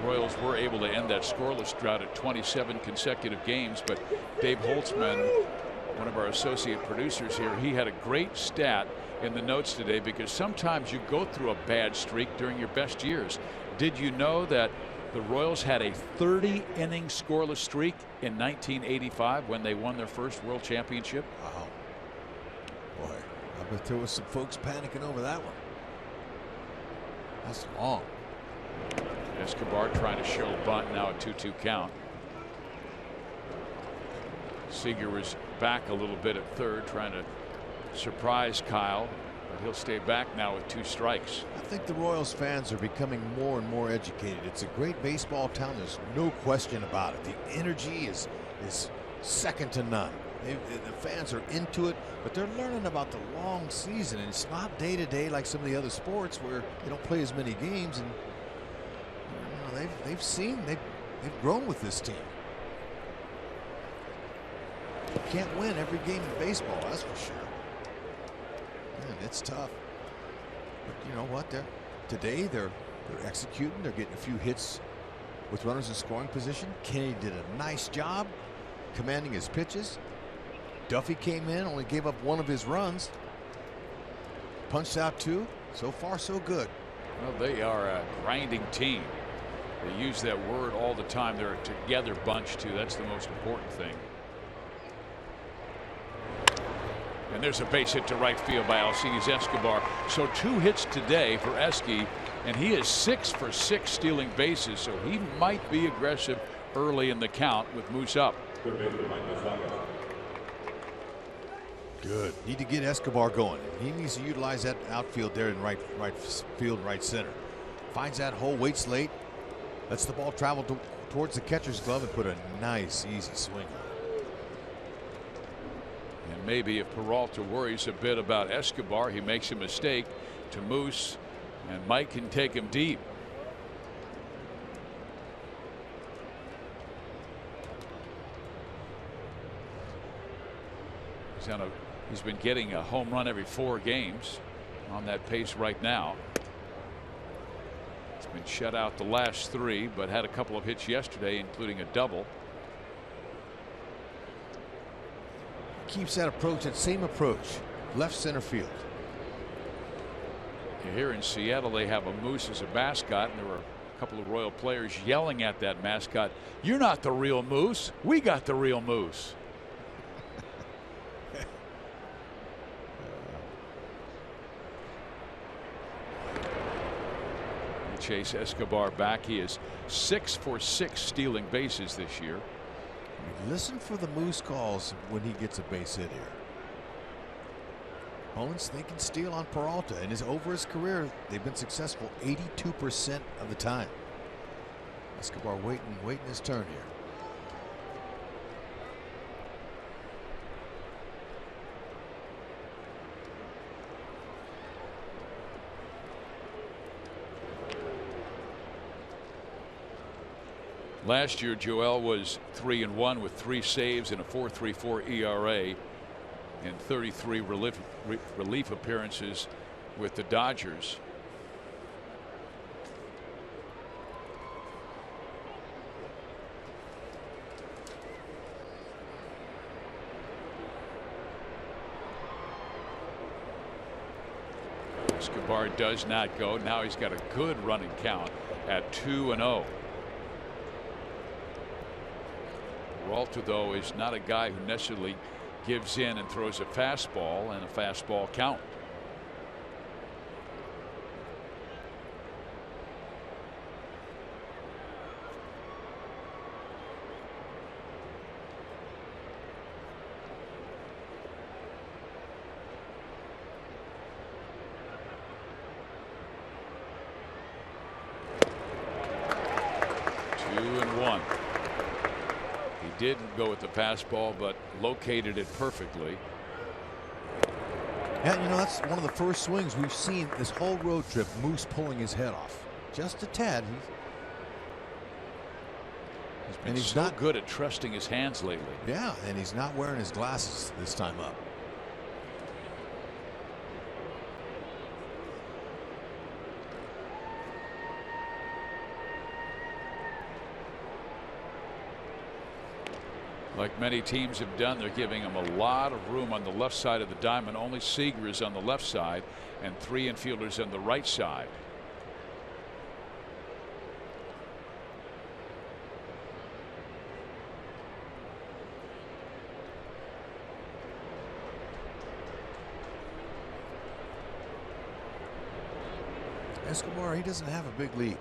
Royals were able to end that scoreless drought at 27 consecutive games, but Dave Holtzman, one of our associate producers here, he had a great stat in the notes today, because sometimes you go through a bad streak during your best years. Did you know that the Royals had a 30-inning scoreless streak in 1985 when they won their first World Championship? Wow. Boy, I bet there was some folks panicking over that one. That's long. Escobar trying to show bunt, now a 2-2 count. Seager was back a little bit at third, trying to surprise Kyle. he'll stay back now with 2 strikes. I think the Royals fans are becoming more and more educated. It's a great baseball town. There's no question about it. The energy is second to none. The fans are into it, but they're learning about the long season. And it's not day to day like some of the other sports where they don't play as many games. And you know, they've grown with this team. You can't win every game in baseball, that's for sure. Man, it's tough. But you know what? Today they're executing. They're getting a few hits with runners in scoring position. Kennedy did a nice job commanding his pitches. Duffy came in, only gave up 1 of his runs. Punched out 2. So far, so good. Well, they are a grinding team. They use that word all the time. They're a together bunch, too. That's the most important thing. And there's a base hit to right field by Alcides Escobar. So 2 hits today for Esky, and he is 6 for 6 stealing bases. So he might be aggressive early in the count with Moose up. Good. Need to get Escobar going. He needs to utilize that outfield there in right field, right center. Finds that hole, waits late, lets the ball travel towards the catcher's glove and put a nice, easy swing on it. And maybe if Peralta worries a bit about Escobar, he makes a mistake to Moose, and Mike can take him deep. He's been getting a home run every 4 games, on that pace right now. He's been shut out the last 3, but had a couple of hits yesterday, including a double. Keeps that approach, that same approach, left center field. Here in Seattle, they have a moose as a mascot, and there were a couple of Royal players yelling at that mascot, "You're not the real moose. We got the real moose." Chase Escobar back. He is 6 for 6 stealing bases this year. Listen for the Moose calls when he gets a base hit here. Opponents thinking steal on Peralta, and over his career they've been successful 82% of the time. Escobar waiting his turn here. Last year, Joel was 3-1 with 3 saves and a 4.34 ERA and 33 relief appearances with the Dodgers. Escobar does not go. Now he's got a good running count at 2-0. Peralta, though, is not a guy who necessarily gives in and throws a fastball and a fastball count. Didn't go with the fastball, but located it perfectly. Yeah, you know, that's one of the first swings we've seen this whole road trip. Moose pulling his head off just a tad. He's not good at trusting his hands lately. Yeah, and he's not wearing his glasses this time up. Like many teams have done, they're giving him a lot of room on the left side of the diamond. Only Seager is on the left side and 3 infielders on the right side. Escobar, he doesn't have a big lead.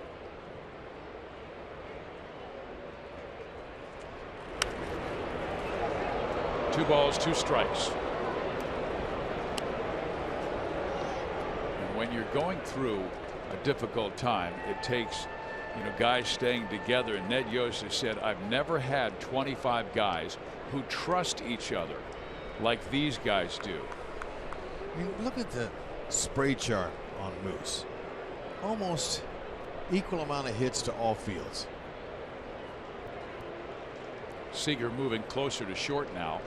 Two balls, 2 strikes. when you're going through a difficult time, it takes, guys staying together. And Ned Yost has said, I've never had 25 guys who trust each other like these guys do. I mean, look at the spray chart on Moose. Almost equal amount of hits to all fields. Seager moving closer to short now.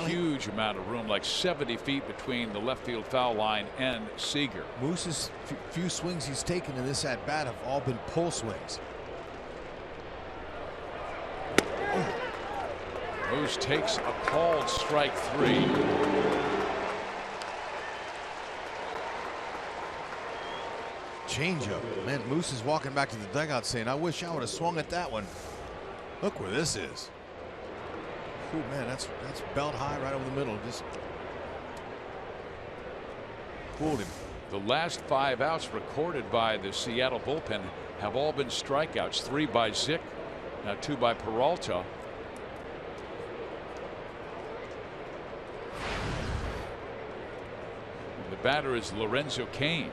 Huge amount of room, like 70 feet between the left field foul line and Seager. Moose's few swings he's taken in this at bat have all been pull swings. Moose takes a called strike 3. Changeup. Man, Moose is walking back to the dugout saying, I wish I would have swung at that one. Look where this is. Oh man, that's belt high right over the middle. Just fooled him. The last 5 outs recorded by the Seattle bullpen have all been strikeouts. 3 by Zick, now 2 by Peralta. And the batter is Lorenzo Cain.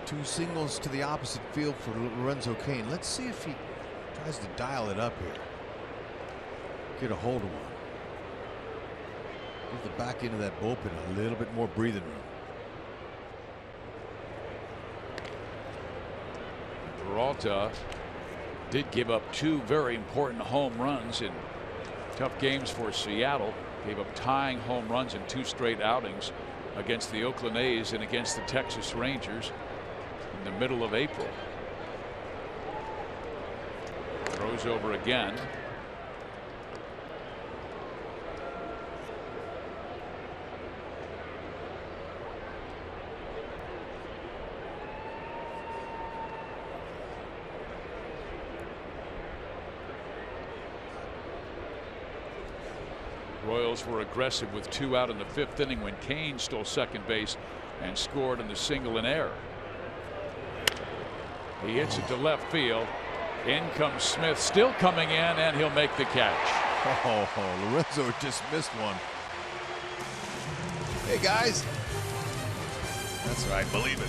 Two singles to the opposite field for Lorenzo Cain. Let's see if he tries to dial it up here. Get a hold of one. Give the back end of that bullpen a little bit more breathing room. Peralta did give up 2 very important home runs in tough games for Seattle. Gave up tying home runs in 2 straight outings against the Oakland A's and against the Texas Rangers in the middle of April. Throws over again. Royals were aggressive with 2 out in the 5th inning when Cain stole second base and scored in the single and error. He hits it to left field. In comes Smith, still coming in, and he'll make the catch. Oh, Lorenzo just missed one. Hey guys. That's right, believe it.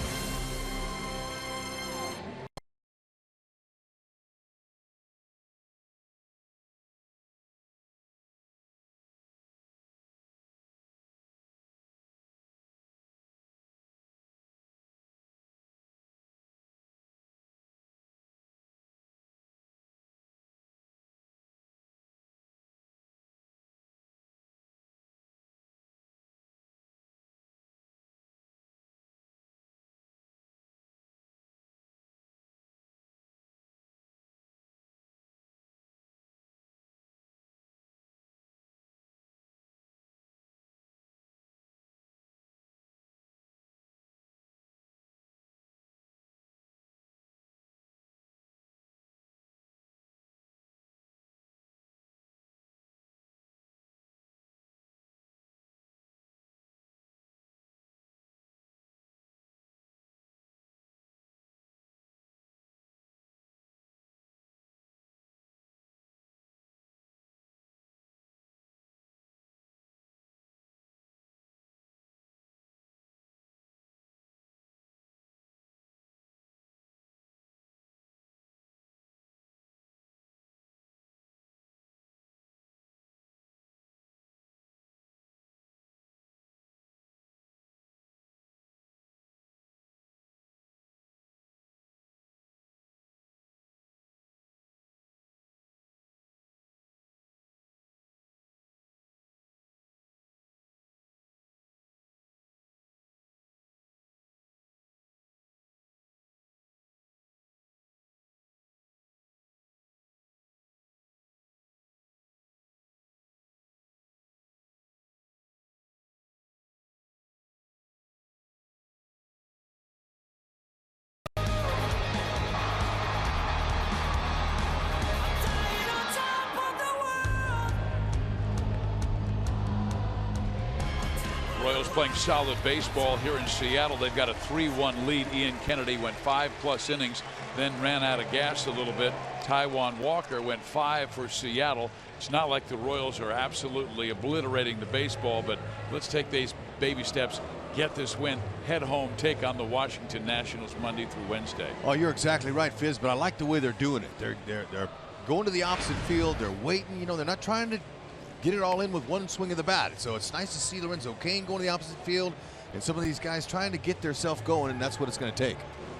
Royals playing solid baseball here in Seattle. They've got a 3-1 lead. Ian Kennedy went 5+ innings, then ran out of gas a little bit. Taijuan Walker went 5 for Seattle, It's not like the Royals are absolutely obliterating the baseball, but let's take these baby steps, get this win, head home, take on the Washington Nationals Monday through Wednesday. Oh, you're exactly right, Fizz, but I like the way they're doing it. They're going to the opposite field. They're waiting. You know, they're not trying to get it all in with one swing of the bat. So it's nice to see Lorenzo Cain going to the opposite field and some of these guys trying to get themselves going, and that's what it's going to take.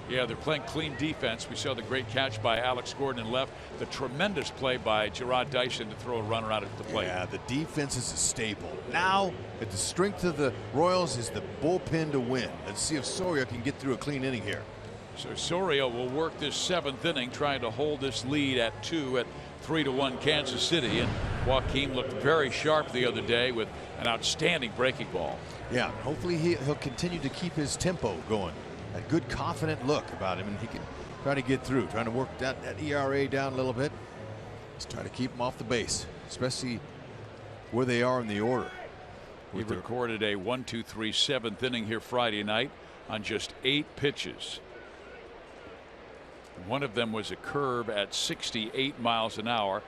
Yeah, they're playing clean defense. We saw the great catch by Alex Gordon in left. The tremendous play by Gerard Dyson to throw a runner out at the plate. Yeah, the defense is a staple. Now, the strength of the Royals is the bullpen to win. Let's see if Soria can get through a clean inning here. So Soria will work this 7th inning, trying to hold this lead at 2 at 3-1 Kansas City. And Joaquin looked very sharp the other day with an outstanding breaking ball. Yeah, hopefully he'll continue to keep his tempo going. A good, confident look about him, and he can try to get through, trying to work that ERA down a little bit. Just try to keep him off the base, especially where they are in the order. He recorded a 1-2-3 7th inning here Friday night on just 8 pitches. One of them was a curve at 68 miles an hour,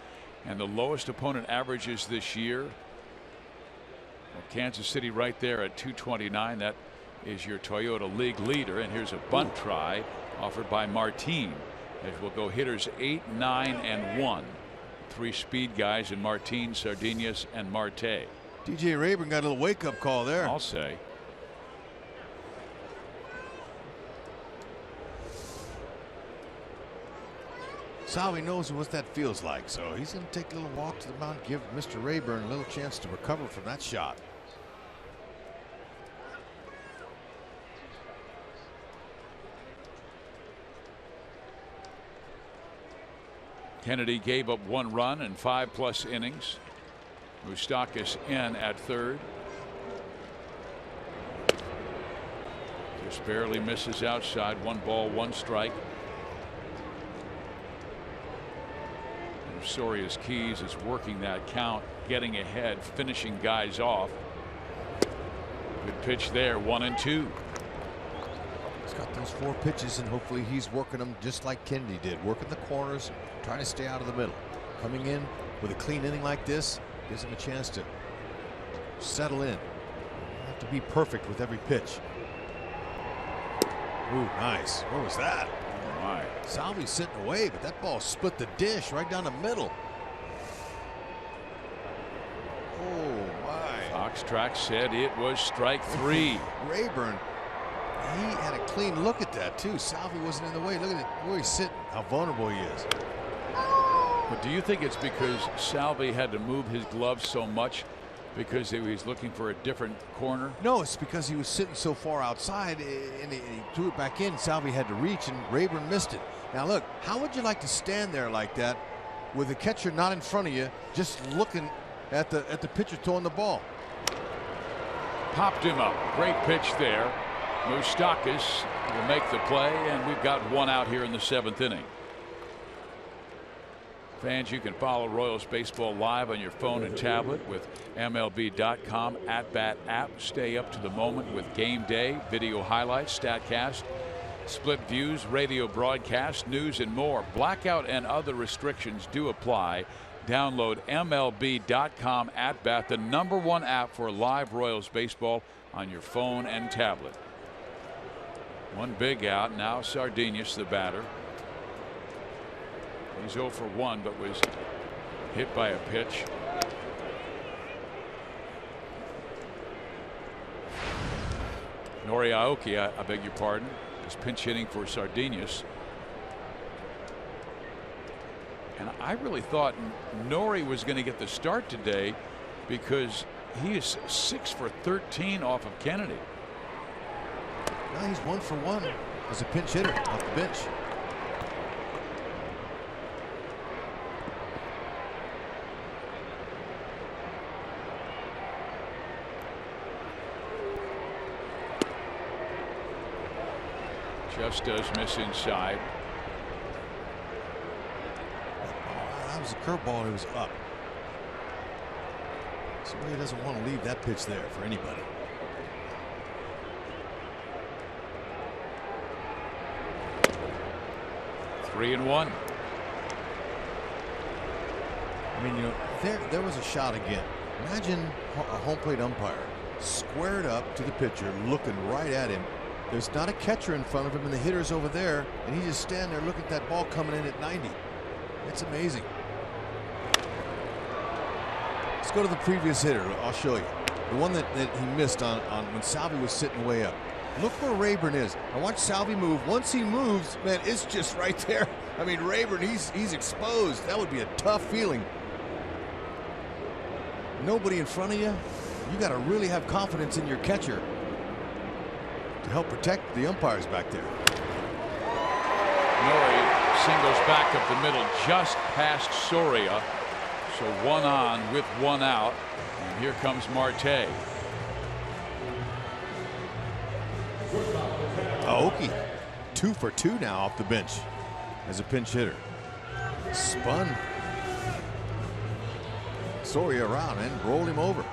and the lowest opponent averages this year. Well, Kansas City right there at 229. That is your Toyota League leader. And here's a bunt try offered by Martin, as we'll go hitters 8, 9, and 1. 3 speed guys in Martin, Sardinius, and Marte. DJ Rayburn got a little wake-up call there. I'll say. Salvi knows what that feels like, so he's going to take a little walk to the mound, give Mr. Rayburn a little chance to recover from that shot. Kennedy gave up 1 run in 5+ innings. Moustakas in at 3rd. Just barely misses outside. 1 ball, 1 strike. And Soria's keys is working that count, getting ahead, finishing guys off. Good pitch there, 1-2. He's got those 4 pitches, and hopefully he's working them just like Kennedy did, working the corners, trying to stay out of the middle. Coming in with a clean inning like this gives him a chance to settle in. You have to be perfect with every pitch. Ooh, nice. What was that? Oh my. Salvi's sitting away, but that ball split the dish right down the middle. Oh my. Fox Track said it was strike 3. Rayburn, he had a clean look at that too. Salvi wasn't in the way. Look at it, where he's sitting, how vulnerable he is. But do you think it's because Salvi had to move his gloves so much because he was looking for a different corner? No, it's because he was sitting so far outside, and he threw it back in. Salvi had to reach, and Rayburn missed it. Now look, how would you like to stand there like that with the catcher not in front of you, just looking at the pitcher throwing the ball? Popped him up. Great pitch there. Moustakas will make the play, and we've got 1 out here in the 7th inning. Fans, you can follow Royals baseball live on your phone and tablet with MLB.com @bat app. Stay up to the moment with game day, video highlights, StatCast, split views, radio broadcast, news, and more. Blackout and other restrictions do apply. Download MLB.com @bat, the #1 app for live Royals baseball on your phone and tablet. 1 big out. Now Sardinius, the batter. He's 0 for 1, but was hit by a pitch. Nori Aoki, I beg your pardon, is pinch hitting for Sardinius. And I really thought Nori was going to get the start today because he is 6 for 13 off of Kennedy. Well, he's 1 for 1 as a pinch hitter off the bench. Just does miss inside. That was a curveball. It was up. Somebody doesn't want to leave that pitch there for anybody. Three and one. I mean, you know, there was a shot again. Imagine a home plate umpire squared up to the pitcher, looking right at him. There's not a catcher in front of him, and the hitter's over there, and he just stand there looking at that ball coming in at 90. It's amazing. Let's go to the previous hitter. I'll show you. The one that he missed on when Salvi was sitting way up. Look where Rayburn is. I watch Salvi move. Once he moves, man, it's just right there. I mean, Rayburn, he's exposed. That would be a tough feeling. Nobody in front of you. You got to really have confidence in your catcher to help protect the umpires back there. Nori singles back up the middle just past Soria. So 1 on with 1 out. And here comes Marte. Aoki 2 for 2 now off the bench as a pinch hitter. Spun Soria around and rolled him over.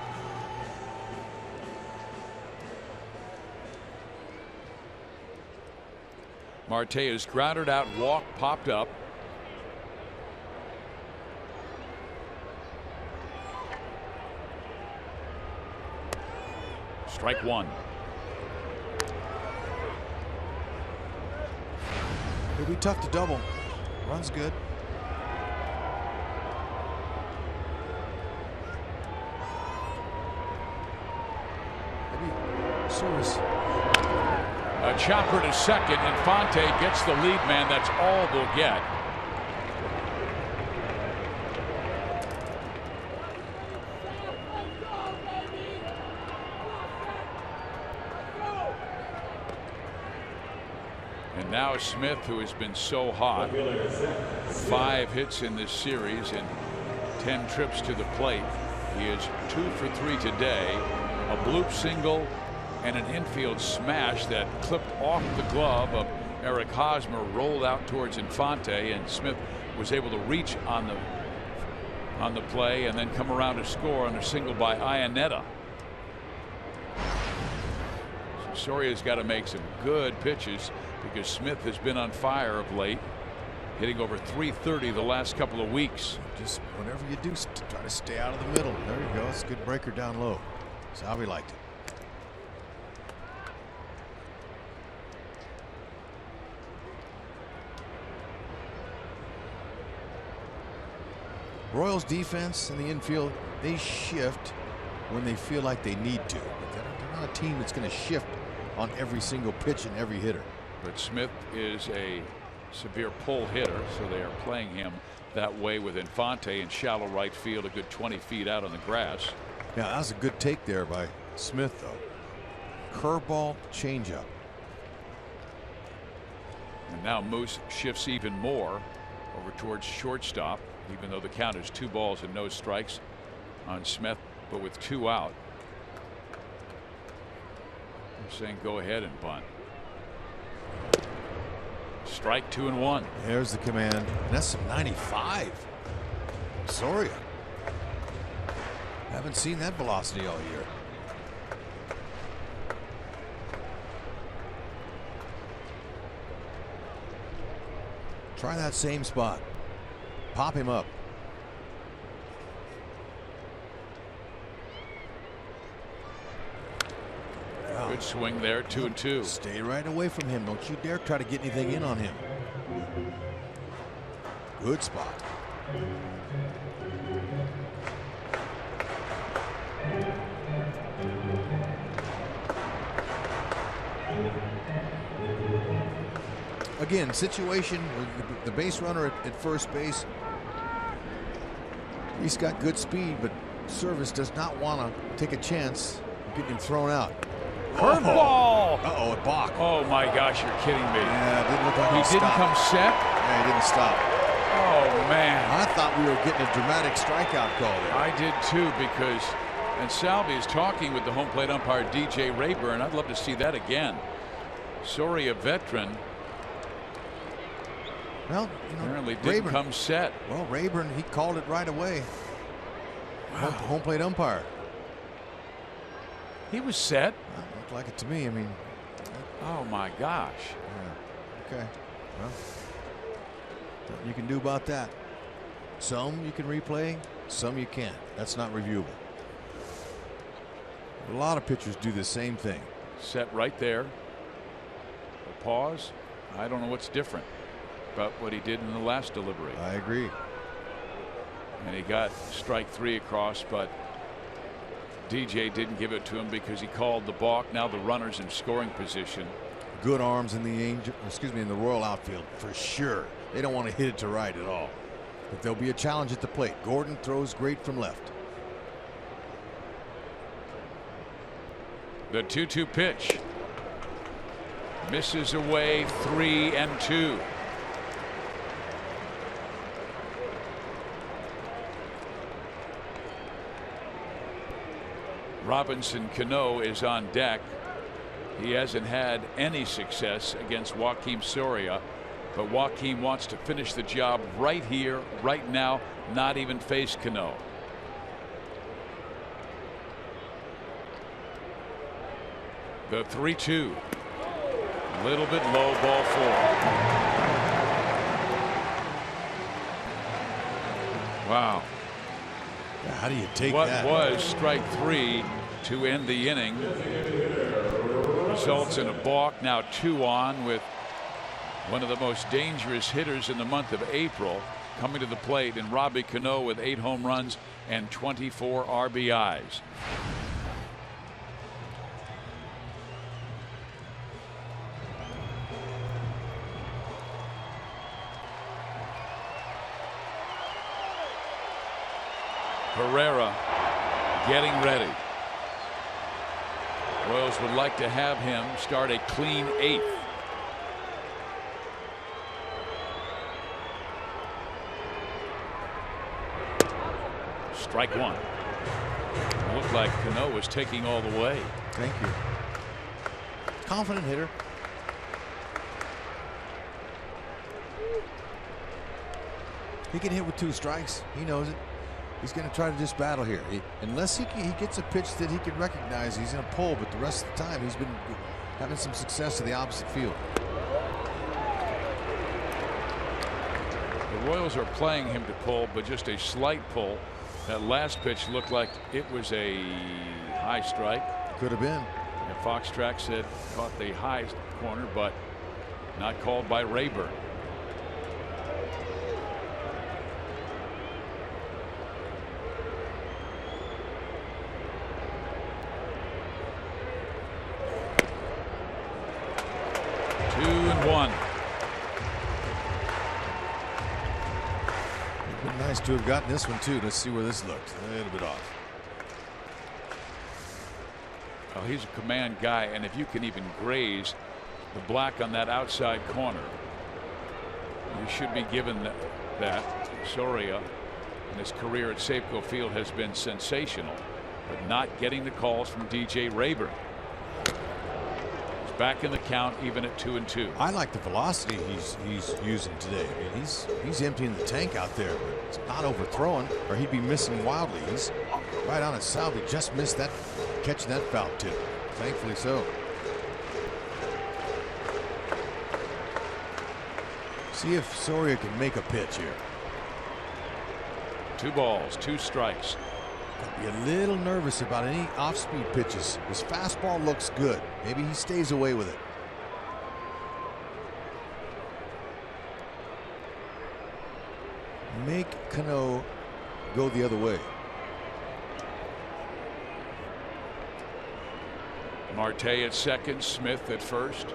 Marte is grounded out, walk popped up. Strike 1. It'll be tough to double. Runs good. Maybe service. A chopper to second. Infante gets the lead man. That's all they'll get. And now Smith, who has been so hot, 5 hits in this series and 10 trips to the plate. He is 2 for 3 today. A bloop single and an infield smash that clipped off the glove of Eric Hosmer, rolled out towards Infante, and Smith was able to reach on the play and then come around to score on a single by Iannetta. So Soria's got to make some good pitches because Smith has been on fire of late, hitting over .330 the last couple of weeks. Just whatever you do, try to stay out of the middle. There you go. It's a good breaker down low. Salvi liked it. Royals defense in the infield, they shift when they feel like they need to. But they're not a team that's going to shift on every single pitch and every hitter. But Smith is a severe pull hitter, so they are playing him that way with Infante in shallow right field, a good 20 feet out on the grass. Yeah, that was a good take there by Smith, though. Curveball, changeup. And now Moose shifts even more over towards shortstop, even though the count is 2 balls and no strikes on Smith, but with 2 out. They're saying go ahead and bunt. Strike 2 and 1. There's the command. And that's some 95. Soria. Haven't seen that velocity all year. Try that same spot. Pop him up. Good swing there, 2 and 2. Stay right away from him. Don't you dare try to get anything in on him. Good spot. Again, situation with the base runner at first base. He's got good speed, but Service does not want to take a chance of getting him thrown out. Curveball! Uh-oh, at Bach. Oh my gosh, you're kidding me. Yeah, it didn't look like he didn't come set. Yeah, he didn't stop. Oh man. I thought we were getting a dramatic strikeout call there. I did too, because and Salvi is talking with the home plate umpire DJ Rayburn. I'd love to see that again. Soria veteran. Well, you know, apparently didn't come set. Well, Rayburn, he called it right away. Wow. Home plate umpire. He was set. Well, looked like it to me. I mean. Oh my gosh. Yeah. Okay. Well, nothing you can do about that. Some you can replay. some you can't. That's not reviewable. A lot of pitchers do the same thing. Set right there. A pause. I don't know what's different about what he did in the last delivery. I agree. And he got strike 3 across, but DJ didn't give it to him because he called the balk. Now the runner's in scoring position. Good arms in the in the Royal outfield for sure. They don't want to hit it to right at all. But there'll be a challenge at the plate. Gordon throws great from left. The 2-2 pitch. Misses away 3-2. Robinson Cano is on deck. He hasn't had any success against Joakim Soria, but Joakim wants to finish the job right here, right now, not even face Cano. The 3-2. A little bit low, ball 4. Wow. How do you take What that? was strike 3 to end the inning results in a balk. Now 2 on with one of the most dangerous hitters in the month of April coming to the plate in Robbie Cano with 8 home runs and 24 RBIs. Herrera getting ready. Royals would like to have him start a clean 8th. Strike 1. It looked like Cano was taking all the way. Thank you. Confident hitter. He can hit with 2 strikes. He knows it. He's going to try to just battle here. Unless he gets a pitch that he can recognize, he's in a pull, but the rest of the time he's been having some success to the opposite field. The Royals are playing him to pull, but just a slight pull. That last pitch looked like it was a high strike. Could have been. And Fox Track said caught the high corner, but not called by Rayburn. Nice to have gotten this one too. Let's see where this looks. A little bit off. Oh, he's a command guy, and if you can even graze the black on that outside corner, you should be given that. Soria in his career at Safeco Field has been sensational, but not getting the calls from DJ Rayburn. He's back in the count, even at 2-2. I like the velocity he's using today. I mean, he's emptying the tank out there, but it's not overthrowing, or he'd be missing wildly. He's right on his salve. He just missed that, catching that foul tip. Thankfully so. See if Soria can make a pitch here. 2 balls, 2 strikes. Be a little nervous about any off-speed pitches. His fastball looks good. Maybe he stays away with it. Make Cano go the other way. Marte at second, Smith at first. In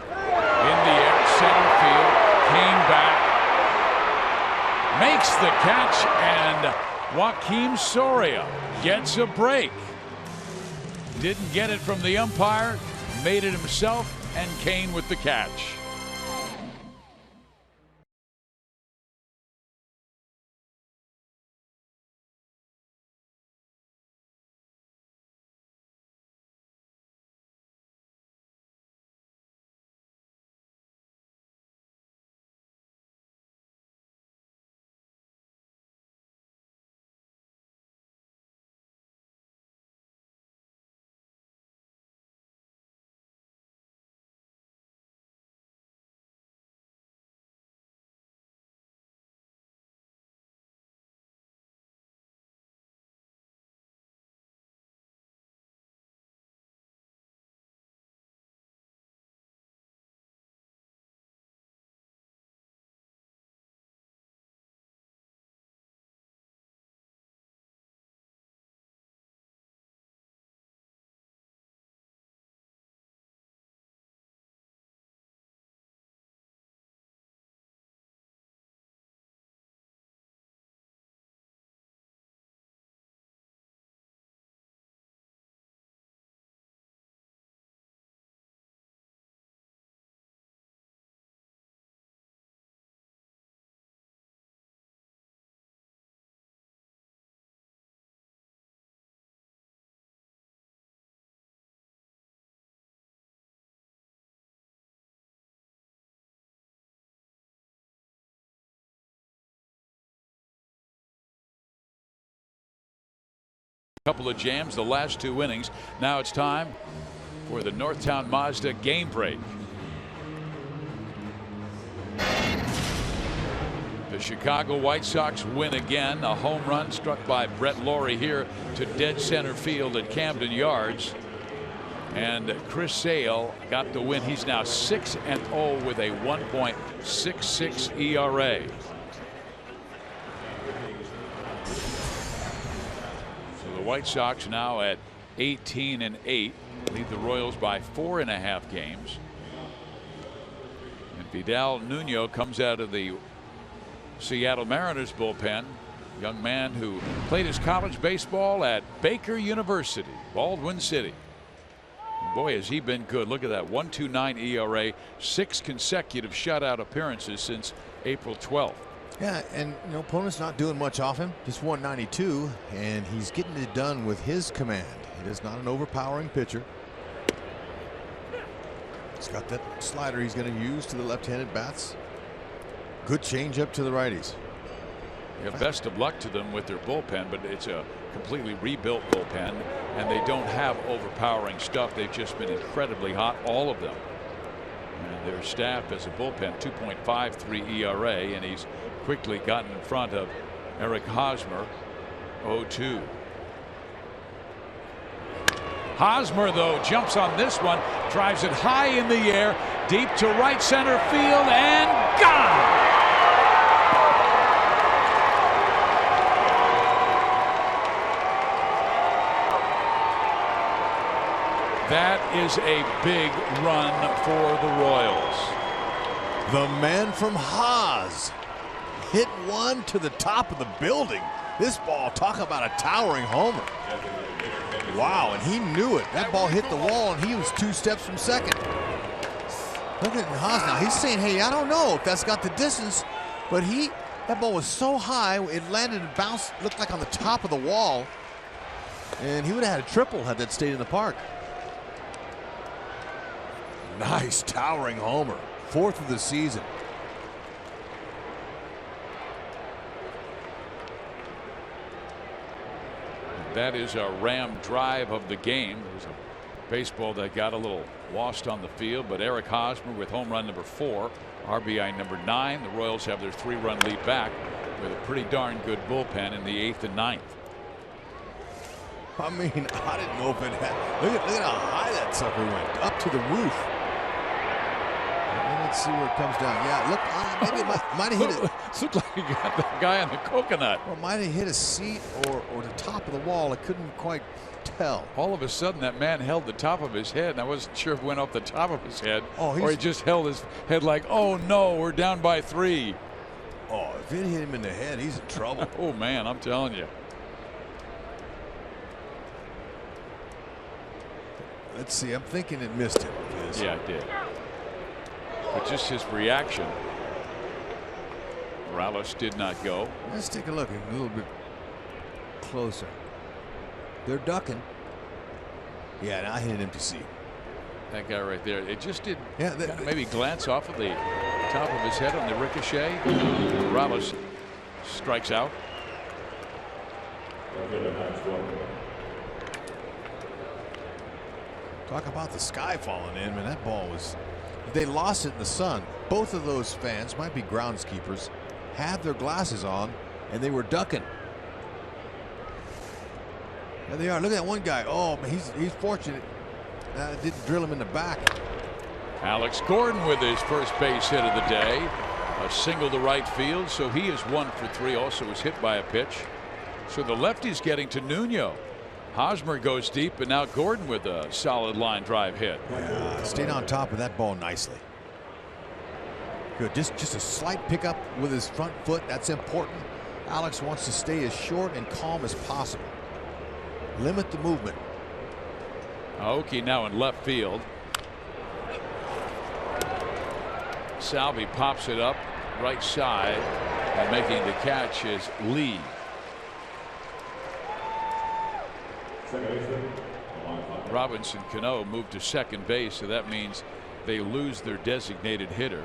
the air, center field. Came back. Makes the catch, and Joakim Soria gets a break. Didn't get it from the umpire, made it himself, and Kane with the catch. Couple of jams the last 2 innings. Now it's time for the Northtown Mazda game break. The Chicago White Sox win again. A home run struck by Brett Laurie here to dead center field at Camden Yards. And Chris Sale got the win. He's now 6-0 with a 1.66 ERA. So the White Sox now at 18-8, lead the Royals by 4.5 games. And Vidal Nuno comes out of the Seattle Mariners bullpen. Young man who played his college baseball at Baker University, Baldwin City. And boy, has he been good. Look at that, 1.29 ERA, 6 consecutive shutout appearances since April 12th. Yeah, and opponent's not doing much off him, just 192, and he's getting it done with his command. It is not an overpowering pitcher. He's got that slider he's going to use to the left-handed bats. Good changeup to the righties. Yeah, best of luck to them with their bullpen, but it's a completely rebuilt bullpen, and they don't have overpowering stuff. They've just been incredibly hot, all of them. And their staff as a bullpen, 2.53 ERA, and he's quickly gotten in front of Eric Hosmer, 0-2. Hosmer, though, jumps on this one, drives it high in the air, deep to right center field, and gone! That is a big run for the Royals. The man from Haas hit one to the top of the building. This ball, talk about a towering homer. Wow, and he knew it. That ball hit the wall, and he was 2 steps from second. Look at Haas now. He's saying, hey, I don't know if that's got the distance, but that ball was so high, it landed and bounced, looked like on the top of the wall, and he would have had a triple had that stayed in the park. Nice towering homer, 4th of the season. That is a Ram drive of the game. It was a baseball that got a little lost on the field, but Eric Hosmer with home run number 4, RBI number 9. The Royals have their 3-run lead back with a pretty darn good bullpen in the 8th and 9th. I mean, I didn't know if it had. Look at how high that sucker went, up to the roof. Let's see where it comes down. Yeah, look, maybe it might have hit it. Looked like he got the guy on the coconut. Or might have hit a seat or the top of the wall. I couldn't quite tell. All of a sudden, that man held the top of his head, and I wasn't sure if it went off the top of his head or he just held his head like, oh no, we're down by 3. Oh, if it hit him in the head, he's in trouble. Oh man, I'm telling you. Let's see, I'm thinking it missed him. Yeah, it did. But just his reaction. Morales did not go. Let's take a look a little bit closer. They're ducking. Yeah, now I hit an empty seat. That guy right there. It just did maybe glance off of the top of his head on the ricochet. Morales strikes out. Talk about the sky falling in, man. That ball was. They lost it in the sun. Both of those fans might be groundskeepers, had their glasses on, and they were ducking. There they are. Look at that one guy. Oh, man, he's fortunate. It didn't drill him in the back. Alex Gordon with his first base hit of the day. A single to right field, so he is 1 for 3. Also was hit by a pitch. So the lefty's getting to Nuno. Hosmer goes deep, but now Gordon with a solid line drive hit. Yeah, stayed on top of that ball nicely. Good. Just a slight pickup with his front foot. That's important. Alex wants to stay as short and calm as possible. Limit the movement. Aoki now in left field. Salvi pops it up right side, and making the catch is Lee. Robinson Cano moved to second base, so that means they lose their designated hitter.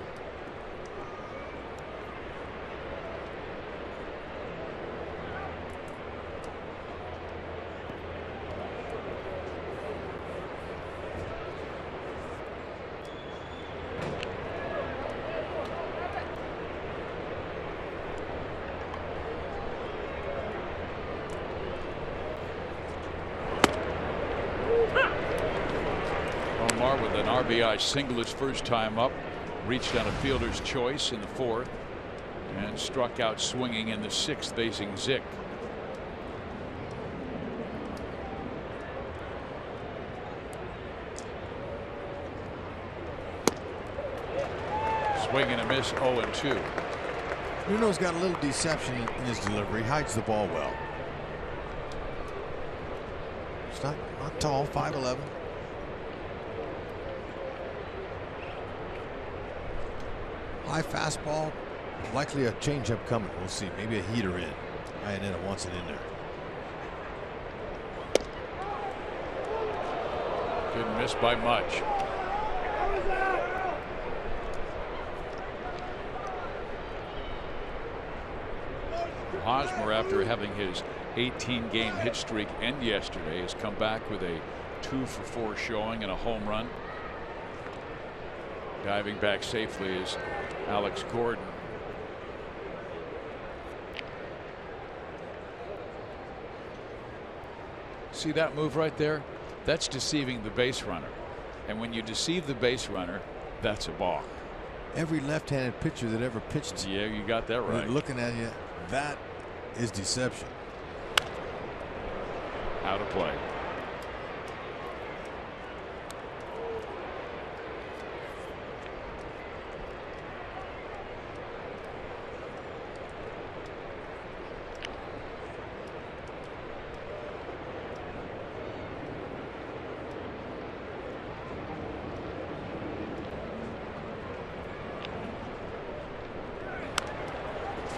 RBI single his first time up, reached on a fielder's choice in the 4th, and struck out swinging in the 6th, facing Zick. Swing and a miss, 0-2. Nuno's got a little deception in his delivery. Hides the ball well. It's not tall, 5'11". High fastball, likely a changeup coming. We'll see. Maybe a heater in. Iannetta wants it in there. Didn't miss by much. Hosmer, after having his 18-game hit streak end yesterday, has come back with a 2-for-4 showing and a home run. Diving back safely is Alex Gordon. See that move right there? That's deceiving the base runner. And when you deceive the base runner, that's a balk. Every left-handed pitcher that ever pitched. Yeah, you got that right. Looking at you, that is deception. Out of play.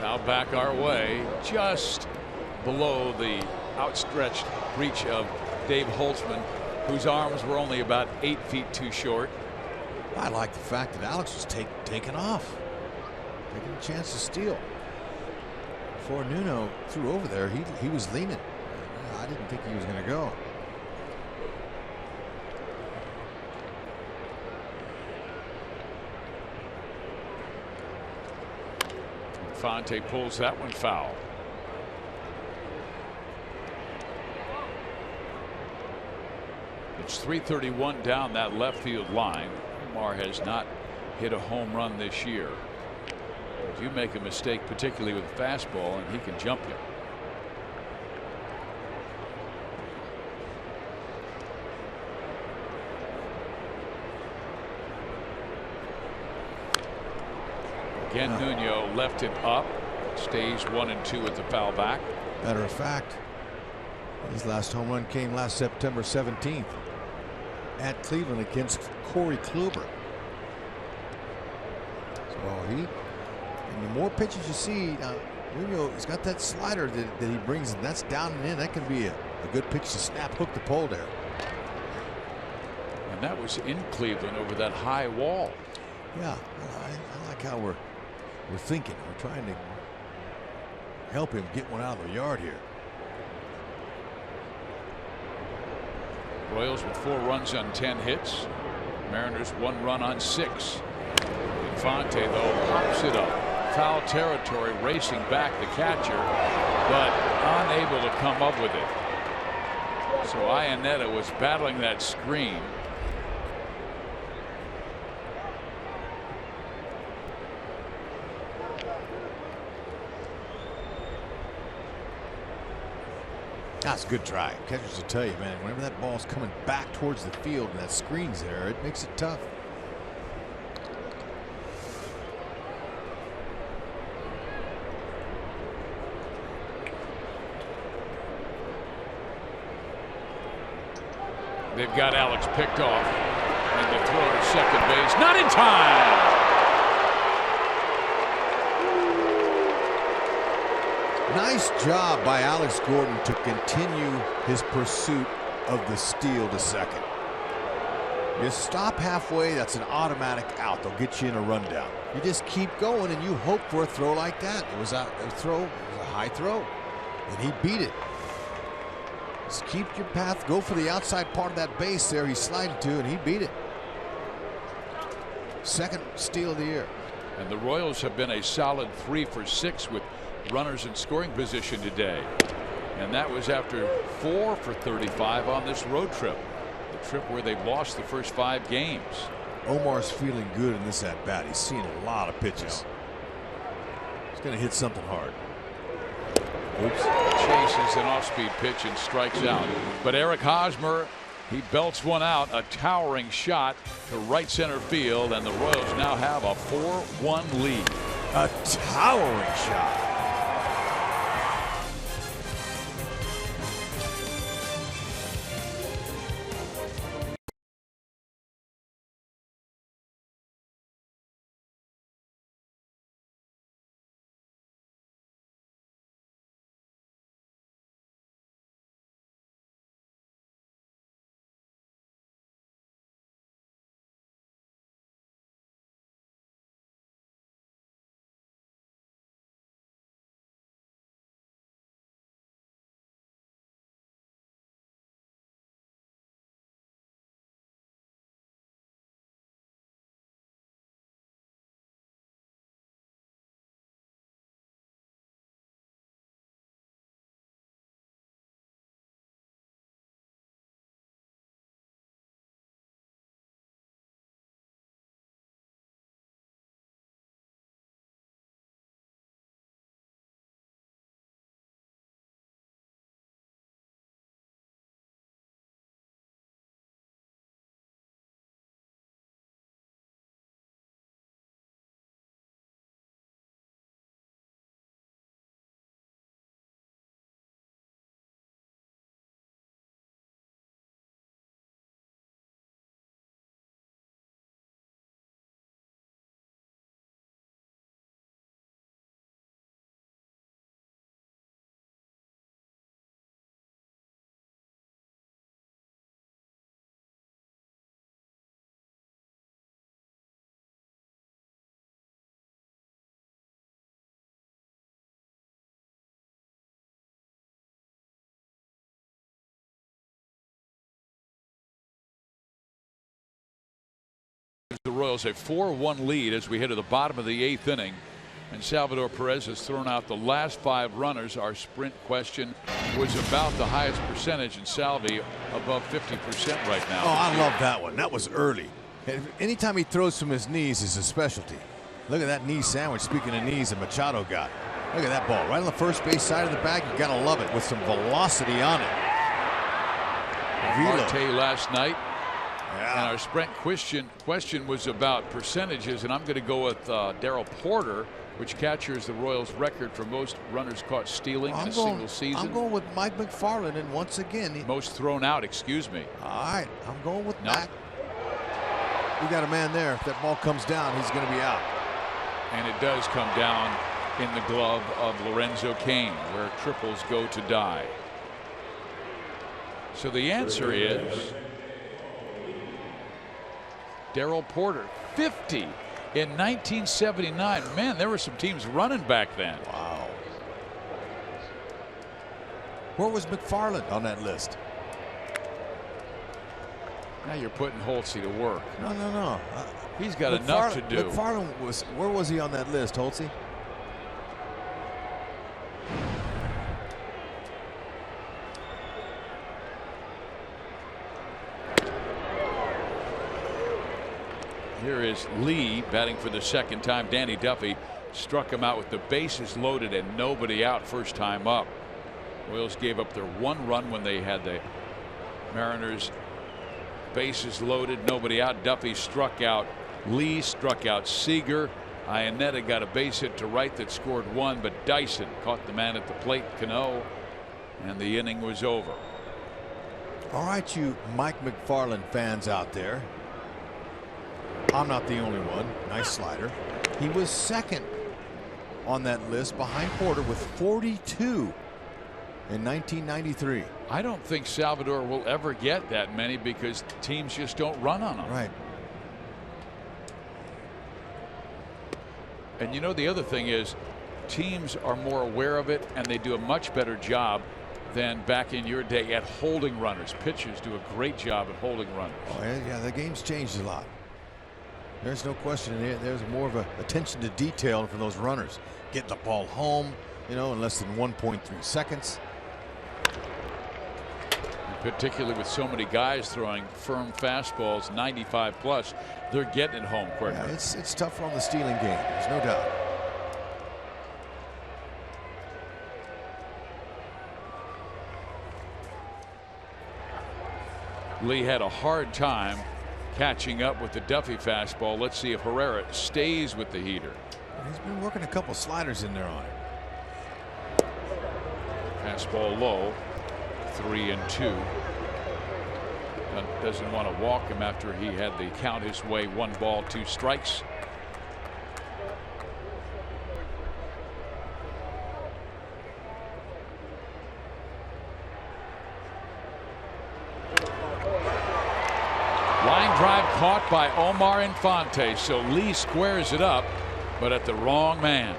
Foul back our way, just below the outstretched reach of Dave Holtzman, whose arms were only about 8 feet too short. I like the fact that Alex was taking off, taking a chance to steal. Before Nuno threw over there, he was leaning. I didn't think he was going to go. Fonte pulls that one foul. It's 331 down that left field line. Omar has not hit a home run this year. If you make a mistake, particularly with a fastball, and he can jump you. Again, Nuno left it up. Stays 1-2 at the foul back. Matter of fact, his last home run came last September 17th at Cleveland against Corey Kluber. So and the more pitches you see, Nuno has got that slider that he brings, and that's down and in. That can be a good pitch to snap hook the pole there. And that was in Cleveland over that high wall. Yeah, I like how we're thinking. We're trying to help him get one out of the yard here. Royals with 4 runs on 10 hits. Mariners 1 run on 6. Infante, though, pops it up. Foul territory, racing back the catcher, but unable to come up with it. So Iannetta was battling that screen. That's a good try. Catchers will tell you, man, whenever that ball's coming back towards the field and that screen's there, it makes it tough. They've got Alex picked off, and the throw to second base, not in time. Nice job by Alex Gordon to continue his pursuit of the steal to second. You stop halfway, that's an automatic out. They'll get you in a rundown. You just keep going and you hope for a throw like that. It was a high throw, and he beat it. Just keep your path, go for the outside part of that base there he slided to, and he beat it. Second steal of the year. And the Royals have been a solid 3 for 6 with runners in scoring position today. And that was after 4 for 35 on this road trip. The trip where they've lost the first 5 games. Omar's feeling good in this at bat. He's seen a lot of pitches. He's going to hit something hard. Oops. Chases an off-speed pitch and strikes out. But Eric Hosmer, he belts one out, a towering shot to right center field, and the Royals now have a 4-1 lead. A towering shot. The Royals a 4-1 lead as we head to the bottom of the 8th inning, and Salvador Perez has thrown out the last 5 runners. Our sprint question was about the highest percentage, and Salvi above 50% right now. Oh, I love that one. That was early. Anytime he throws from his knees is a specialty. Look at that knee sandwich. Speaking of knees, that Machado got. Look at that ball right on the first base side of the bag. You gotta love it with some velocity on it. Marte last night. Yeah. And our sprint question was about percentages, and I'm going to go with Darryl Porter, which captures the Royals' record for most runners caught stealing in a single season. I'm going with Mike McFarland, and once again, most thrown out. Excuse me. All right, I'm going with Mac. We got a man there. If that ball comes down, he's going to be out. And it does come down in the glove of Lorenzo Cain, where triples go to die. So the answer is Darryl Porter, 50 in 1979. Man, there were some teams running back then. Wow. Where was McFarland on that list? Now you're putting Holtzy to work. No. He's got enough to do. McFarland where was he on that list, Holtzy? Here is Lee batting for the second time. Danny Duffy struck him out with the bases loaded and nobody out first time up. Royals gave up their 1 run when they had the Mariners bases loaded, nobody out. Duffy struck out Lee, struck out Seager. Iannetta got a base hit to right that scored 1, but Dyson caught the man at the plate, Cano, and the inning was over. All right, you Mike McFarland fans out there. I'm not the only one. Nice slider. He was second on that list behind Porter with 42 in 1993. I don't think Salvador will ever get that many because teams just don't run on him. Right. And you know, the other thing is teams are more aware of it and they do a much better job than back in your day at holding runners. Pitchers do a great job at holding runners. Oh, yeah, the game's changed a lot. There's no question. There's more of a attention to detail from those runners. Get the ball home, you know, in less than 1.3 seconds. particularly with so many guys throwing firm fastballs 95 plus. They're getting it home quicker. Yeah, it's tough on the stealing game. There's no doubt. Lee had a hard time catching up with the Duffy fastball. Let's see if Herrera stays with the heater. He's been working a couple sliders in there on it. Fastball low, 3-2. Doesn't want to walk him after he had the count his way, 1 ball, 2 strikes. Line drive caught by Omar Infante, so Lee squares it up, but at the wrong man.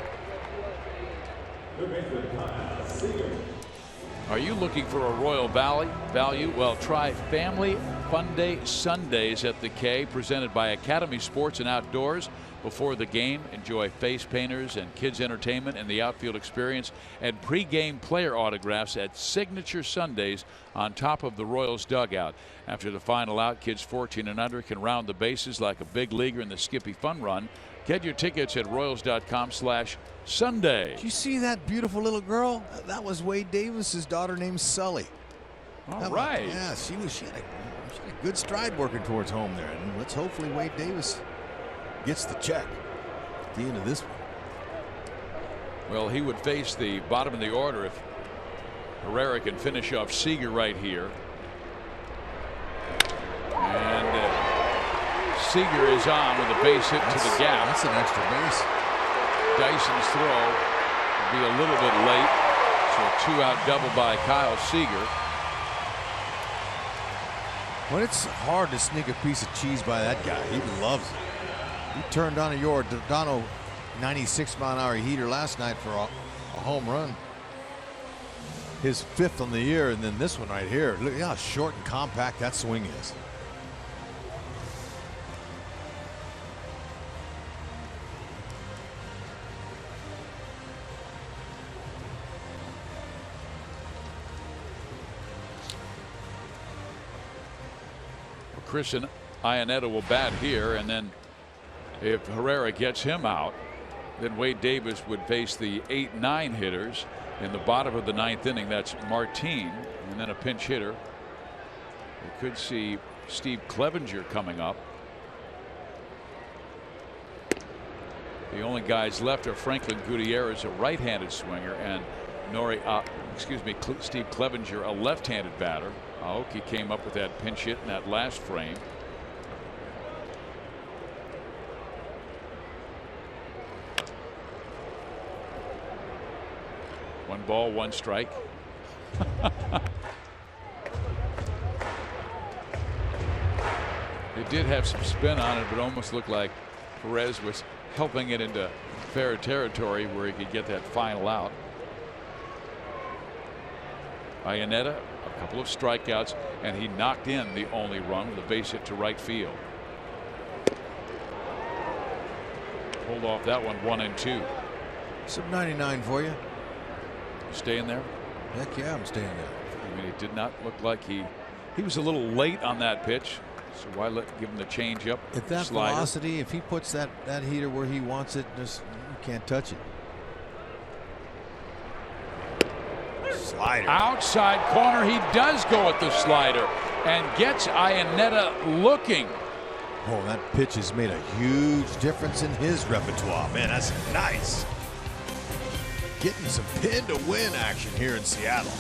Are you looking for a royal value? Well, try Family Fun Day Sundays at the K, presented by Academy Sports and Outdoors. Before the game, enjoy face painters and kids entertainment and the outfield experience, and pregame player autographs at Signature Sundays on top of the Royals dugout. After the final out, kids 14 and under can round the bases like a big leaguer in the Skippy Fun Run. Get your tickets at Royals.com/Sunday. Did you see that beautiful little girl? That was Wade Davis's daughter named Sully. All right. Yeah, she had a good stride working towards home there. And let's hopefully Wade Davis gets the check at the end of this one. Well, he would face the bottom of the order if Herrera can finish off Seager right here. And Seager is on with a base hit to the gap. That's an extra base. Dyson's throw will be a little bit late. So a 2-out double by Kyle Seager. Well, it's hard to sneak a piece of cheese by that guy. He loves it. He turned on a Giordano 96-mile-an-hour heater last night for a home run. His 5th on the year, and then this one right here. Look how short and compact that swing is. Chris and Iannetta will bat here, and then if Herrera gets him out, then Wade Davis would face the 8-9 hitters in the bottom of the 9th inning. That's Martin, and then a pinch hitter. We could see Steve Clevenger coming up. The only guys left are Franklin Gutierrez, a right-handed swinger, and Steve Clevenger, a left-handed batter. Aoki came up with that pinch hit in that last frame. One ball, 1 strike. It did have some spin on it, but almost looked like Perez was helping it into fair territory where he could get that final out. Iannetta, a couple of strikeouts, and he knocked in the only run with a base hit to right field. Pulled off that one, 1-2. Some 99 for you. Staying there? Heck yeah, I'm staying there. I mean, it did not look like he was a little late on that pitch. So why give him the change up? At that slider. velocity, if he puts that heater where he wants it, you can't touch it. Slider. Outside corner, he does go at the slider and gets Iannetta looking. Oh, that pitch has made a huge difference in his repertoire. Man, that's nice. Getting some pin to win action here in Seattle.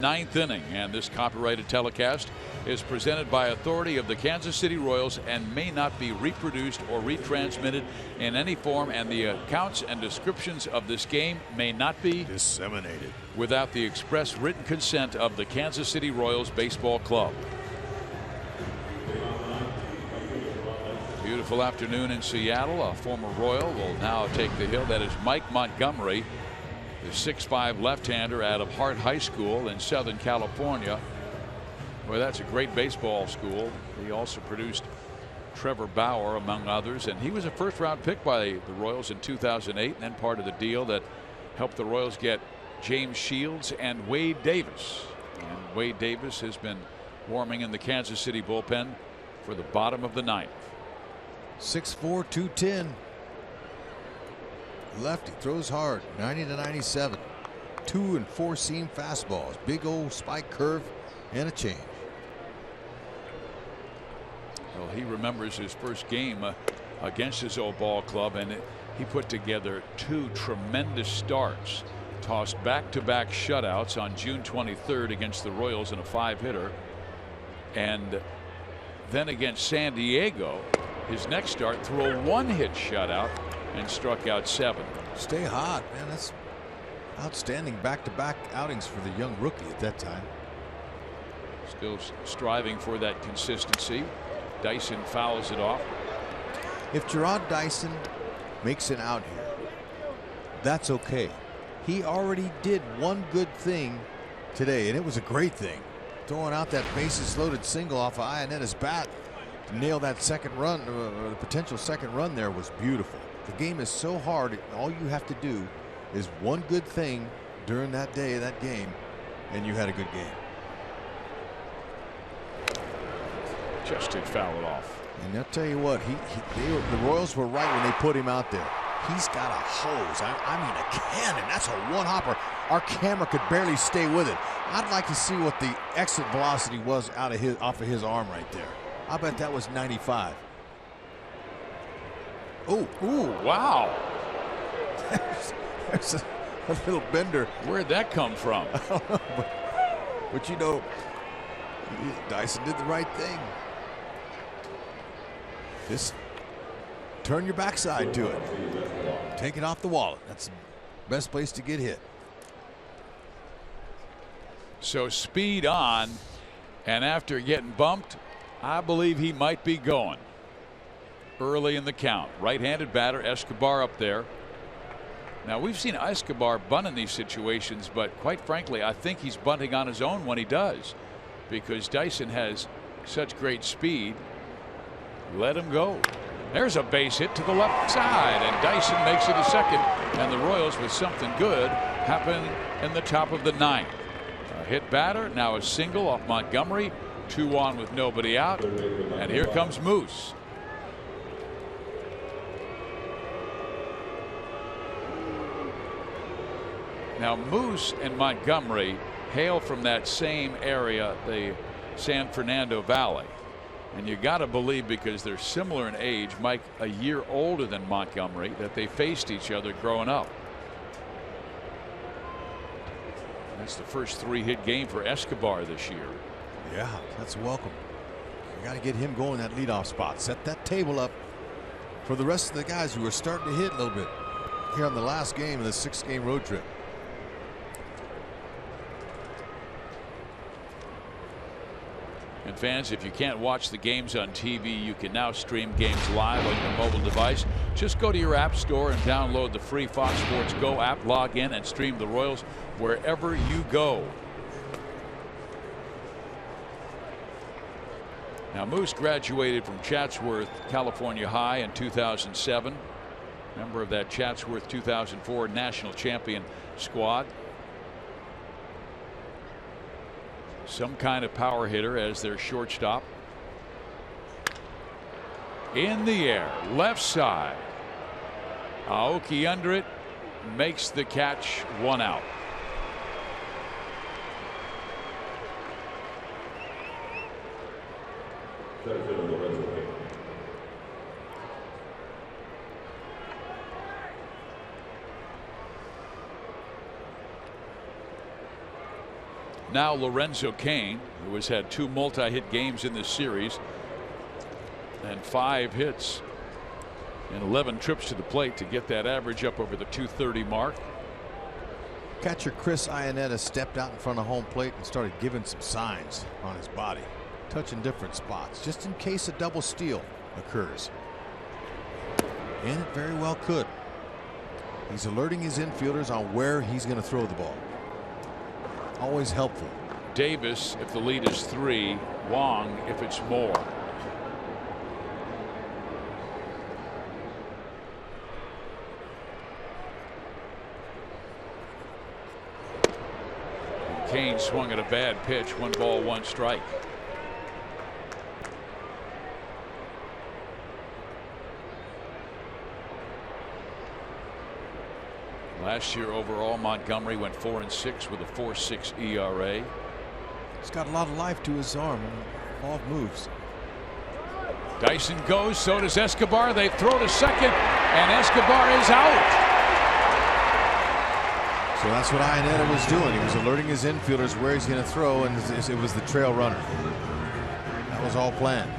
Ninth inning, and this copyrighted telecast is presented by authority of the Kansas City Royals and may not be reproduced or retransmitted in any form, and the accounts and descriptions of this game may not be disseminated without the express written consent of the Kansas City Royals Baseball Club. Beautiful afternoon in Seattle. A former Royal will now take the hill. That is Mike Montgomery, the 6'5" left-hander out of Hart High School in Southern California. Well, that's a great baseball school. He also produced Trevor Bauer, among others, and he was a first-round pick by the Royals in 2008, and then part of the deal that helped the Royals get James Shields and Wade Davis. And Wade Davis has been warming in the Kansas City bullpen for the bottom of the ninth. 6'4", 210. Lefty, throws hard, 90 to 97. 2 and 4 seam fastballs, big old spike curve, and a change. Well, he remembers his first game against his old ball club, and he put together 2 tremendous starts. Tossed back-to-back shutouts on June 23rd against the Royals in a 5-hitter, and then against San Diego, his next start, threw a 1-hit shutout and struck out 7. Stay hot, man. That's outstanding back-to-back outings for the young rookie at that time. Still striving for that consistency. Dyson fouls it off. If Gerard Dyson makes an out here, that's okay. He already did one good thing today, and it was a great thing. Throwing out that bases loaded single off of Ionetta's bat to nail that second run, or the potential second run there, was beautiful. The game is so hard. All you have to do is one good thing during that day, that game, and you had a good game. Just did foul it off. And I'll tell you what, the Royals were right when they put him out there. He's got a hose. I mean, a cannon. That's a one-hopper. Our camera could barely stay with it. I'd like to see what the exit velocity was off of his arm right there. I bet that was 95. Oh, ooh, wow. There's a little bender. Where'd that come from? I don't know, but you know, Dyson did the right thing. Just turn your backside to it. Take it off the wallet. That's the best place to get hit. So speed on, and after getting bumped, I believe he might be going early in the count. Right-handed batter Escobar up there. Now, we've seen Escobar bunt in these situations, but quite frankly, I think he's bunting on his own when he does, because Dyson has such great speed. Let him go. There's a base hit to the left side, and Dyson makes it a second, and the Royals, with something good, happen in the top of the ninth. A hit batter, now a single off Montgomery, 2 on with nobody out, and here comes Moose. Now, Moose and Montgomery hail from that same area, the San Fernando Valley. And you got to believe, because they're similar in age, Mike a year older than Montgomery, that they faced each other growing up. That's the first 3-hit game for Escobar this year. Yeah, that's welcome. You got to get him going that leadoff spot. Set that table up for the rest of the guys who are starting to hit a little bit here on the last game of the 6-game road trip. And fans, if you can't watch the games on TV, you can now stream games live on your mobile device. Just go to your app store and download the free Fox Sports Go app, log in, and stream the Royals wherever you go. Now, Moose graduated from Chatsworth, California High in 2007. Member of that Chatsworth 2004 national champion squad. Some kind of power hitter as their shortstop. In the air, left side. Aoki under it, makes the catch, 1 out. Now Lorenzo Cain, who has had 2 multi-hit games in this series and 5 hits and 11 trips to the plate to get that average up over the 230 mark. Catcher Chris Iannetta stepped out in front of home plate and started giving some signs on his body, touching different spots just in case a double steal occurs. And it very well could. He's alerting his infielders on where he's going to throw the ball. Always helpful. Davis if the lead is 3, Wong if it's more. Cain swung at a bad pitch. 1 ball, 1 strike. Last year overall, Montgomery went 4-6 with a 4.6 ERA. He's got a lot of life to his arm. Ball moves. Dyson goes, so does Escobar. They throw to second, and Escobar is out. So that's what Iannetta was doing. He was alerting his infielders where he's going to throw, and it was the trail runner. That was all planned.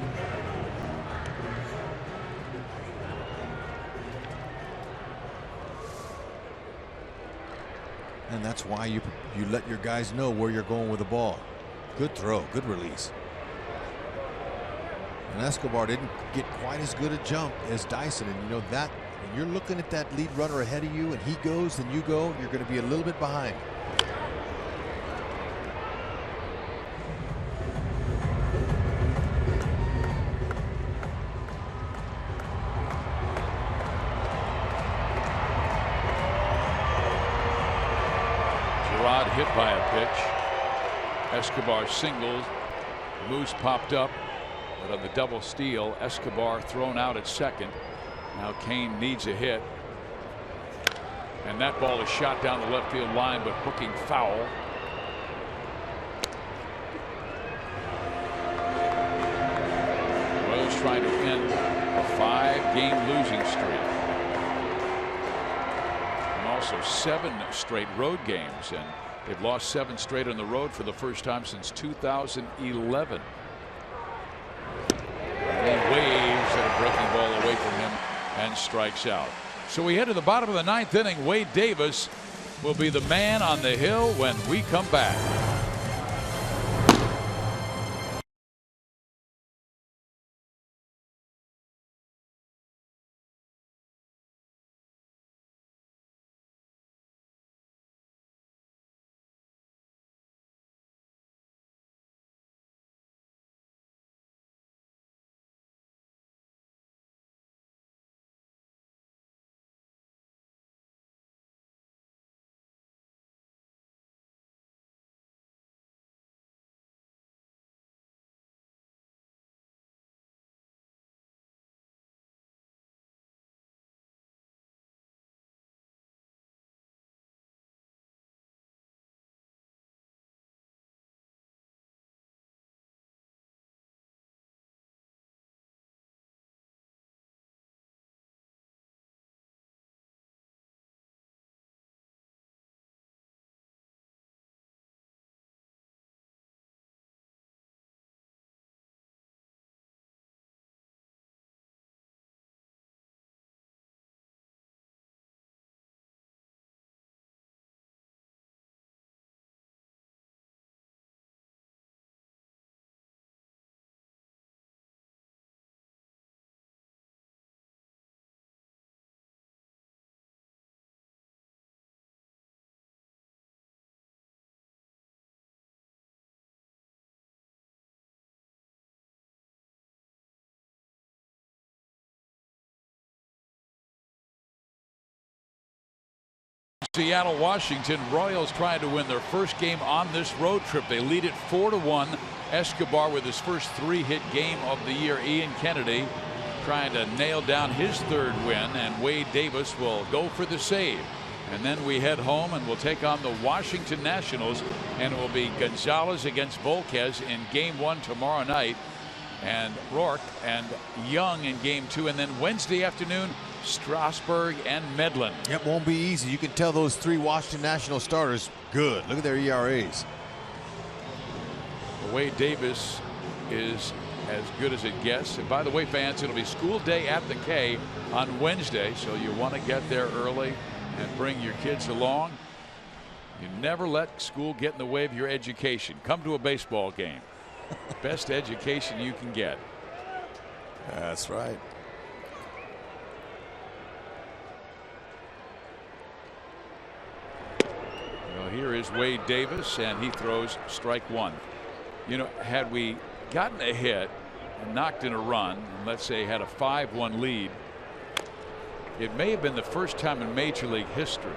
And that's why you let your guys know where you're going with the ball. Good throw, good release. And Escobar didn't get quite as good a jump as Dyson, and you know that when you're looking at that lead runner ahead of you and he goes and you go, you're going to be a little bit behind. Gerard hit by a pitch. Escobar singled. Moose popped up, but on the double steal, Escobar thrown out at second. Now Cain needs a hit, and that ball is shot down the left field line, but hooking foul. Royals trying to end a 5-game losing streak, and also 7 straight road games, and they've lost 7 straight on the road for the first time since 2011. And he waves at a breaking ball away from him and strikes out. So we head to the bottom of the 9th inning. Wade Davis will be the man on the hill when we come back. Seattle, Washington. Royals trying to win their first game on this road trip. They lead it 4-1. Escobar with his first 3-hit game of the year. Ian Kennedy trying to nail down his 3rd win, and Wade Davis will go for the save. And then we head home and we'll take on the Washington Nationals, and it will be Gonzalez against Volquez in game 1 tomorrow night, and Rourke and Young in game 2, and then Wednesday afternoon Strasburg and Medlin. It won't be easy. You can tell those 3 Washington National starters good. Look at their ERAs. Wade Davis is as good as it gets. And by the way, fans, it'll be school day at the K on Wednesday, so you want to get there early and bring your kids along. You never let school get in the way of your education. Come to a baseball game. Best education you can get. That's right. Well, here is Wade Davis, and he throws strike one. You know, had we gotten a hit and knocked in a run, and let's say had a 5-1 lead, it may have been the first time in Major League history,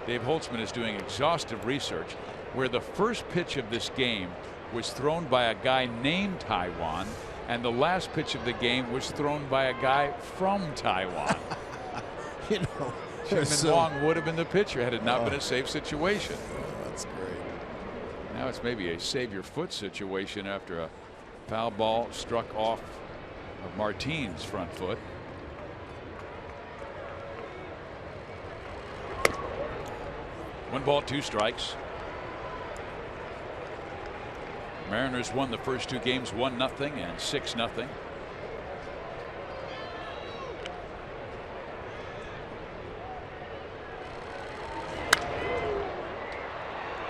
Dave Holtzman is doing exhaustive research, where the first pitch of this game was thrown by a guy named Taiwan, and the last pitch of the game was thrown by a guy from Taiwan. You know, Chairman Wong would have been the pitcher had it not been a safe situation. That's great. Now it's maybe a save your foot situation after a foul ball struck off of Martine's front foot. One ball, two strikes. Mariners won the first two games 1-0 and 6-0.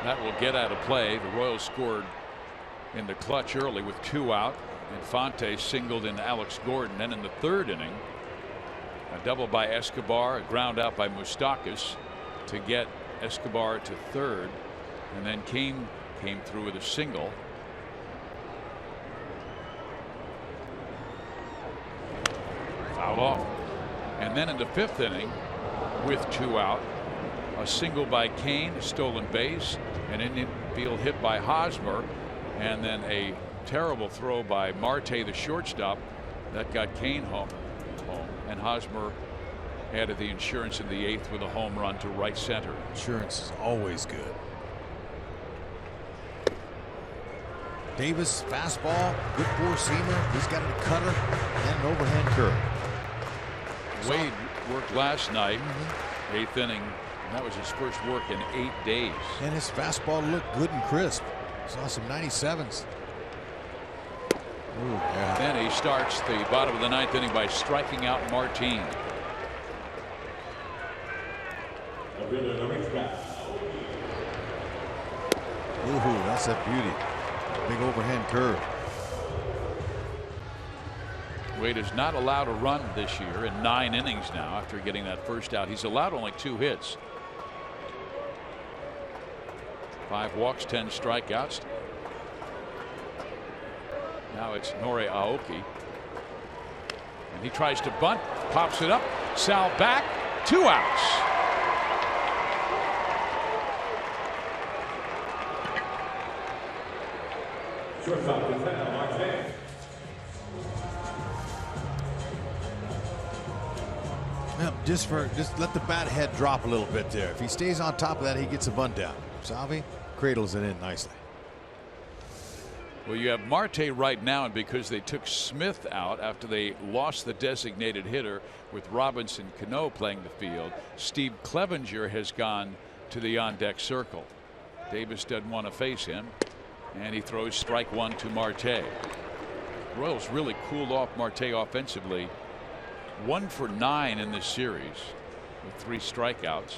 That will get out of play. The Royals scored in the clutch early with 2 out. Infante singled in Alex Gordon. Then in the third inning, a double by Escobar, a ground out by Moustakas to get Escobar to third, and then came through with a single. Fouled off. And then in the fifth inning, with 2 out, a single by Kane, a stolen base, an infield hit by Hosmer, and then a terrible throw by Marte, the shortstop, that got Kane home. And Hosmer added the insurance in the 8th with a home run to right center. Insurance is always good. Davis, fastball, good four-seamer. He's got a cutter and an overhand curve. Wade worked last night, 8th inning. And that was his first work in 8 days. And his fastball looked good and crisp. Saw some 97s. Ooh, yeah. Then he starts the bottom of the 9th inning by striking out Martine. Ooh, that's a beauty. Big overhand curve. Wade is not allowed a run this year in 9 innings now after getting that first out. He's allowed only 2 hits. 5 walks, 10 strikeouts. Now it's Nori Aoki. And he tries to bunt, pops it up, Sal back, 2 outs. Just let the bat head drop a little bit there. If he stays on top of that, he gets a bunt down. Salvi cradles it in nicely. Well, you have Marte right now, and because they took Smith out after they lost the designated hitter with Robinson Cano playing the field, Steve Clevenger has gone to the on-deck circle. Davis doesn't want to face him, and he throws strike one to Marte. Royals really cooled off Marte offensively. 1 for 9 in this series with 3 strikeouts.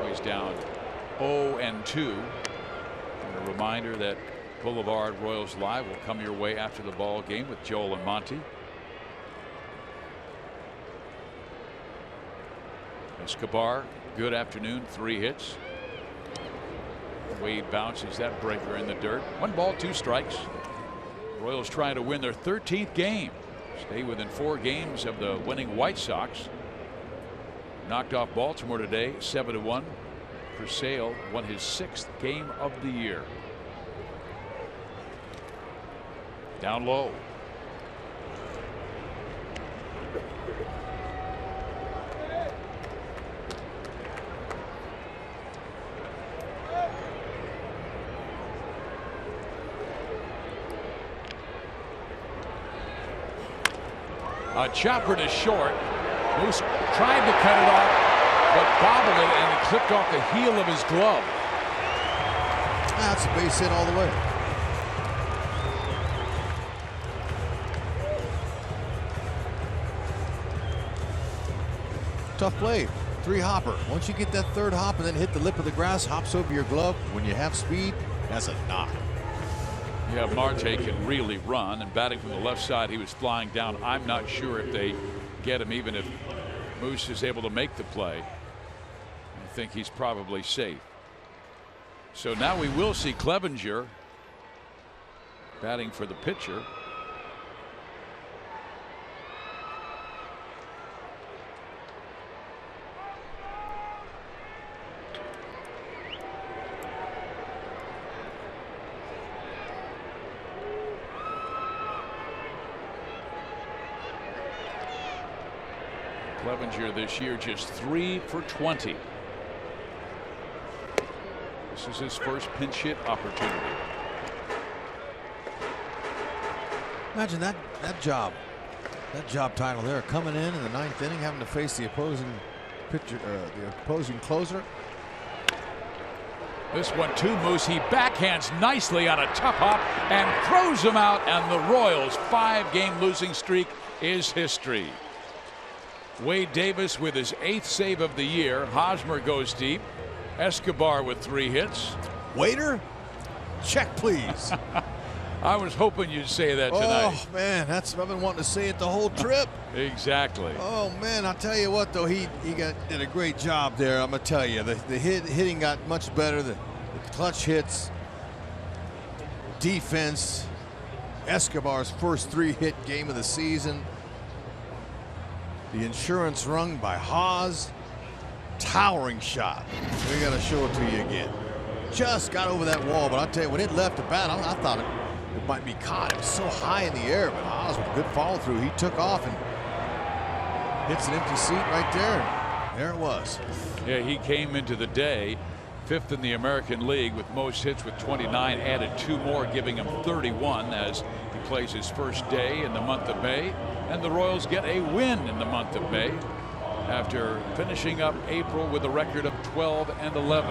He's down 0-2. And a reminder that Boulevard Royals Live will come your way after the ball game with Joel and Monty. Escobar, good afternoon, 3 hits. Wade bounces that breaker in the dirt. 1 ball, 2 strikes. Royals trying to win their 13th game. Stay within 4 games of the winning White Sox. Knocked off Baltimore today 7-1. Purcell won his 6th game of the year. Down low. A chopper to short. Moose tried to cut it off, but bobbled it and it clipped off the heel of his glove. That's a base hit all the way. Tough play. 3-hopper. Once you get that 3rd hop and then hit the lip of the grass, hops over your glove. When you have speed, that's a knock. Yeah, Marte can really run, and batting from the left side, he was flying down. I'm not sure if they get him, even if Moose is able to make the play. I think he's probably safe. So now we will see Clevenger batting for the pitcher. Clevenger this year just 3 for 20. This is his first pinch hit opportunity. Imagine that job title there, coming in the 9th inning, having to face the opposing pitcher, the opposing closer. This one to Moose. He backhands nicely on a tough hop and throws him out, and the Royals' 5-game losing streak is history. Wade Davis with his 8th save of the year. Hosmer goes deep. Escobar with 3 hits. Waiter, check please. I was hoping you'd say that tonight. Oh man, I've been wanting to say it the whole trip. Exactly. Oh man, I'll tell you what though, he did a great job there. I'm gonna tell you, the hitting got much better. The clutch hits, defense. Escobar's first 3-hit game of the season. The insurance rung by Haas. Towering shot. We got to show it to you again. Just got over that wall, but I'll tell you, when it left the bat, I thought it might be caught. It was so high in the air, but Haas with a good follow through. He took off and hits an empty seat right there. There it was. Yeah, he came into the day 5th in the American League with most hits with 29, added 2 more, giving him 31 as he plays his first day in the month of May. And the Royals get a win in the month of May after finishing up April with a record of 12-11.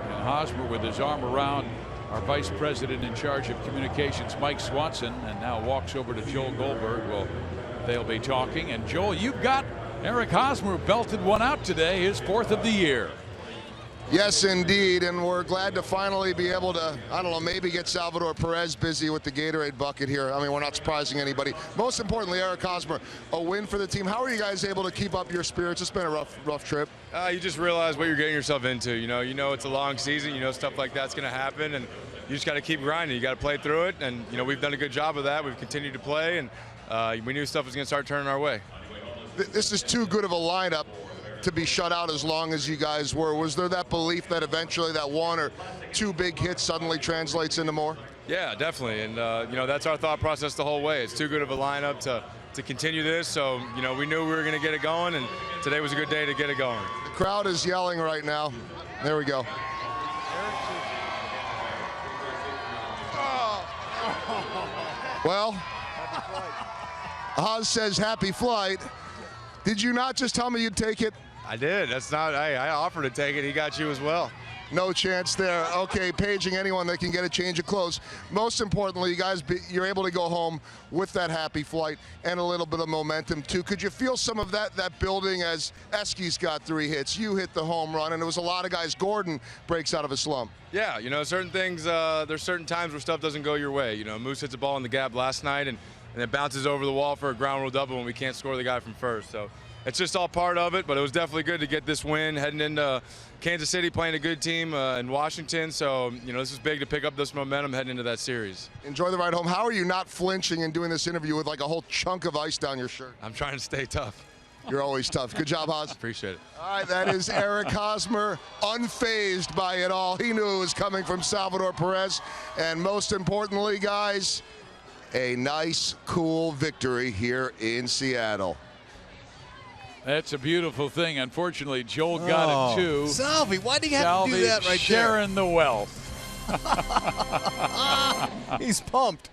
And Hosmer with his arm around our vice president in charge of communications, Mike Swanson, and now walks over to Joel Goldberg. Well, they'll be talking. And Joel, you've got Eric Hosmer belted one out today, his 4th of the year. Yes, indeed, and we're glad to finally be able to, I don't know, maybe get Salvador Perez busy with the Gatorade bucket here. I mean, we're not surprising anybody. Most importantly, Eric Hosmer, a win for the team. How are you guys able to keep up your spirits? It's been a rough trip. You just realize what you're getting yourself into. You know it's a long season. You know stuff like that's going to happen, and you just got to keep grinding. You got to play through it, and we've done a good job of that. We've continued to play, and we knew stuff was going to start turning our way. This is too good of a lineup to be shut out as long as you guys were. Was there that belief that eventually that 1 or 2 big hits suddenly translates into more? Yeah, definitely, and that's our thought process the whole way. It's too good of a lineup to continue this, so we knew we were going to get it going, and today was a good day to get it going. The crowd is yelling right now. There we go. Well, Oz says happy flight. Did you not just tell me you'd take it? I did. That's not. I offered to take it. He got you as well. No chance there. Okay, paging anyone that can get a change of clothes. Most importantly, you guys, you're able to go home with that happy flight and a little bit of momentum too. Could you feel some of that building as Esky's got 3 hits, you hit the home run, and it was a lot of guys. Gordon breaks out of a slump. Yeah, certain things. There's certain times where stuff doesn't go your way. Moose hits a ball in the gap last night, and it bounces over the wall for a ground rule double when we can't score the guy from first. So it's just all part of it, but it was definitely good to get this win heading into Kansas City, playing a good team in Washington. So, this is big to pick up this momentum heading into that series. Enjoy the ride home. How are you not flinching and doing this interview with like a whole chunk of ice down your shirt? I'm trying to stay tough. You're always tough. Good job, Haas. Appreciate it. All right, that is Eric Hosmer, unfazed by it all. He knew it was coming from Salvador Perez. And most importantly, guys, a nice, cool victory here in Seattle. That's a beautiful thing. Unfortunately, Joel got it too. Salvi, why do you have to do that right sharing there? the wealth. He's pumped.